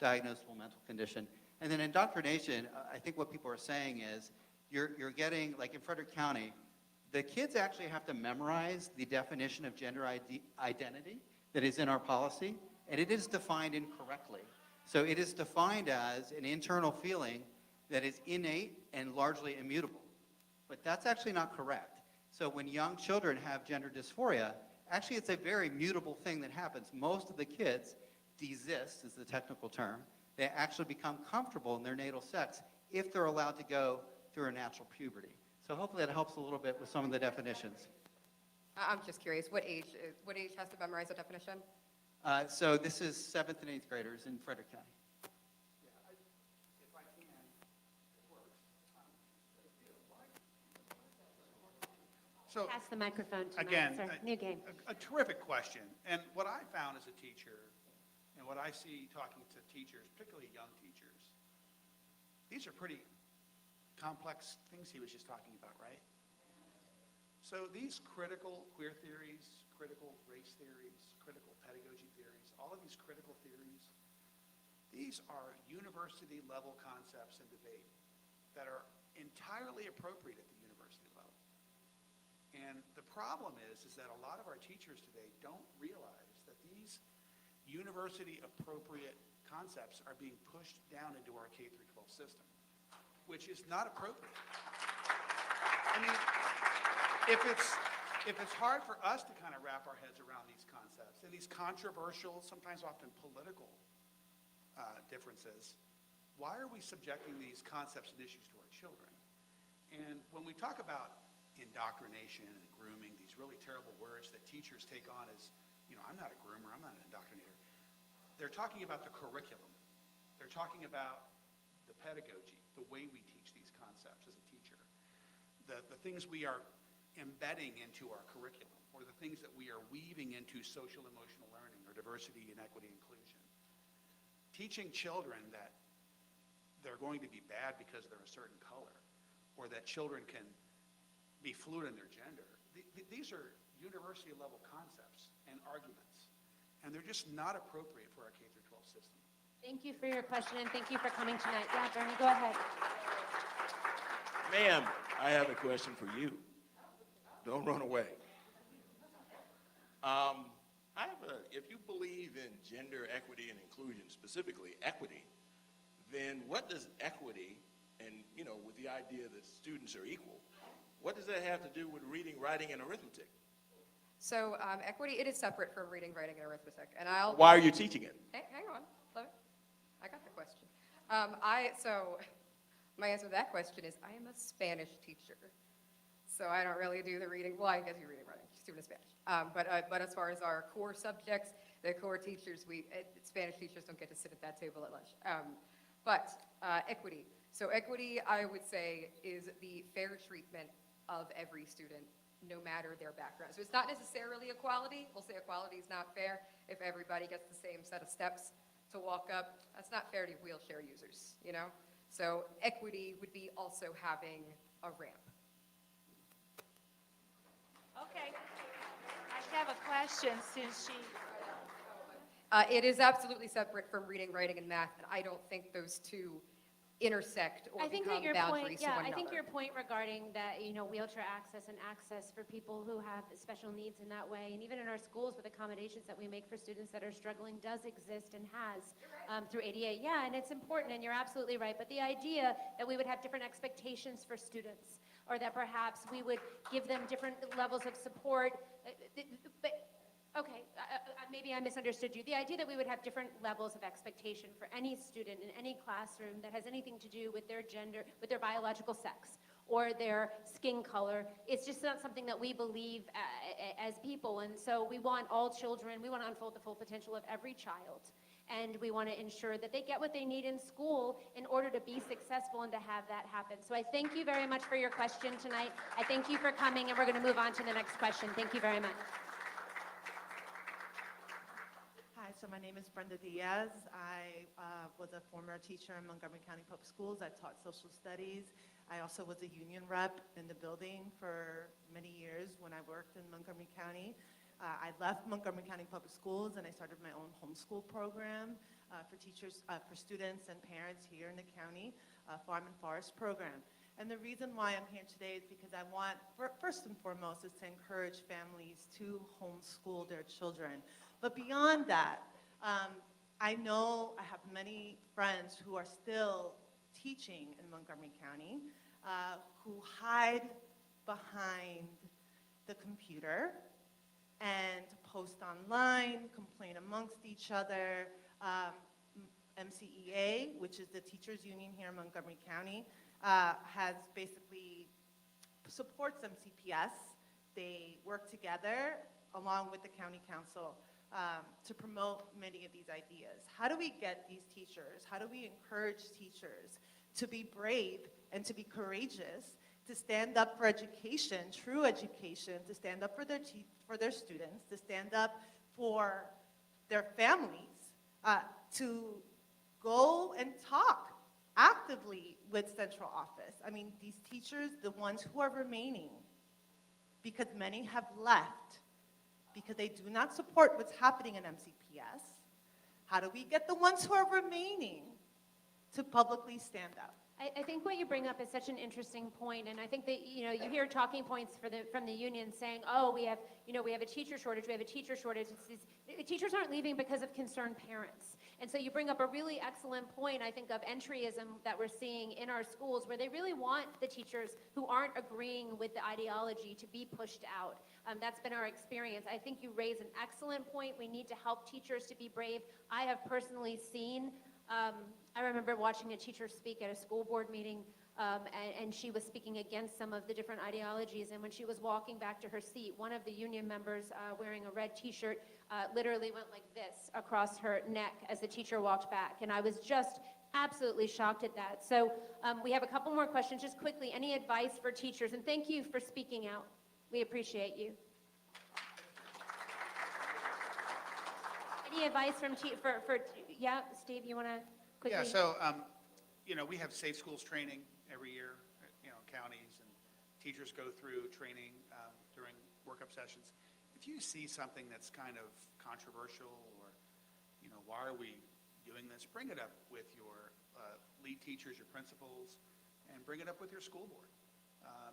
diagnosable mental condition. And then indoctrination, I think what people are saying is you're getting, like in Frederick County, the kids actually have to memorize the definition of gender identity that is in our policy, and it is defined incorrectly. So it is defined as an internal feeling that is innate and largely immutable. But that's actually not correct. So when young children have gender dysphoria, actually it's a very mutable thing that happens. Most of the kids desist, is the technical term. They actually become comfortable in their natal sex if they're allowed to go through a natural puberty. So hopefully that helps a little bit with some of the definitions. I'm just curious, what age has to memorize a definition? So this is 7th and 8th graders in Frederick County. So Pass the microphone to again, Matt, sir. New game. a terrific question. And what I found as a teacher, and what I see talking to teachers, particularly young teachers, these are pretty complex things he was just talking about, right? So these critical queer theories, critical race theories, critical pedagogy theories, all of these critical theories, these are university level concepts in debate that are entirely appropriate at the university level. And the problem is that a lot of our teachers today don't realize that these university appropriate concepts are being pushed down into our K through 12 system, which is not appropriate. I mean, if it's hard for us to kind of wrap our heads around these concepts and these controversial, sometimes often political differences, why are we subjecting these concepts and issues to our children? And when we talk about indoctrination and grooming, these really terrible words that teachers take on as, you know, I'm not a groomer, I'm not an indoctrinator. They're talking about the curriculum. They're talking about the pedagogy, the way we teach these concepts as a teacher, the things we are embedding into our curriculum, or the things that we are weaving into social emotional learning or diversity and equity inclusion. Teaching children that they're going to be bad because they're a certain color, or that children can be fluid in their gender. These are university level concepts and arguments, and they're just not appropriate for our K through 12 system. Thank you for your question, and thank you for coming tonight. Yeah, Bernie, go ahead. Ma'am, I have a question for you. Don't run away. If you believe in gender equity and inclusion, specifically equity, then what does equity, and you know, with the idea that students are equal, what does that have to do with reading, writing, and arithmetic? So equity, it is separate from reading, writing, and arithmetic. And Why are you teaching it? Hang on, I got the question. So my answer to that question is I am a Spanish teacher. So I don't really do the reading, well, I guess you reading, writing, student of Spanish. But as far as our core subjects, the core teachers, Spanish teachers don't get to sit at that table at lunch. But equity. So equity, I would say, is the fair treatment of every student, no matter their background. So it's not necessarily equality. We'll say equality is not fair if everybody gets the same set of steps to walk up. That's not fair to wheelchair users, you know? So equity would be also having a ramp. Okay. I have a question since she... It is absolutely separate from reading, writing, and math, and I don't think those two intersect or I think become that your boundaries point, to yeah, one I think another. your point regarding that, you know, wheelchair access and access for people who have special needs in that way, and even in our schools with accommodations that we make for students that are struggling does exist and has through ADA. Yeah, and it's important, and you're absolutely right. But the idea that we would have different expectations for students, or that perhaps we would give them different levels of support, okay, maybe I misunderstood you. The idea that we would have different levels of expectation for any student in any classroom that has anything to do with their gender, with their biological sex, or their skin color, it's just not something that we believe as people. And so we want all children, we want to unfold the full potential of every child. And we want to ensure that they get what they need in school in order to be successful and to have that happen. So I thank you very much for your question tonight. I thank you for coming, and we're going to move on to the next question. Thank you very much. Hi, so my name is Brenda Diaz. I was a former teacher in Montgomery County Public Schools. I taught social studies. I also was a union rep in the building for many years when I worked in Montgomery County. I left Montgomery County Public Schools and I started my own homeschool program for teachers, for students and parents here in the county, Farm and Forest program. And the reason why I'm here today is because I want, first and foremost, is to encourage families to homeschool their children. But beyond that, I know I have many friends who are still teaching in Montgomery County who hide behind the computer and post online, complain amongst each other. MCEA, which is the teachers union here in Montgomery County, has basically supports MCPS. They work together along with the county council to promote many of these ideas. How do we get these teachers? How do we encourage teachers to be brave and to be courageous, to stand up for education, true education, to stand up for their students, to stand up for their families, to go and talk actively with central office. I mean, these teachers, the ones who are remaining, because many have left, because they do not support what's happening in MCPS, how do we get the ones who are remaining to publicly stand up? I think what you bring up is such an interesting point, and I think that, you hear talking points from the union saying, oh, we have a teacher shortage, teachers aren't leaving because of concerned parents. And so you bring up a really excellent point, I think, of entryism that we're seeing in our schools, where they really want the teachers who aren't agreeing with the ideology to be pushed out. That's been our experience. I think you raise an excellent point. We need to help teachers to be brave. I have personally seen, I remember watching a teacher speak at a school board meeting, and she was speaking against some of the different ideologies, and when she was walking back to her seat, one of the union members wearing a red t-shirt literally went like this across her neck as the teacher walked back, and I was just absolutely shocked at that. So we have a couple more questions, just quickly. Any advice for teachers? And thank you for speaking out. We appreciate you. Any advice from yeah, Steve, you want to quickly? Yeah, so, we have safe schools training every year, counties, and teachers go through training during workup sessions. If you see something that's kind of controversial or, why are we doing this, bring it up with your lead teachers, your principals, and bring it up with your school board.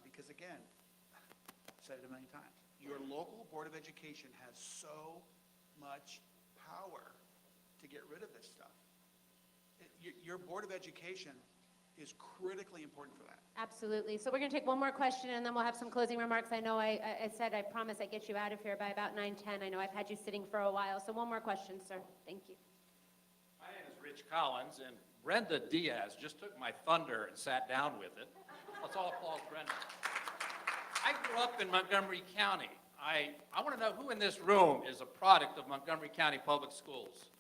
Because again, I've said it many times, your local Board of Education has so much power to get rid of this stuff. Your Board of Education is critically important for that. Absolutely. So we're going to take one more question, and then we'll have some closing remarks. I know I said I promise I'd get you out of here by about 9:10. I know I've had you sitting for a while. So one more question, sir. Thank you. My name is Rich Collins, and Brenda Diaz just took my thunder and sat down with it. Let's all applaud Brenda. I grew up in Montgomery County. I want to know who in this room is a product of Montgomery County Public Schools.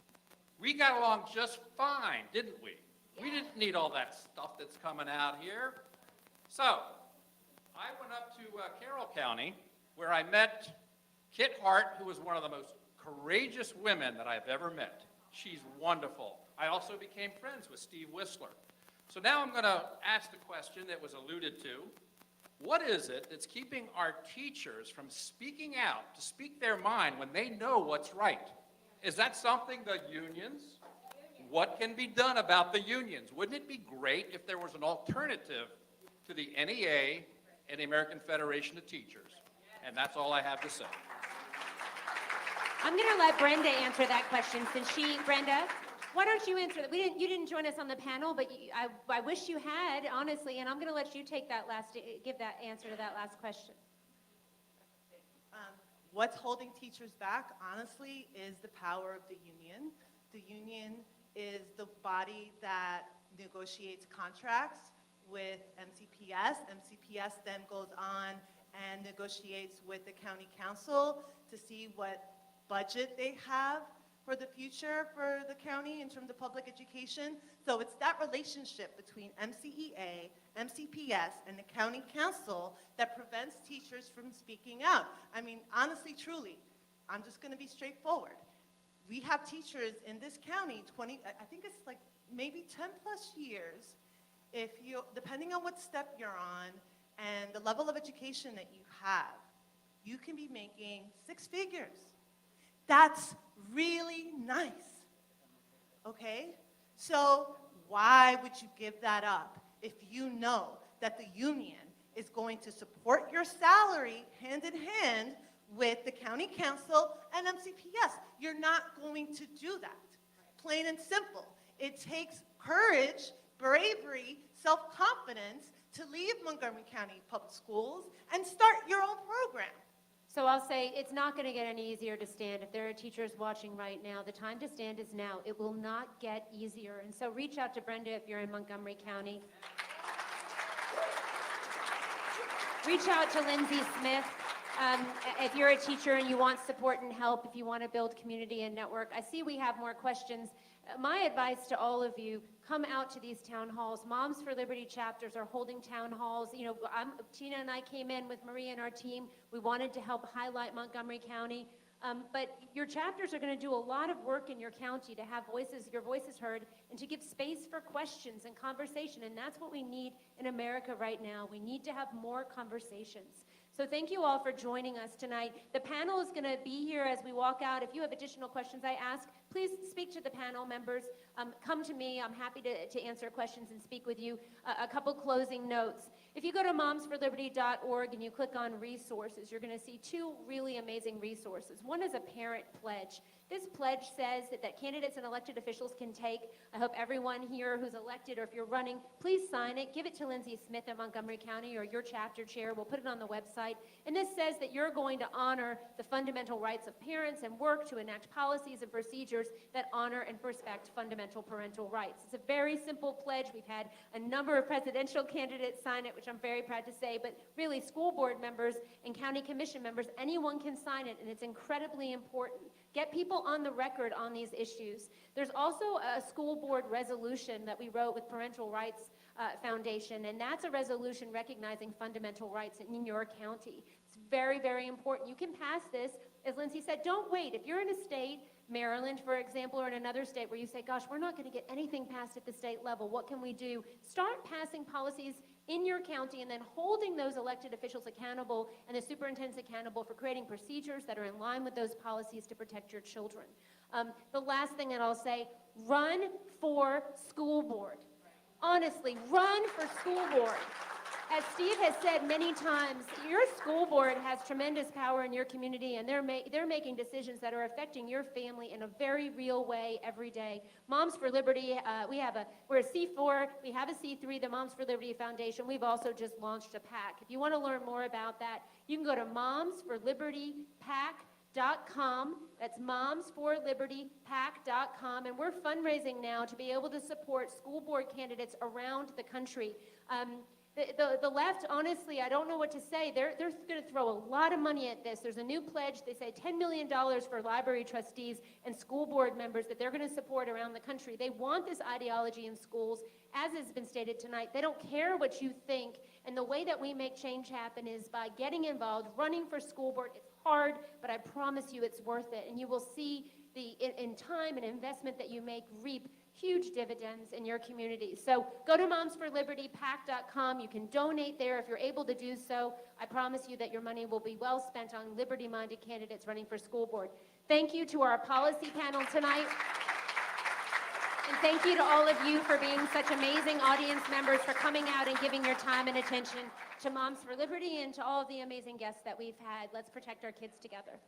We got along just fine, didn't we? We didn't need all that stuff that's coming out here. So, I went up to Carroll County, where I met Kit Hart, who was one of the most courageous women that I've ever met. She's wonderful. I also became friends with Steve Whistler. So now I'm going to ask the question that was alluded to. What is it that's keeping our teachers from speaking out, to speak their mind when they know what's right? Is that something the unions? What can be done about the unions? Wouldn't it be great if there was an alternative to the NEA and the American Federation of Teachers? And that's all I have to say. I'm going to let Brenda answer that question since Brenda, why don't you answer that? You didn't join us on the panel, but I wish you had, honestly, and I'm going to let you take give that answer to that last question. What's holding teachers back, honestly, is the power of the union. The union is the body that negotiates contracts with MCPS. MCPS then goes on and negotiates with the county council to see what budget they have for the future for the county in terms of public education. So it's that relationship between MCEA, MCPS, and the county council that prevents teachers from speaking out. I mean, honestly, truly, I'm just going to be straightforward. We have teachers in this county, I think it's like maybe 10 plus years, depending on what step you're on and the level of education that you have, you can be making 6 figures. That's really nice, okay? So why would you give that up if you know that the union is going to support your salary hand in hand with the county council and MCPS? You're not going to do that, plain and simple. It takes courage, bravery, self-confidence to leave Montgomery County Public Schools and start your own program. So I'll say, it's not going to get any easier to stand. If there are teachers watching right now, the time to stand is now. It will not get easier. And so reach out to Brenda if you're in Montgomery County. Reach out to Lindsay Smith. If you're a teacher and you want support and help, if you want to build community and network. I see we have more questions. My advice to all of you, come out to these town halls. Moms for Liberty chapters are holding town halls. You know, Tina and I came in with Maria and our team. We wanted to help highlight Montgomery County. But your chapters are going to do a lot of work in your county to have your voices heard, and to give space for questions and conversation. And that's what we need in America right now. We need to have more conversations. So thank you all for joining us tonight. The panel is going to be here as we walk out. If you have additional questions I ask, please speak to the panel members. Come to me. I'm happy to answer questions and speak with you. A couple closing notes. If you go to momsforliberty.org and you click on resources, you're going to see two really amazing resources. One is a parent pledge. This pledge says that candidates and elected officials can take. I hope everyone here who's elected, or if you're running, please sign it. Give it to Lindsay Smith in Montgomery County or your chapter chair. We'll put it on the website. And this says that you're going to honor the fundamental rights of parents and work to enact policies and procedures that honor and respect fundamental parental rights. It's a very simple pledge. We've had a number of presidential candidates sign it, which I'm very proud to say, but really school board members and county commission members, anyone can sign it, and it's incredibly important. Get people on the record on these issues. There's also a school board resolution that we wrote with Parental Rights Foundation, and that's a resolution recognizing fundamental rights in your county. It's very, very important. You can pass this. As Lindsay said, don't wait. If you're in a state, Maryland, for example, or in another state where you say, gosh, we're not going to get anything passed at the state level, what can we do? Start passing policies in your county and then holding those elected officials accountable and the superintendents accountable for creating procedures that are in line with those policies to protect your children. The last thing that I'll say, run for school board. Honestly, run for school board. As Steve has said many times, your school board has tremendous power in your community, and they're making decisions that are affecting your family in a very real way every day. Moms for Liberty, we're a C4, we have a C3, the Moms for Liberty Foundation. We've also just launched a PAC. If you want to learn more about that, you can go to momsforlibertypac.com. That's momsforlibertypac.com, and we're fundraising now to be able to support school board candidates around the country. The left, honestly, I don't know what to say. They're going to throw a lot of money at this. There's a new pledge. They say $10 million for library trustees and school board members that they're going to support around the country. They want this ideology in schools, as has been stated tonight. They don't care what you think. And the way that we make change happen is by getting involved, running for school board. It's hard, but I promise you it's worth it. And you will see in time and investment that you make reap huge dividends in your community. So go to momsforlibertypac.com. You can donate there if you're able to do so. I promise you that your money will be well spent on liberty-minded candidates running for school board. Thank you to our policy panel tonight. And thank you to all of you for being such amazing audience members, for coming out and giving your time and attention to Moms for Liberty, and to all of the amazing guests that we've had. Let's protect our kids together.